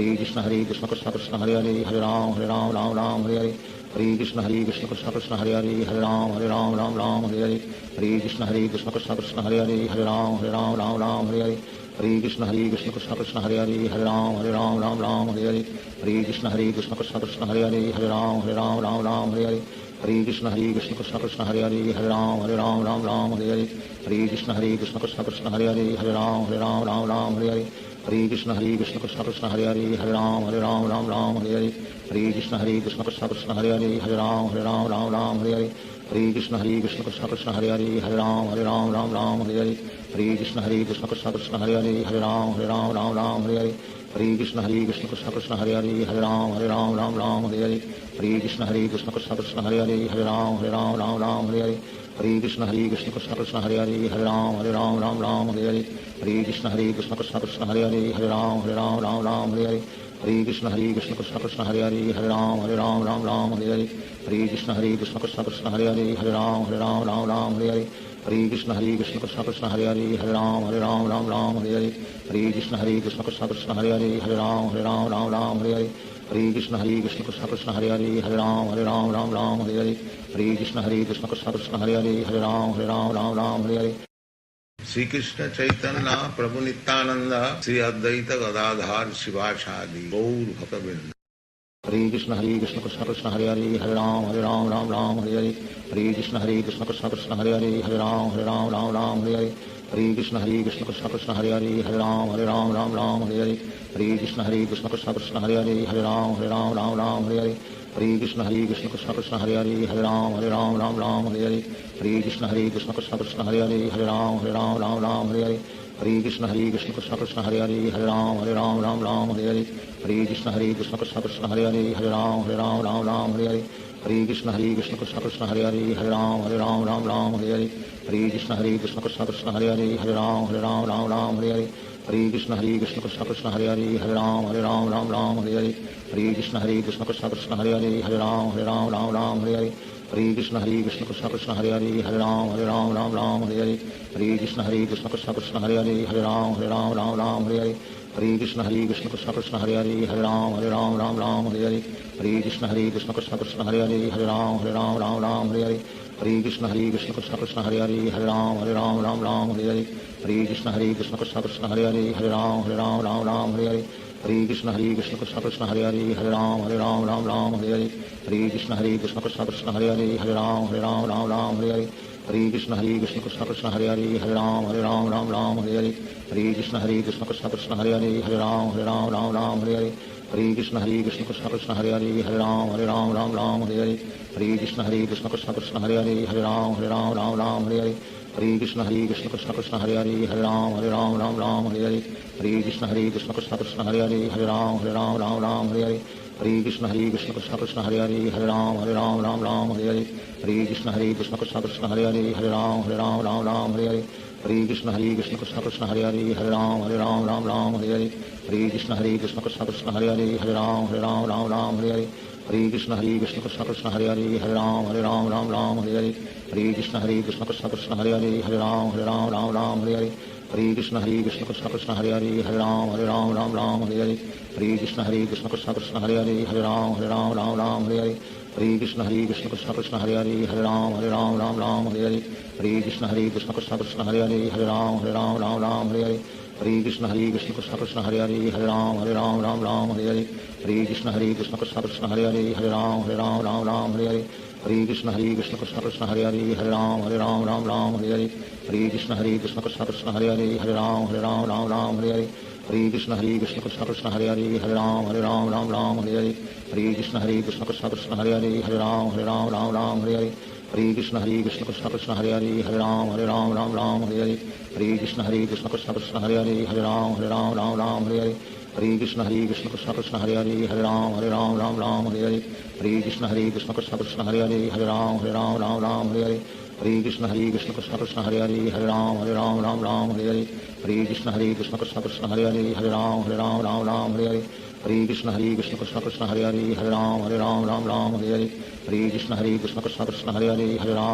Hare Krishna Krishna Krishna Krishna Hare Hare Ram Ram Hare Hare Hare Krishna Krishna Krishna Krishna Hare Hare Ram Hare Hare Hare Krishna Krishna Krishna Krishna Hare Hare Ram Hare Hare Hare Krishna Krishna Krishna Krishna Hare Hare Ram Hare Hare Hare Krishna Krishna Krishna Krishna Hare Hare Ram Hare Hare Hare Krishna Krishna Krishna Krishna Hare Hare Ram Hare Hare Hare Krishna Krishna Krishna Krishna Hare Hare Ram Hare Hare Hare Krishna Krishna Krishna Krishna Hare Hare Ram Hare Hare Hare Krishna Krishna Krishna Krishna Hare Hare Ram Hare Hare Hare Krishna Krishna Krishna Krishna Hare Hare Ram Hare Hare Hare Krishna Krishna Krishna Krishna Hare Hare Ram Hare Hare Hare Krishna Krishna Krishna Krishna Hare Hare Ram Hare Hare Hare Krishna Krishna Krishna Krishna Hare Hare Ram Hare Hare Hare Krishna Krishna Krishna Krishna Hare Hare Ram Hare Hare Hare Krishna Krishna Krishna Krishna Hare Hare Ram Hare Hare Hare Krishna Krishna Krishna Krishna Hare Hare Ram Hare Hare Hare Krishna Krishna Krishna Krishna Hare Hare Ram Hare Hare Hare Krishna Krishna Krishna Krishna Hare Hare Ram Hare Hare Hare Krishna Krishna Krishna Krishna Hare Hare Ram Hare Hare Shri Krishna Chaitanya Prabhu Nityanand Shri Advaita Gadadhar शिवासादि Gaur भक्तवृंद। Hare Krishna Krishna Krishna Hare Hare Ram Hare Hare Hare Krishna Krishna Krishna Krishna Hare Hare Ram Hare Hare Hare Krishna Krishna Krishna Krishna Hare Hare Ram Hare Hare Hare Krishna Krishna Krishna Krishna Hare Hare Ram Hare Hare Hare Krishna Krishna Krishna Krishna Hare Hare Ram Hare Hare Hare Krishna Krishna Krishna Krishna Hare Hare Ram Hare Hare Hare Krishna Krishna Krishna Krishna Hare Hare Ram Hare Hare Hare Krishna Krishna Krishna Krishna Hare Hare Ram Hare Hare Hare Krishna Krishna Krishna Krishna Hare Hare Ram Hare Hare Hare Krishna Krishna Krishna Krishna Hare Hare Ram Hare Hare Hare Krishna Krishna Krishna Krishna Hare Hare Ram Hare Hare Hare Krishna Krishna Krishna Krishna Hare Hare Ram Hare Hare Hare Krishna Krishna Krishna Hare Hare Ram Ram Ram Hare Hare Hare Krishna Krishna Krishna Hare Hare Ram Ram Hare Hare Hare Krishna Krishna Krishna Hare Hare Ram Ram Hare Hare Hare Krishna Krishna Krishna Hare Hare Ram Ram Hare Hare Hare Krishna Krishna Krishna Hare Hare Ram Ram Hare Hare Hare Krishna Krishna Krishna Hare Hare Ram Ram Hare Hare Hare Krishna Krishna Krishna Hare Hare Ram Ram Hare Hare Hare Krishna Krishna Krishna Hare Hare Ram Ram Hare Hare Hare Krishna Krishna Krishna Hare Hare Ram Ram Hare Hare Hare Krishna Krishna Krishna Krishna Hare Hare Ram Ram Hare Hare Hare Krishna Krishna Krishna Hare Hare Ram Ram Hare Hare Hare Krishna Krishna Krishna Krishna Hare Hare Ram Ram Hare Hare Hare Krishna Krishna Krishna Hare Hare Ram Ram Hare Hare Hare Krishna Krishna Krishna Krishna Hare Hare Ram Ram Hare Hare Hare Krishna Krishna Krishna Krishna Hare Hare Ram Ram Hare Hare Hare Krishna Krishna Krishna Krishna Hare Hare Ram Ram Hare Hare Hare Krishna Krishna Krishna Krishna Hare Hare Ram Ram Hare Hare Hare Krishna Krishna Krishna Krishna Hare Hare Ram Ram Hare Hare Hare Krishna Krishna Krishna Krishna Hare Hare Ram Ram Hare Hare Hare Krishna Krishna Krishna Krishna Hare Hare Ram Ram Hare Hare Hare Krishna Krishna Krishna Krishna Hare Hare Ram Ram Hare Hare Hare Krishna Krishna Krishna Krishna Hare Hare Ram Ram Hare Hare Hare Krishna Krishna Krishna Krishna Hare Hare Ram Ram Hare Hare Hare Krishna Krishna Krishna Krishna Hare Hare Ram Ram Hare Hare Hare Krishna Krishna Krishna Krishna Hare Hare Ram Ram Hare Hare Hare Krishna Krishna Krishna Krishna Hare Hare Ram Ram Hare Hare Hare Krishna Krishna Krishna Krishna Hare Hare Ram Ram Hare Hare Hare Krishna Krishna Krishna Krishna Hare Hare Ram Ram Hare Hare Hare Krishna Krishna Krishna Krishna Hare Hare Ram Ram Hare Hare Hare Krishna Krishna Krishna Krishna Hare Hare Ram Ram Hare Hare Hare Krishna Krishna Krishna Krishna Hare Hare Ram Ram Hare Hare Hare Krishna Krishna Krishna Krishna Hare Hare Ram Ram Hare Hare Hare Krishna Krishna Krishna Krishna Hare Hare Ram Ram Hare Hare Hare Krishna Krishna Krishna Krishna Hare Hare Ram Ram Hare Hare Hare Krishna Krishna Krishna Krishna Hare Hare Ram Ram Hare Hare Hare Krishna Krishna Krishna Krishna Hare Hare Ram Ram Hare Hare Hare Krishna Krishna Krishna Krishna Hare Hare Ram Ram Hare Hare Hare Krishna Krishna Krishna Krishna Hare Hare Ram Ram Hare Hare Hare Krishna Krishna Krishna Krishna Hare Hare Ram Ram Hare Hare Hare Krishna Krishna Krishna Krishna Hare Hare Ram Ram Hare Hare Hare Krishna Krishna Krishna Krishna Hare Hare Ram Ram Hare Hare Hare Krishna Krishna Krishna Krishna Hare Hare Ram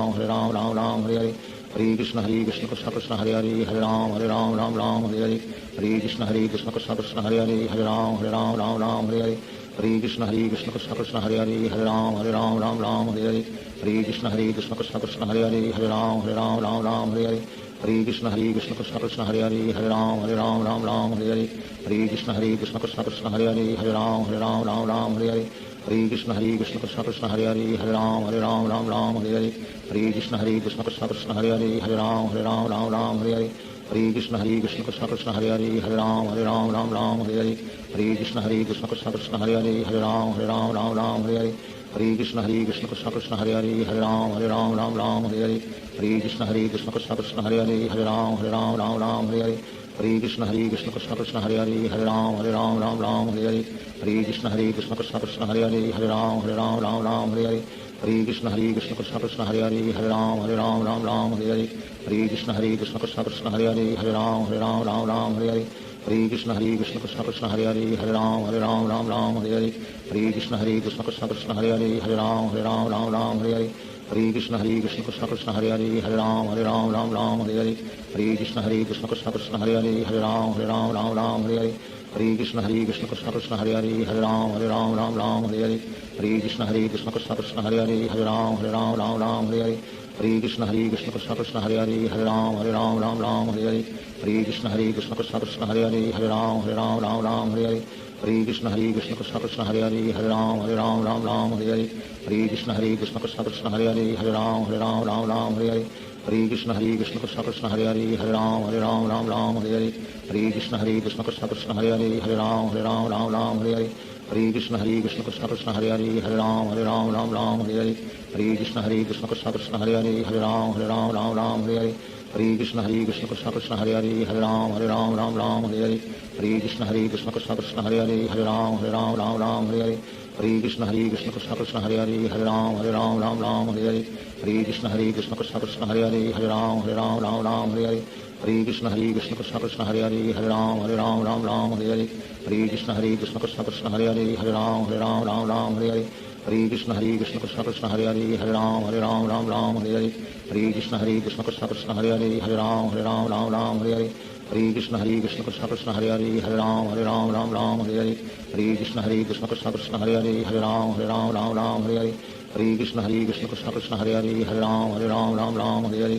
Ram Hare Hare Hare Krishna Krishna Krishna Krishna Hare Hare Ram Ram Hare Hare Hare Krishna Krishna Krishna Krishna Hare Hare Ram Ram Hare Hare Hare Krishna Krishna Krishna Krishna Hare Hare Ram Ram Hare Hare Hare Krishna Krishna Krishna Krishna Hare Hare Ram Ram Hare Hare Hare Krishna Krishna Krishna Krishna Hare Hare Ram Ram Hare Hare Hare Krishna Krishna Krishna Krishna Hare Hare Ram Ram Hare Hare Hare Krishna Krishna Krishna Krishna Hare Hare Ram Ram Hare Hare Hare Krishna Krishna Krishna Krishna Hare Hare Ram Ram Hare Hare Hare Krishna Krishna Krishna Krishna Hare Hare Ram Ram Hare Hare Hare Krishna Krishna Krishna Krishna Hare Hare Ram Ram Hare Hare Hare Krishna Krishna Krishna Krishna Hare Hare Ram Ram Hare Hare Hare Krishna Krishna Krishna Krishna Hare Hare Ram Ram Hare Hare Hare Krishna Krishna Krishna Krishna Hare Hare Ram Ram Hare Hare Hare Krishna Krishna Krishna Krishna Hare Hare Ram Ram Hare Hare Hare Krishna Krishna Krishna Krishna Hare Hare Ram Ram Hare Hare Hare Krishna Krishna Krishna Krishna Hare Hare Ram Ram Hare Hare Hare Krishna Krishna Krishna Krishna Hare Hare Ram Ram Hare Hare Hare Krishna Krishna Krishna Krishna Hare Hare Ram Ram Hare Hare Hare Krishna Krishna Krishna Krishna Hare Hare Ram Ram Hare Hare Hare Krishna Krishna Krishna Krishna Hare Hare Ram Ram Hare Hare Hare Krishna Krishna Krishna Krishna Hare Hare Ram Ram Hare Hare Hare Krishna Krishna Krishna Krishna Hare Hare Ram Ram Hare Hare Hare Krishna Krishna Krishna Krishna Hare Hare Ram Ram Hare Hare Hare Krishna Krishna Krishna Krishna Hare Hare Ram Ram Hare Hare Hare Krishna Krishna Krishna Krishna Hare Hare Ram Ram Hare Hare Hare Krishna Krishna Krishna Krishna Hare Hare Ram Ram Hare Hare Hare Krishna Krishna Krishna Krishna Hare Hare Ram Ram Hare Hare Hare Krishna Krishna Krishna Krishna Hare Hare Ram Ram Hare Hare Hare Krishna Krishna Krishna Hare Hare Hare Ram Ram Ram Hare Hare Hare Krishna Krishna Krishna Hare Hare Hare Ram Ram Hare Hare Hare Krishna Krishna Krishna Hare Hare Hare Ram Ram Hare Hare Hare Krishna Krishna Krishna Hare Hare Hare Ram Ram Hare Hare Hare Krishna Krishna Krishna Hare Hare Hare Ram Ram Hare Hare Hare Krishna Krishna Krishna Hare Hare Hare Ram Ram Hare Hare Hare Krishna Krishna Krishna Hare Hare Hare Ram Ram Hare Hare Hare Krishna Krishna Krishna Hare Hare Hare Ram Hare Hare Hare Krishna Krishna Krishna Hare Hare Hare Ram Hare Hare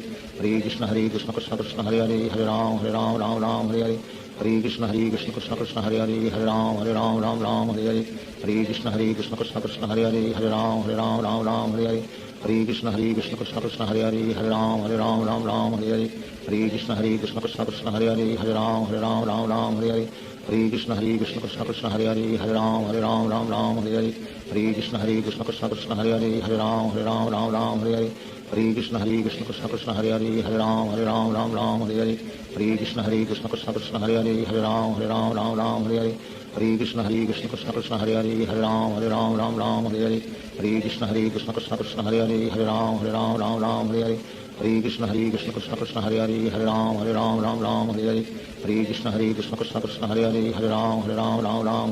Hare Krishna Krishna Krishna Hare Hare Hare Ram Hare Hare Hare Krishna Krishna Krishna Hare Hare Hare Ram Hare Hare Hare Krishna Krishna Krishna Hare Hare Hare Ram Hare Hare Hare Krishna Krishna Krishna Hare Hare Hare Ram Hare Hare Hare Krishna Krishna Krishna Hare Hare Hare Ram Hare Hare Hare Krishna Krishna Krishna Hare Hare Hare Ram Hare Hare Hare Krishna Krishna Krishna Hare Hare Hare Ram Hare Hare Hare Krishna Krishna Krishna Hare Hare Hare Ram Hare Hare Hare Krishna Krishna Krishna Hare Hare Hare Ram Hare Hare Hare Krishna Krishna Krishna Hare Hare Hare Ram Hare Hare Hare Krishna Krishna Krishna Hare Hare Hare Ram Hare Hare Hare Krishna Krishna Krishna Hare Hare Hare Ram Hare Hare Hare Krishna Krishna Krishna Hare Hare Hare Ram Hare Hare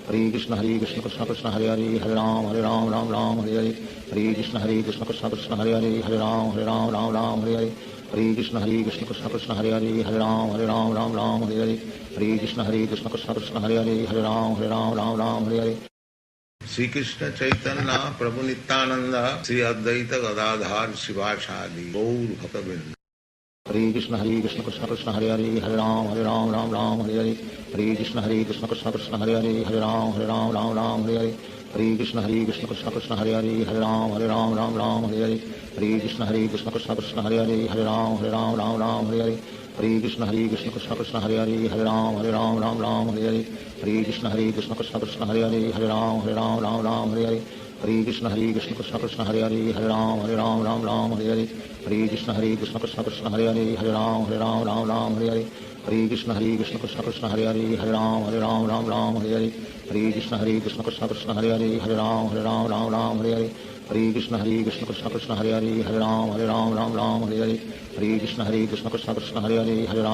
Hare Krishna Krishna Krishna Hare Hare Hare Ram Hare Hare Hare Krishna Krishna Krishna Hare Hare Hare Ram Hare Hare Hare Krishna Krishna Krishna Hare Hare Hare Ram Hare Hare Hare Krishna Krishna Krishna Hare Hare Hare Ram Hare Hare Shri Krishna Chaitanya Prabhu Nityanand Shri Advaita Gadadhar शिवासादि Gaur भक्तवृंद Hare Krishna Krishna Krishna Hare Hare Hare Ram Hare Hare Hare Krishna Krishna Krishna Hare Hare Hare Ram Hare Hare Hare Krishna Krishna Krishna Hare Hare Hare Ram Hare Hare Hare Krishna Krishna Krishna Hare Hare Hare Ram Hare Hare Hare Krishna Krishna Krishna Hare Hare Hare Ram Hare Hare Hare Krishna Krishna Krishna Hare Hare Hare Ram Hare Hare Hare Krishna Krishna Krishna Hare Hare Hare Ram Hare Hare Hare Krishna Krishna Krishna Hare Hare Hare Ram Hare Hare Hare Krishna Krishna Krishna Hare Hare Hare Ram Hare Hare Hare Krishna Krishna Krishna Hare Hare Hare Ram Hare Hare Hare Krishna Krishna Krishna Hare Hare Hare Ram Hare Hare Hare Krishna Krishna Krishna Hare Hare Hare Ram Hare Hare Hare Krishna Krishna Krishna Hare Hare Hare Ram Hare Hare Hare Krishna Krishna Krishna Hare Hare Hare Ram Hare Hare Hare Krishna Krishna Krishna Hare Hare Hare Ram Hare Hare Hare Krishna Krishna Krishna Hare Hare Hare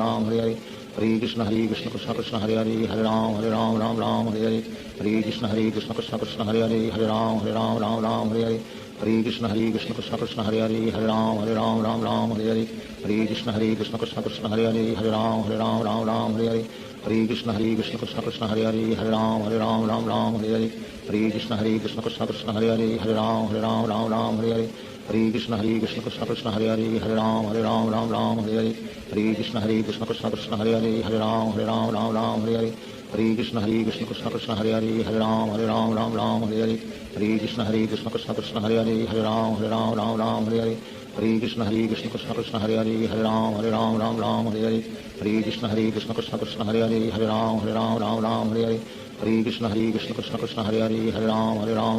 Ram Hare Hare Hare Krishna Krishna Krishna Hare Hare Hare Ram Hare Hare Hare Krishna Krishna Krishna Hare Hare Hare Ram Hare Hare Hare Krishna Krishna Krishna Hare Hare Hare Ram Hare Hare Hare Krishna Krishna Krishna Hare Hare Hare Ram Hare Hare Hare Krishna Krishna Krishna Hare Hare Hare Ram Hare Hare Hare Krishna Krishna Krishna Hare Hare Hare Ram Hare Hare Hare Krishna Krishna Krishna Hare Hare Hare Ram Hare Hare Hare Krishna Krishna Krishna Hare Hare Hare Ram Hare Hare Hare Krishna Krishna Krishna Hare Hare Hare Ram Hare Hare Hare Krishna Krishna Krishna Hare Hare Hare Ram Hare Hare Hare Krishna Krishna Krishna Hare Hare Hare Ram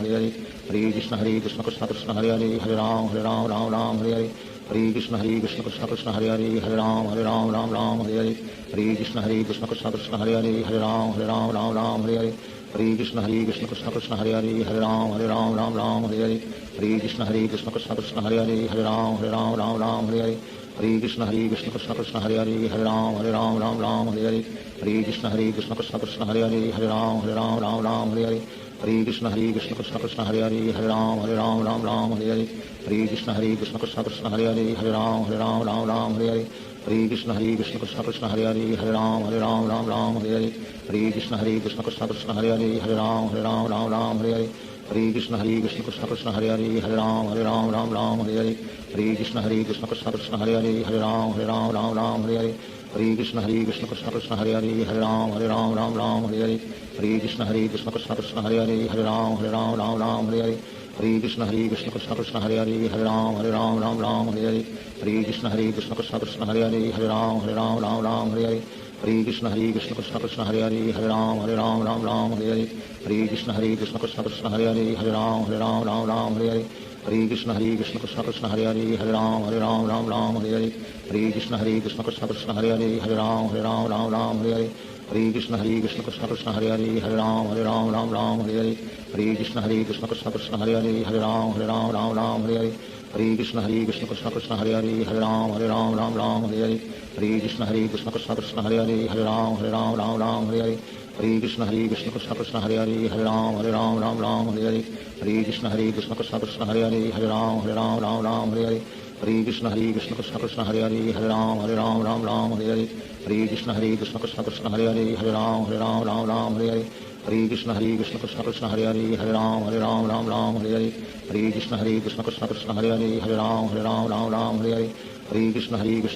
Hare Hare Hare Krishna Krishna Krishna Hare Hare Hare Ram Hare Hare Hare Krishna Krishna Krishna Hare Hare Hare Ram Hare Hare Hare Krishna Krishna Krishna Hare Hare Hare Ram Hare Hare Hare Krishna Krishna Krishna Hare Hare Hare Ram Hare Hare Hare Krishna Krishna Krishna Hare Hare Hare Ram Hare Hare Hare Krishna Krishna Krishna Hare Hare Hare Ram Hare Hare Hare Krishna Krishna Krishna Hare Hare Hare Ram Hare Hare Hare Krishna Krishna Krishna Hare Hare Hare Ram Hare Hare Hare Krishna Krishna Krishna Hare Hare Hare Ram Hare Hare Hare Krishna Krishna Krishna Hare Hare Hare Ram Hare Hare Hare Krishna Krishna Krishna Hare Hare Hare Ram Hare Hare Hare Krishna Krishna Krishna Hare Hare Hare Ram Hare Hare Hare Krishna Krishna Krishna Hare Hare Hare Ram Hare Hare Hare Krishna Krishna Krishna Hare Hare Hare Ram Hare Hare Hare Krishna Krishna Krishna Hare Hare Hare Ram Hare Hare Hare Krishna Krishna Krishna Hare Hare Hare Ram Hare Hare Krishna Krishna Krishna Hare Hare Hare Ram Hare Hare Krishna Krishna Krishna Hare Hare Hare Ram Hare Hare Krishna Krishna Krishna Hare Hare Hare Ram Hare Hare Hare Krishna Krishna Krishna Hare Hare Hare Ram Ram Hare Hare Hare Krishna Krishna Krishna Hare Hare Ram Ram Hare Hare Hare Krishna Krishna Krishna Hare Hare Ram Ram Hare Hare Hare Krishna Krishna Krishna Hare Hare Ram Ram Hare Hare Hare Krishna Krishna Krishna Hare Hare Ram Ram Hare Hare Hare Krishna Krishna Krishna Hare Hare Ram Ram Hare Hare Hare Krishna Krishna Krishna Hare Hare Ram Ram Hare Hare Hare Krishna Krishna Krishna Krishna Hare Hare Ram Ram Hare Hare Hare Krishna Krishna Krishna Krishna Hare Hare Ram Ram Hare Hare Hare Krishna Krishna Krishna Krishna Hare Hare Ram Ram Hare Hare Hare Krishna Krishna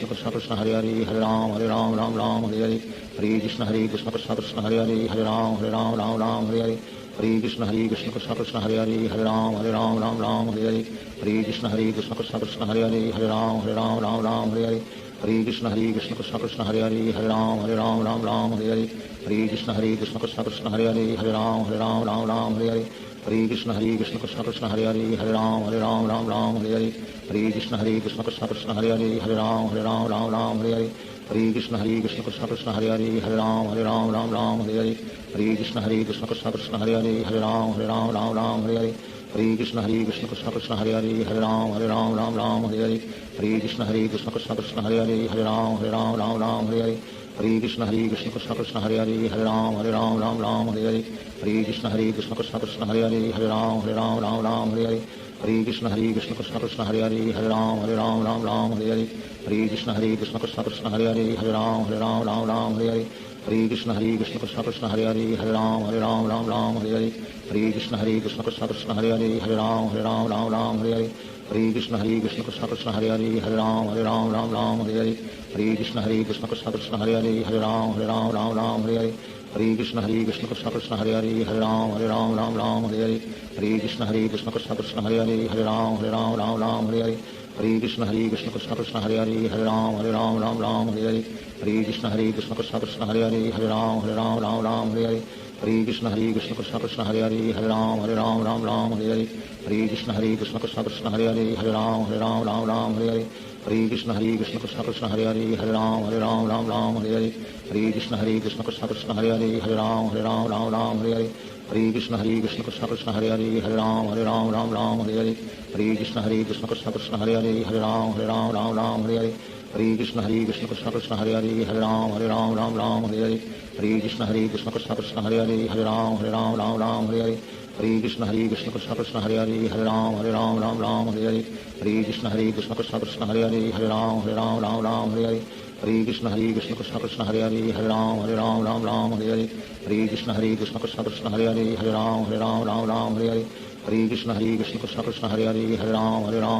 Krishna Krishna Hare Hare Ram Ram Hare Hare Hare Krishna Krishna Krishna Krishna Hare Hare Ram Ram Hare Hare Hare Krishna Krishna Krishna Krishna Hare Hare Ram Ram Hare Hare Hare Krishna Krishna Krishna Krishna Hare Hare Ram Ram Hare Hare Hare Krishna Krishna Krishna Krishna Hare Hare Ram Ram Hare Hare Hare Krishna Krishna Krishna Krishna Hare Hare Ram Ram Hare Hare Hare Krishna Krishna Krishna Krishna Hare Hare Ram Ram Hare Hare Hare Krishna Krishna Krishna Krishna Hare Hare Ram Ram Hare Hare Hare Krishna Krishna Krishna Krishna Hare Hare Ram Hare Hare Hare Krishna Krishna Krishna Krishna Hare Hare Ram Hare Hare Hare Krishna Krishna Krishna Krishna Hare Hare Ram Hare Hare Hare Krishna Krishna Krishna Krishna Hare Hare Ram Hare Hare Hare Krishna Krishna Krishna Krishna Hare Hare Ram Hare Hare Hare Krishna Krishna Krishna Krishna Hare Hare Ram Hare Hare Hare Krishna Krishna Krishna Krishna Hare Hare Ram Hare Hare Hare Krishna Krishna Krishna Krishna Hare Hare Ram Hare Hare Hare Krishna Krishna Krishna Krishna Hare Hare Ram Hare Hare Hare Krishna Krishna Krishna Krishna Hare Hare Ram Hare Hare Hare Krishna Krishna Krishna Krishna Hare Hare Ram Hare Hare Hare Krishna Krishna Krishna Krishna Hare Hare Ram Hare Hare Hare Krishna Krishna Krishna Krishna Hare Hare Ram Hare Hare Hare Krishna Krishna Krishna Krishna Hare Hare Ram Hare Hare Hare Krishna Krishna Krishna Krishna Hare Hare Ram Hare Hare Hare Krishna Krishna Krishna Krishna Hare Hare Ram Hare Hare Hare Krishna Krishna Krishna Krishna Hare Hare Ram Hare Hare Hare Krishna Krishna Krishna Krishna Hare Hare Ram Hare Hare Hare Krishna Krishna Krishna Krishna Hare Hare Ram Hare Hare Hare Krishna Krishna Krishna Krishna Hare Hare Ram Hare Hare Hare Krishna Krishna Krishna Krishna Hare Hare Ram Hare Hare Hare Krishna Krishna Krishna Krishna Hare Hare Ram Hare Hare Hare Krishna Krishna Krishna Krishna Hare Hare Ram Hare Hare Hare Krishna Krishna Krishna Krishna Hare Hare Ram Hare Hare Hare Krishna Krishna Krishna Krishna Hare Hare Ram Hare Hare Hare Krishna Krishna Krishna Krishna Hare Hare Ram Hare Hare Hare Krishna Krishna Krishna Krishna Hare Hare Ram Hare Hare Hare Krishna Krishna Krishna Krishna Hare Hare Ram Hare Hare Hare Krishna Krishna Krishna Krishna Hare Hare Ram Hare Hare Hare Krishna Krishna Krishna Krishna Hare Hare Ram Hare Hare Hare Krishna Krishna Krishna Krishna Hare Hare Ram Hare Hare Hare Krishna Krishna Krishna Krishna Hare Hare Ram Hare Hare Hare Krishna Krishna Krishna Krishna Hare Hare Ram Hare Hare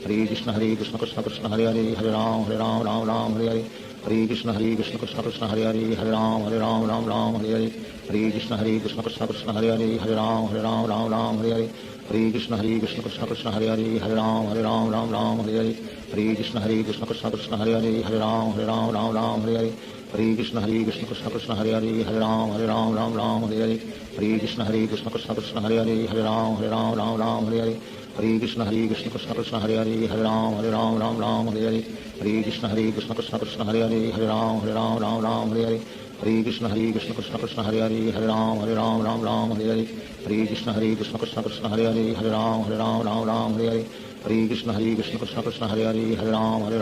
Hare Krishna Krishna Krishna Krishna Hare Hare Ram Hare Hare Hare Krishna Krishna Krishna Krishna Hare Hare Ram Hare Hare Hare Krishna Krishna Krishna Krishna Hare Hare Ram Hare Hare Hare Krishna Krishna Krishna Krishna Hare Hare Ram Hare Hare Hare Krishna Krishna Krishna Krishna Hare Hare Ram Hare Hare Hare Krishna Krishna Krishna Krishna Hare Hare Ram Hare Hare Hare Krishna Krishna Krishna Krishna Hare Hare Ram Hare Hare Hare Krishna Krishna Krishna Krishna Hare Hare Ram Hare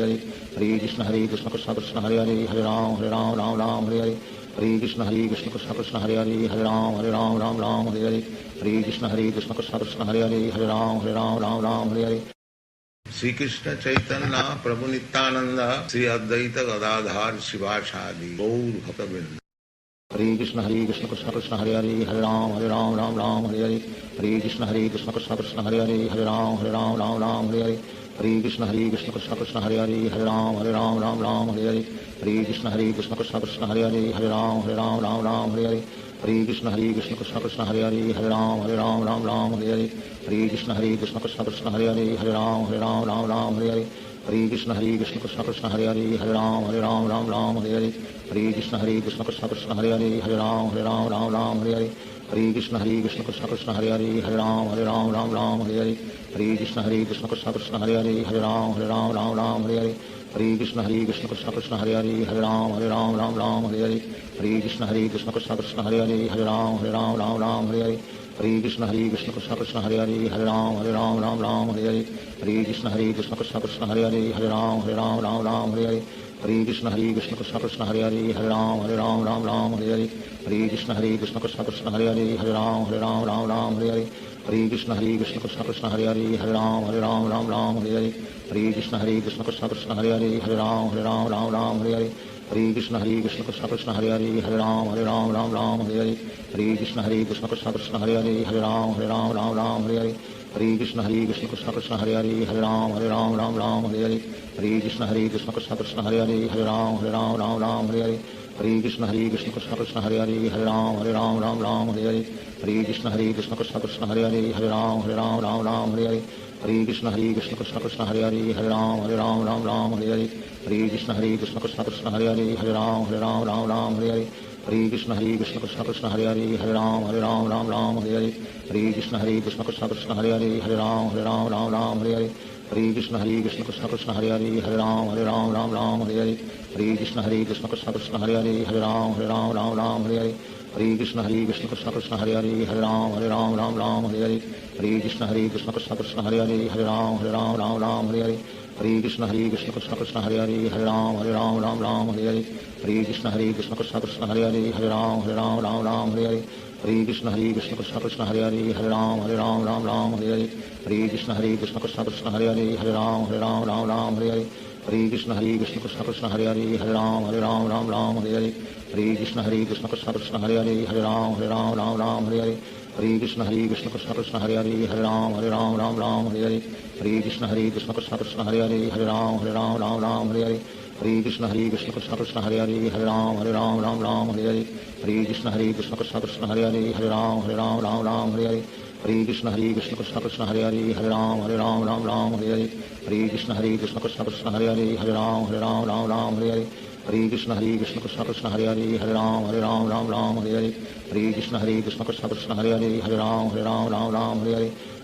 Hare Hare Krishna Krishna Krishna Krishna Hare Hare Ram Hare Hare Hare Krishna Krishna Krishna Krishna Hare Hare Ram Hare Hare Hare Krishna Krishna Krishna Krishna Hare Hare Ram Hare Hare Shri Krishna Chaitanya Prabhu Nityanand Shri Advaita Gadadhar शिवासादि Gaur भक्तवृंद। Hare Krishna Krishna Krishna Hare Hare Ram Hare Hare Hare Krishna Krishna Krishna Krishna Hare Hare Ram Hare Hare Hare Krishna Krishna Krishna Hare Hare Ram Hare Hare Hare Krishna Krishna Krishna Krishna Hare Hare Ram Hare Hare Hare Krishna Krishna Krishna Krishna Hare Hare Ram Hare Hare Hare Krishna Krishna Krishna Krishna Hare Hare Ram Hare Hare Hare Krishna Krishna Krishna Krishna Hare Hare Ram Hare Hare Hare Krishna Krishna Krishna Krishna Hare Hare Ram Hare Hare Hare Krishna Krishna Krishna Krishna Hare Hare Ram Hare Hare Hare Krishna Krishna Krishna Krishna Hare Hare Ram Hare Hare Hare Krishna Krishna Krishna Hare Hare Hare Ram Ram Ram Hare Hare Hare Krishna Krishna Krishna Hare Hare Hare Ram Ram Hare Hare Hare Krishna Krishna Krishna Hare Hare Hare Ram Ram Hare Hare Hare Krishna Krishna Krishna Hare Hare Hare Ram Ram Hare Hare Hare Krishna Krishna Krishna Hare Hare Hare Ram Ram Hare Hare Hare Krishna Krishna Krishna Hare Hare Hare Ram Ram Hare Hare Hare Krishna Krishna Krishna Hare Hare Hare Ram Ram Hare Hare Hare Krishna Krishna Krishna Hare Hare Hare Ram Ram Hare Hare Hare Krishna Krishna Krishna Hare Hare Hare Ram Ram Hare Hare Hare Krishna Krishna Krishna Hare Hare Hare Ram Ram Hare Hare Hare Krishna Krishna Krishna Hare Hare Hare Ram Ram Hare Hare Hare Krishna Krishna Krishna Hare Hare Hare Ram Ram Hare Hare Hare Krishna Krishna Krishna Hare Hare Hare Ram Ram Hare Hare Hare Krishna Krishna Krishna Hare Hare Hare Ram Ram Hare Hare Hare Krishna Krishna Krishna Hare Hare Hare Ram Ram Hare Hare Hare Krishna Krishna Krishna Hare Hare Hare Ram Ram Hare Hare Hare Krishna Krishna Krishna Hare Hare Hare Ram Ram Hare Hare Hare Krishna Krishna Krishna Hare Hare Hare Ram Ram Hare Hare Hare Krishna Krishna Krishna Hare Hare Hare Ram Ram Hare Hare Hare Krishna Krishna Krishna Hare Hare Hare Ram Ram Hare Hare Hare Krishna Krishna Krishna Hare Hare Hare Ram Ram Hare Hare Hare Krishna Krishna Krishna Hare Hare Hare Ram Ram Hare Hare Hare Krishna Krishna Krishna Hare Hare Hare Ram Ram Hare Hare Hare Krishna Krishna Krishna Hare Hare Hare Ram Ram Hare Hare Hare Krishna Krishna Krishna Hare Hare Hare Ram Ram Hare Hare Hare Krishna Krishna Krishna Hare Hare Hare Ram Ram Hare Hare Hare Krishna Krishna Krishna Hare Hare Hare Ram Ram Hare Hare Hare Krishna Krishna Krishna Hare Hare Hare Ram Ram Hare Hare Hare Krishna Krishna Krishna Hare Hare Hare Ram Ram Hare Hare Hare Krishna Krishna Krishna Hare Hare Hare Ram Ram Hare Hare Hare Krishna Krishna Krishna Hare Hare Hare Ram Ram Hare Hare Hare Krishna Krishna Krishna Hare Hare Hare Ram Ram Hare Hare Hare Krishna Krishna Krishna Hare Hare Hare Ram Ram Hare Hare Hare Krishna Krishna Krishna Hare Hare Hare Ram Ram Hare Hare Hare Krishna Krishna Krishna Hare Hare Hare Ram Ram Hare Hare Hare Krishna Krishna Krishna Hare Hare Hare Ram Ram Hare Hare Hare Krishna Krishna Krishna Hare Hare Hare Ram Ram Hare Hare Hare Krishna Krishna Krishna Hare Hare Hare Ram Ram Hare Hare Hare Krishna Krishna Krishna Hare Hare Hare Ram Ram Hare Hare Hare Krishna Krishna Krishna Hare Hare Hare Ram Ram Hare Hare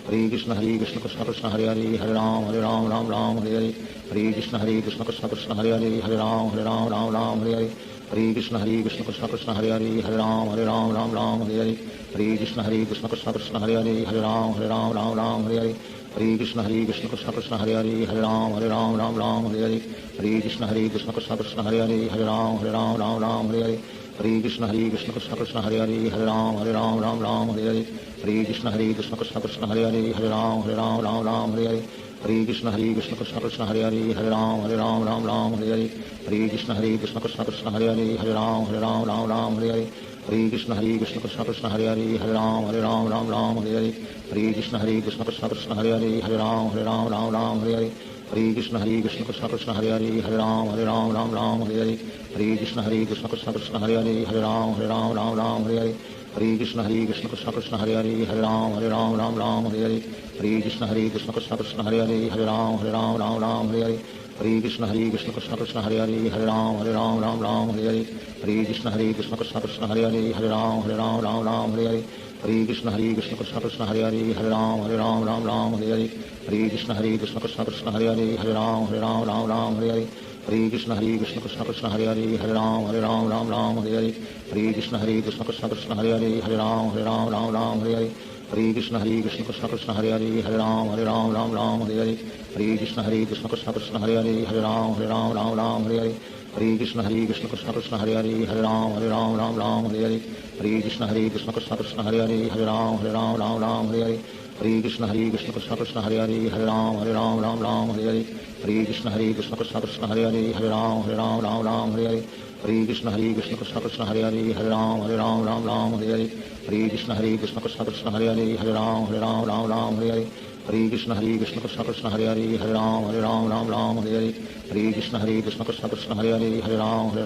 Hare Krishna Krishna Krishna Hare Hare Hare Ram Ram Hare Hare Hare Krishna Krishna Krishna Hare Hare Hare Ram Ram Hare Hare Hare Krishna Krishna Krishna Hare Hare Hare Ram Ram Hare Hare Hare Krishna Krishna Krishna Hare Hare Hare Ram Ram Hare Hare Hare Krishna Krishna Krishna Hare Hare Hare Ram Ram Hare Hare Hare Krishna Krishna Krishna Hare Hare Hare Ram Ram Hare Hare Hare Krishna Krishna Krishna Hare Hare Hare Ram Ram Hare Hare Hare Krishna Krishna Krishna Hare Hare Hare Ram Ram Hare Hare Hare Krishna Krishna Krishna Hare Hare Hare Ram Ram Hare Hare Hare Krishna Krishna Krishna Hare Hare Hare Ram Ram Hare Hare Hare Krishna Krishna Krishna Hare Hare Hare Ram Ram Hare Hare Hare Krishna Krishna Krishna Hare Hare Hare Ram Ram Hare Hare Hare Krishna Krishna Krishna Hare Hare Hare Ram Ram Hare Hare Hare Krishna Krishna Krishna Hare Hare Hare Ram Ram Hare Hare Hare Krishna Krishna Krishna Hare Hare Hare Ram Ram Hare Hare Hare Krishna Krishna Krishna Hare Hare Hare Ram Ram Hare Hare Hare Krishna Krishna Krishna Hare Hare Hare Ram Ram Hare Hare Hare Krishna Krishna Krishna Hare Hare Hare Ram Ram Hare Hare Hare Krishna Krishna Krishna Hare Hare Hare Ram Ram Hare Hare Hare Krishna Krishna Krishna Hare Hare Hare Ram Ram Hare Hare Hare Krishna Krishna Krishna Hare Hare Hare Ram Ram Hare Hare Hare Krishna Krishna Krishna Hare Hare Hare Ram Ram Hare Hare Hare Krishna Krishna Krishna Hare Hare Hare Ram Ram Hare Hare Hare Krishna Krishna Krishna Hare Hare Hare Ram Ram Hare Hare Hare Krishna Krishna Krishna Hare Hare Hare Ram Ram Hare Hare Hare Krishna Krishna Krishna Hare Hare Hare Ram Ram Hare Hare Hare Krishna Krishna Krishna Hare Hare Hare Ram Ram Hare Hare Hare Krishna Krishna Krishna Hare Hare Hare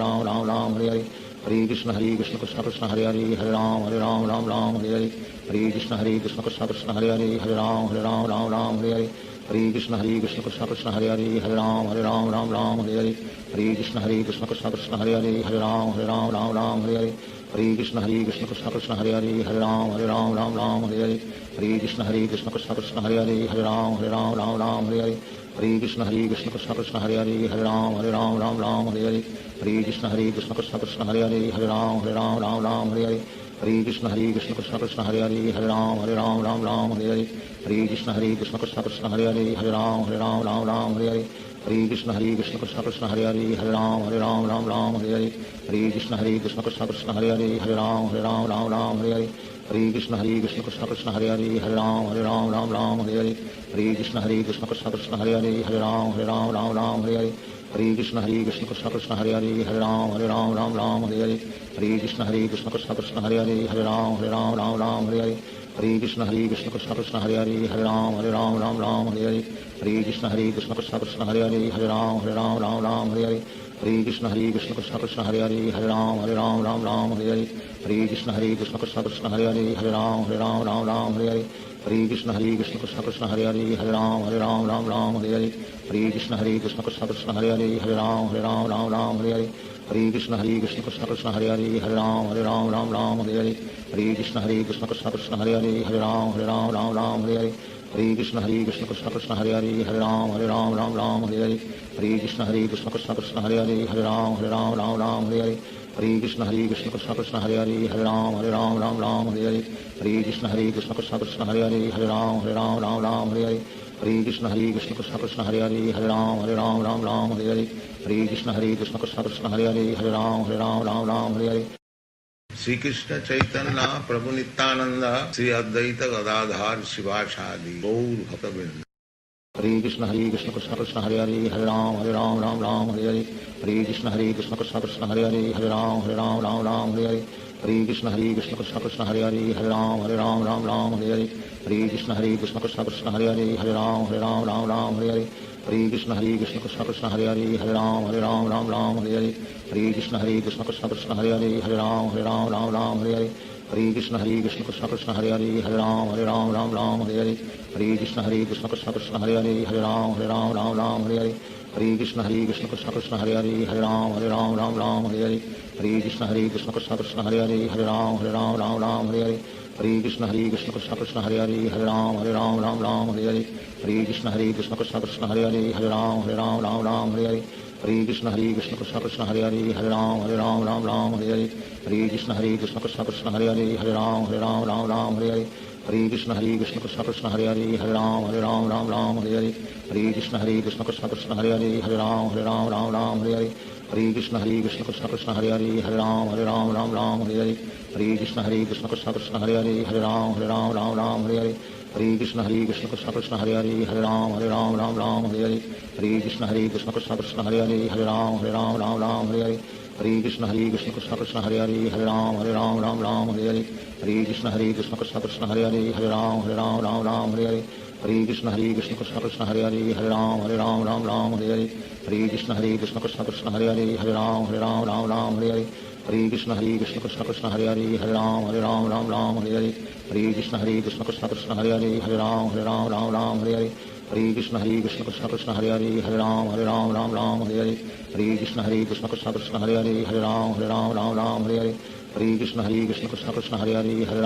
Ram Ram Hare Hare Hare Krishna Krishna Krishna Hare Hare Hare Ram Ram Hare Hare Hare Krishna Krishna Krishna Hare Hare Hare Ram Ram Hare Hare Hare Krishna Krishna Krishna Hare Hare Hare Ram Ram Hare Hare Hare Krishna Krishna Krishna Hare Hare Hare Ram Ram Hare Hare Hare Krishna Krishna Krishna Hare Hare Hare Ram Ram Hare Hare Hare Krishna Krishna Krishna Hare Hare Hare Ram Ram Hare Hare Hare Krishna Krishna Krishna Hare Hare Ram Ram Ram Hare Hare Hare Krishna Krishna Krishna Hare Hare Ram Ram Hare Hare Hare Krishna Krishna Krishna Hare Hare Ram Ram Hare Hare Hare Krishna Krishna Krishna Hare Hare Ram Ram Hare Hare Hare Krishna Krishna Krishna Hare Hare Ram Ram Hare Hare Hare Krishna Krishna Krishna Hare Hare Ram Ram Hare Hare Hare Krishna Krishna Krishna Hare Hare Ram Ram Hare Hare Hare Krishna Krishna Krishna Krishna Hare Hare Ram Ram Hare Hare Hare Krishna Krishna Krishna Krishna Hare Hare Ram Ram Hare Hare Hare Krishna Krishna Krishna Krishna Hare Hare Ram Ram Hare Hare Hare Krishna Krishna Krishna Krishna Hare Hare Ram Ram Hare Hare Hare Krishna Krishna Krishna Krishna Hare Hare Ram Ram Hare Hare Hare Krishna Krishna Krishna Krishna Hare Hare Ram Ram Hare Hare Hare Krishna Krishna Krishna Krishna Hare Hare Ram Ram Hare Hare Hare Krishna Krishna Krishna Krishna Hare Hare Ram Ram Hare Hare Hare Krishna Krishna Krishna Krishna Hare Hare Ram Ram Hare Hare Hare Krishna Krishna Krishna Krishna Hare Hare Ram Ram Hare Hare Hare Krishna Krishna Krishna Krishna Hare Hare Ram Ram Hare Hare Hare Krishna Krishna Krishna Krishna Hare Hare Ram Ram Hare Hare Hare Krishna Krishna Krishna Krishna Hare Hare Ram Ram Hare Hare Hare Krishna Krishna Krishna Krishna Hare Hare Ram Ram Hare Hare Hare Krishna Krishna Krishna Krishna Hare Hare Ram Ram Hare Hare Hare Krishna Krishna Krishna Krishna Hare Hare Ram Ram Hare Hare Hare Krishna Krishna Krishna Krishna Hare Hare Ram Ram Hare Hare Shri Krishna Chaitanya Prabhu Nityanand Shri Advaita Gadadhar शिवासादि Gaur भक्तवृंद। Hare Krishna Krishna Krishna Hare Hare Ram Ram Hare Hare Hare Krishna Krishna Krishna Krishna Hare Hare Ram Ram Hare Hare Hare Krishna Krishna Krishna Krishna Hare Hare Ram Ram Hare Hare Hare Krishna Krishna Krishna Krishna Hare Hare Ram Ram Hare Hare Hare Krishna Krishna Krishna Krishna Hare Hare Ram Ram Hare Hare Hare Krishna Krishna Krishna Krishna Hare Hare Ram Ram Hare Hare Hare Krishna Krishna Krishna Krishna Hare Hare Ram Ram Hare Hare Hare Krishna Krishna Krishna Krishna Hare Hare Ram Ram Hare Hare Hare Krishna Krishna Krishna Krishna Hare Hare Ram Ram Hare Hare Hare Krishna Krishna Krishna Krishna Hare Hare Ram Ram Hare Hare Hare Krishna Krishna Krishna Krishna Hare Hare Ram Ram Hare Hare Hare Krishna Krishna Krishna Krishna Hare Hare Ram Ram Hare Hare Hare Krishna Krishna Krishna Krishna Hare Hare Ram Ram Hare Hare Hare Krishna Krishna Krishna Krishna Hare Hare Ram Ram Hare Hare Hare Krishna Krishna Krishna Krishna Hare Hare Ram Ram Hare Hare Hare Krishna Krishna Krishna Krishna Hare Hare Ram Ram Hare Hare Hare Krishna Krishna Krishna Krishna Hare Hare Ram Ram Hare Hare Hare Krishna Krishna Krishna Krishna Hare Hare Ram Ram Hare Hare Hare Krishna Krishna Krishna Krishna Hare Hare Ram Ram Hare Hare Hare Krishna Krishna Krishna Krishna Hare Hare Ram Ram Hare Hare Hare Krishna Krishna Krishna Krishna Hare Hare Ram Ram Hare Hare Hare Krishna Krishna Krishna Krishna Hare Hare Ram Ram Hare Hare Hare Krishna Krishna Krishna Krishna Hare Hare Ram Ram Hare Hare Hare Krishna Krishna Krishna Krishna Hare Hare Ram Ram Hare Hare Hare Krishna Krishna Krishna Krishna Hare Hare Ram Ram Hare Hare Hare Krishna Krishna Krishna Krishna Hare Hare Ram Ram Hare Hare Hare Krishna Krishna Krishna Krishna Hare Hare Ram Ram Hare Hare Hare Krishna Krishna Krishna Krishna Hare Hare Ram Ram Hare Hare Hare Krishna Krishna Krishna Krishna Hare Hare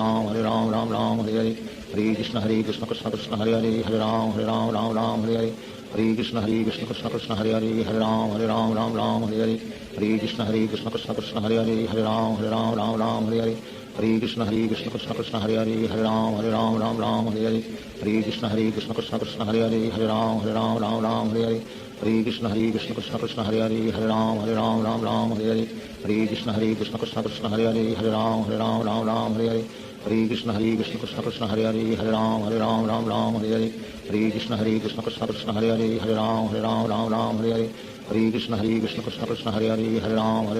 Ram Ram Hare Hare Hare Krishna Krishna Krishna Krishna Hare Hare Ram Ram Hare Hare Hare Krishna Krishna Krishna Krishna Hare Hare Ram Ram Hare Hare Hare Krishna Krishna Krishna Krishna Hare Hare Ram Ram Hare Hare Hare Krishna Krishna Krishna Krishna Hare Hare Ram Ram Hare Hare Hare Krishna Krishna Krishna Krishna Hare Hare Ram Ram Hare Hare Hare Krishna Krishna Krishna Krishna Hare Hare Ram Ram Hare Hare Hare Krishna Krishna Krishna Krishna Hare Hare Ram Ram Hare Hare Hare Krishna Krishna Krishna Krishna Hare Hare Ram Ram Hare Hare Hare Krishna Krishna Krishna Krishna Hare Hare Ram Ram Hare Hare Hare Krishna Krishna Krishna Krishna Hare Hare Ram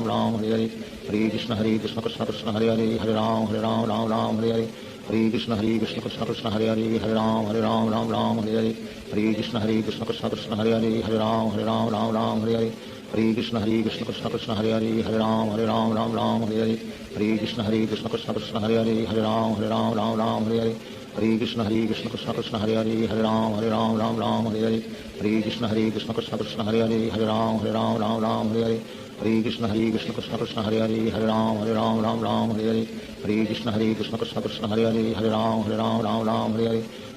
Ram Hare Hare Hare Krishna Krishna Krishna Krishna Hare Hare Ram Ram Hare Hare Hare Krishna Krishna Krishna Krishna Hare Hare Ram Ram Hare Hare Hare Krishna Krishna Krishna Krishna Hare Hare Ram Ram Hare Hare Hare Krishna Krishna Krishna Krishna Hare Hare Ram Ram Hare Hare Hare Krishna Krishna Krishna Krishna Hare Hare Ram Ram Hare Hare Hare Krishna Krishna Krishna Krishna Hare Hare Ram Ram Hare Hare Hare Krishna Krishna Krishna Krishna Hare Hare Ram Ram Hare Hare Hare Krishna Krishna Krishna Krishna Hare Hare Ram Ram Hare Hare Hare Krishna Krishna Krishna Krishna Hare Hare Ram Ram Hare Hare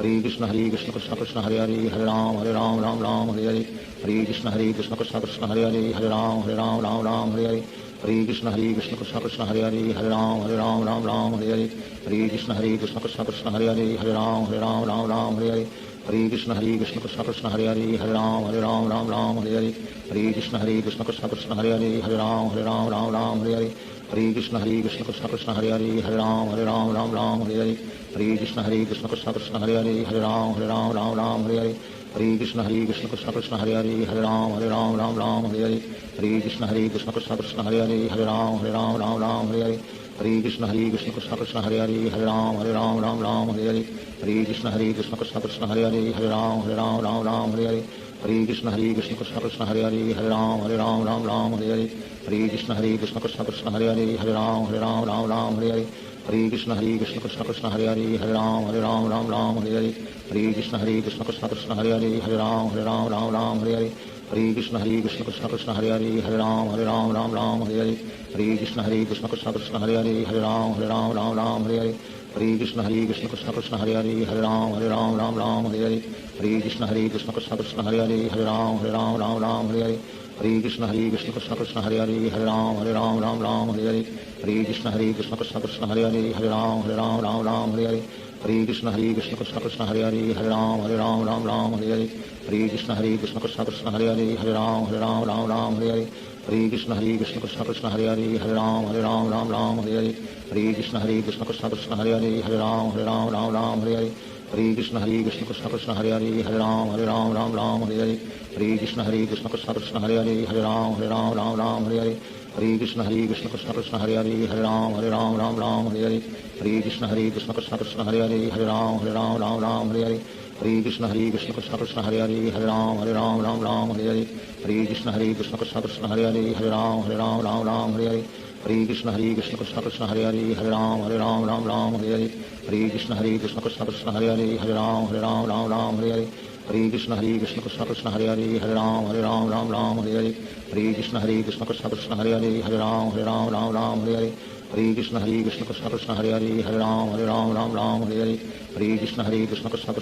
Hare Krishna Krishna Krishna Hare Hare Hare Ram Ram Ram Hare Hare Hare Krishna Krishna Krishna Hare Hare Hare Ram Ram Hare Hare Hare Krishna Krishna Krishna Hare Hare Hare Ram Ram Hare Hare Hare Krishna Krishna Krishna Hare Hare Hare Ram Ram Hare Hare Hare Krishna Krishna Krishna Hare Hare Hare Ram Ram Hare Hare Hare Krishna Krishna Krishna Hare Hare Hare Ram Ram Hare Hare Hare Krishna Krishna Krishna Hare Hare Hare Ram Ram Hare Hare Hare Krishna Krishna Krishna Hare Hare Hare Ram Ram Hare Hare Hare Krishna Krishna Krishna Hare Hare Hare Ram Ram Hare Hare Hare Krishna Krishna Krishna Hare Hare Hare Ram Ram Hare Hare Hare Krishna Krishna Krishna Hare Hare Hare Ram Ram Hare Hare Hare Krishna Krishna Krishna Hare Hare Hare Ram Ram Hare Hare Hare Krishna Krishna Krishna Hare Hare Hare Ram Ram Hare Hare Hare Krishna Krishna Krishna Hare Hare Hare Ram Ram Hare Hare Hare Krishna Krishna Krishna Hare Hare Hare Ram Ram Hare Hare Hare Krishna Krishna Krishna Hare Hare Hare Ram Ram Hare Hare Hare Krishna Krishna Krishna Hare Hare Hare Ram Ram Hare Hare Hare Krishna Krishna Krishna Hare Hare Hare Ram Ram Hare Hare Hare Krishna Krishna Krishna Hare Hare Hare Ram Ram Hare Hare Hare Krishna Krishna Krishna Hare Hare Hare Ram Ram Hare Hare Hare Krishna Krishna Krishna Hare Hare Hare Ram Ram Hare Hare Hare Krishna Krishna Krishna Hare Hare Hare Ram Ram Hare Hare Hare Krishna Krishna Krishna Hare Hare Hare Ram Ram Hare Hare Hare Krishna Krishna Krishna Hare Hare Hare Ram Ram Hare Hare Hare Krishna Krishna Krishna Hare Hare Hare Ram Ram Hare Hare Hare Krishna Krishna Krishna Hare Hare Hare Ram Ram Hare Hare Hare Krishna Krishna Krishna Hare Hare Hare Ram Ram Hare Hare Hare Krishna Krishna Krishna Hare Hare Hare Ram Ram Hare Hare Hare Krishna Krishna Krishna Hare Hare Hare Ram Ram Hare Hare Hare Krishna Krishna Krishna Hare Hare Hare Ram Ram Hare Hare Hare Krishna Krishna Krishna Hare Hare Hare Ram Ram Hare Hare Hare Krishna Krishna Krishna Hare Hare Hare Ram Ram Hare Hare Hare Krishna Krishna Krishna Hare Hare Hare Ram Ram Hare Hare Hare Krishna Krishna Krishna Hare Hare Hare Ram Ram Hare Hare Hare Krishna Krishna Krishna Hare Hare Hare Ram Ram Hare Hare Hare Krishna Krishna Krishna Hare Hare Hare Ram Ram Hare Hare Hare Krishna Krishna Krishna Hare Hare Hare Ram Ram Hare Hare Hare Krishna Krishna Krishna Hare Hare Hare Ram Ram Hare Hare Hare Krishna Krishna Krishna Hare Hare Hare Ram Ram Hare Hare Hare Krishna Krishna Krishna Hare Hare Hare Ram Ram Hare Hare Hare Krishna Krishna Krishna Hare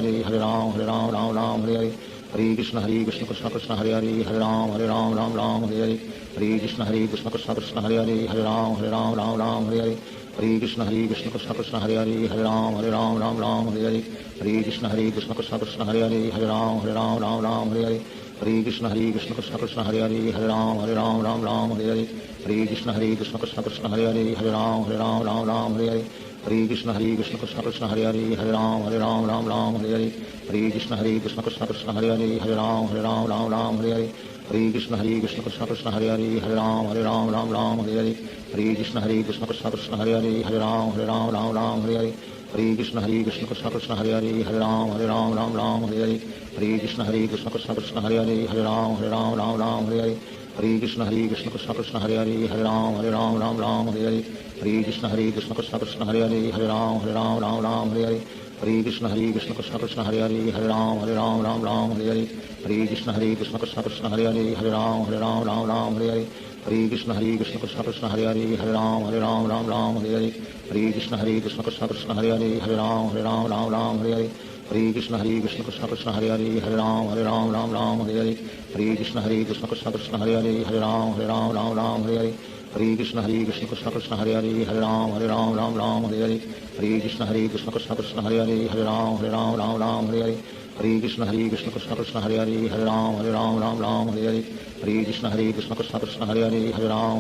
Hare Hare Ram Ram Hare Hare Hare Krishna Krishna Krishna Hare Hare Hare Ram Ram Hare Hare Hare Krishna Krishna Krishna Hare Hare Hare Ram Ram Hare Hare Hare Krishna Krishna Krishna Hare Hare Hare Ram Ram Hare Hare Hare Krishna Krishna Krishna Hare Hare Hare Ram Ram Hare Hare Hare Krishna Krishna Krishna Hare Hare Hare Ram Ram Hare Hare Hare Krishna Krishna Krishna Hare Hare Hare Ram Ram Hare Hare Hare Krishna Krishna Krishna Hare Hare Hare Ram Ram Hare Hare Hare Krishna Krishna Krishna Hare Hare Hare Ram Ram Hare Hare Hare Krishna Krishna Krishna Hare Hare Hare Ram Ram Hare Hare Hare Krishna Krishna Krishna Hare Hare Hare Ram Ram Hare Hare Hare Krishna Krishna Krishna Hare Hare Hare Ram Ram Hare Hare Hare Krishna Krishna Krishna Hare Hare Hare Ram Ram Hare Hare Hare Krishna Krishna Krishna Hare Hare Hare Ram Ram Hare Hare Hare Krishna Krishna Krishna Hare Hare Hare Ram Ram Hare Hare Hare Krishna Krishna Krishna Hare Hare Hare Ram Ram Hare Hare Hare Krishna Krishna Krishna Hare Hare Hare Ram Ram Hare Hare Hare Krishna Krishna Krishna Hare Hare Hare Ram Ram Hare Hare Hare Krishna Krishna Krishna Hare Hare Hare Ram Ram Hare Hare Hare Krishna Krishna Krishna Hare Hare Hare Ram Ram Hare Hare Hare Krishna Krishna Krishna Hare Hare Hare Ram Ram Hare Hare Hare Krishna Krishna Krishna Hare Hare Hare Ram Ram Hare Hare Hare Krishna Krishna Krishna Hare Hare Hare Ram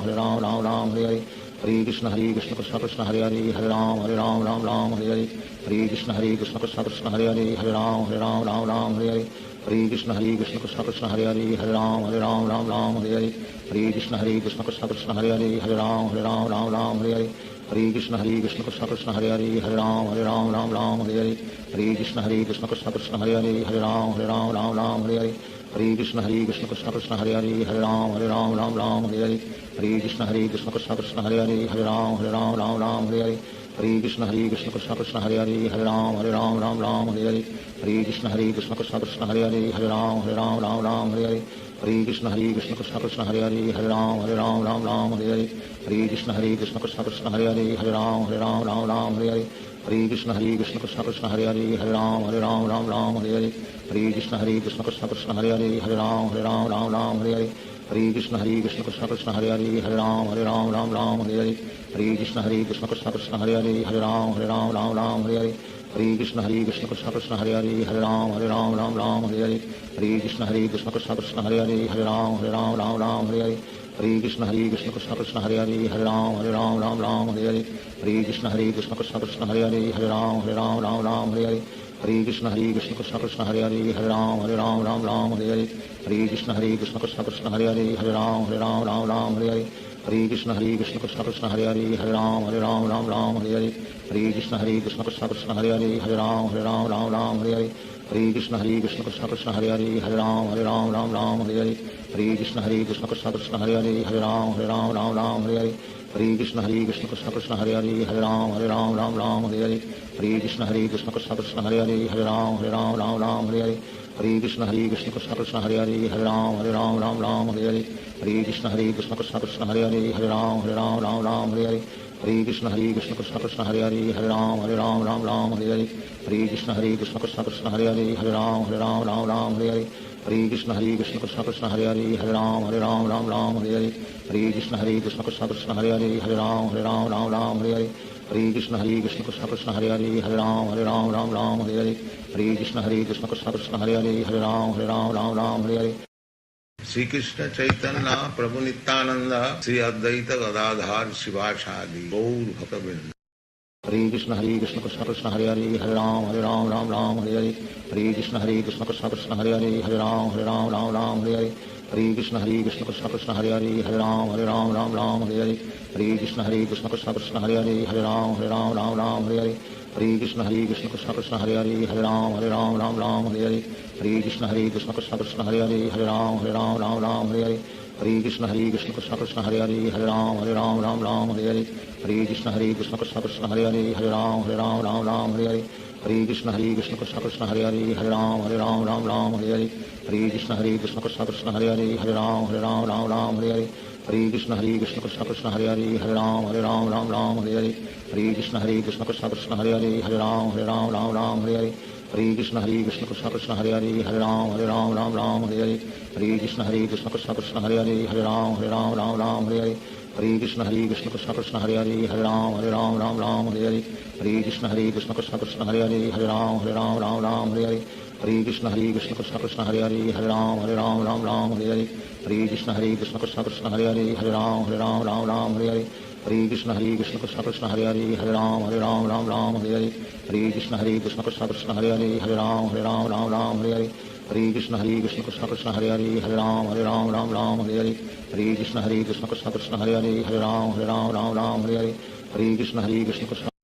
Ram Hare Hare Hare Krishna Krishna Krishna Hare Hare Hare Ram Ram Hare Hare Hare Krishna Krishna Krishna Hare Hare Hare Ram Ram Hare Hare Hare Krishna Krishna Krishna Hare Hare Hare Ram Ram Hare Hare Hare Krishna Krishna Krishna Hare Hare Hare Ram Ram Hare Hare Hare Krishna Krishna Krishna Hare Hare Hare Ram Ram Hare Hare Hare Krishna Krishna Krishna Hare Hare Hare Ram Ram Hare Hare Hare Krishna Krishna Krishna Hare Hare Hare Ram Ram Hare Hare Hare Krishna Krishna Krishna Hare Hare Hare Ram Ram Hare Hare Hare Krishna Krishna Krishna Hare Hare Hare Ram Ram Hare Hare Hare Krishna Krishna Krishna Hare Hare Hare Ram Ram Ram Hare Hare Hare Krishna Krishna Krishna Hare Hare Hare Ram Ram Hare Hare Hare Krishna Krishna Krishna Hare Hare Hare Ram Ram Hare Hare Hare Krishna Krishna Krishna Hare Hare Hare Ram Ram Hare Hare Hare Krishna Krishna Krishna Hare Hare Hare Ram Ram Hare Hare Hare Krishna Krishna Krishna Hare Hare Hare Ram Hare Hare Hare Krishna Krishna Krishna Hare Hare Hare Ram Hare Hare Hare Krishna Krishna Krishna Hare Hare Hare Ram Hare Hare Hare Krishna Krishna Krishna Hare Hare Hare Ram Hare Hare Hare Krishna Krishna Krishna Hare Hare Hare Ram Hare Hare Hare Krishna Krishna Krishna Hare Hare Hare Ram Hare Hare Hare Krishna Krishna Krishna Hare Hare Hare Ram Hare Hare Hare Krishna Krishna Krishna Hare Hare Hare Ram Hare Hare Hare Krishna Krishna Krishna Hare Hare Hare Ram Hare Hare Hare Krishna Krishna Krishna Hare Hare Hare Ram Hare Hare Hare Krishna Krishna Krishna Hare Hare Hare Ram Hare Hare Hare Krishna Krishna Krishna Hare Hare Hare Ram Hare Hare Hare Krishna Krishna Krishna Hare Hare Hare Ram Hare Hare Hare Krishna Krishna Krishna Hare Hare Hare Ram Hare Hare Hare Krishna Krishna Krishna Hare Hare Hare Ram Hare Hare Hare Krishna Krishna Krishna Hare Hare Hare Ram Hare Hare Hare Krishna Krishna Krishna Hare Hare Hare Ram Hare Hare Hare Krishna Krishna Krishna Hare Hare Hare Ram Hare Hare Hare Krishna Krishna Krishna Hare Hare Hare Ram Hare Hare Hare Krishna Krishna Krishna Hare Hare Hare Ram Hare Hare Hare Krishna Krishna Krishna Hare Hare Hare Ram Hare Hare Shri Krishna Chaitanya Prabhu Nityanand Shri Advaita Gadadhar शिवासादि Gaur भक्तवृंद Hare Krishna Krishna Krishna Hare Hare Hare Ram Ram Hare Hare Hare Krishna Krishna Krishna Hare Hare Hare Ram Hare Hare Hare Krishna Krishna Krishna Hare Hare Hare Ram Hare Hare Hare Krishna Krishna Krishna Hare Hare Hare Ram Hare Hare Hare Krishna Krishna Krishna Hare Hare Hare Ram Hare Hare Hare Krishna Krishna Krishna Hare Hare Hare Ram Hare Hare Hare Krishna Krishna Krishna Hare Hare Hare Ram Hare Hare Hare Krishna Krishna Krishna Hare Hare Hare Ram Hare Hare Hare Krishna Krishna Krishna Hare Hare Hare Ram Hare Hare Hare Krishna Krishna Krishna Hare Hare Hare Ram Hare Hare Hare Krishna Krishna Krishna Hare Hare Hare Ram Hare Hare Hare Krishna Krishna Krishna Hare Hare Hare Ram Hare Hare Hare Krishna Krishna Krishna Hare Hare Hare Ram Hare Hare Krishna Krishna Krishna Hare Hare Hare Ram Hare Hare Krishna Krishna Krishna Hare Hare Hare Ram Hare Hare Krishna Krishna Krishna Hare Hare Hare Ram Hare Hare Krishna Krishna Krishna Hare Hare Hare Ram Hare Hare Krishna Krishna Krishna Hare Hare Hare Ram Hare Hare Krishna Krishna Krishna Hare Hare Hare Ram Hare Hare Krishna Krishna Krishna Hare Hare Hare Ram Hare Hare Krishna Krishna Krishna Hare Hare Hare Ram Hare Hare Krishna Krishna Krishna Hare Hare Hare Ram Hare Hare Krishna Krishna Krishna Hare Hare Hare Ram Hare Hare Krishna Krishna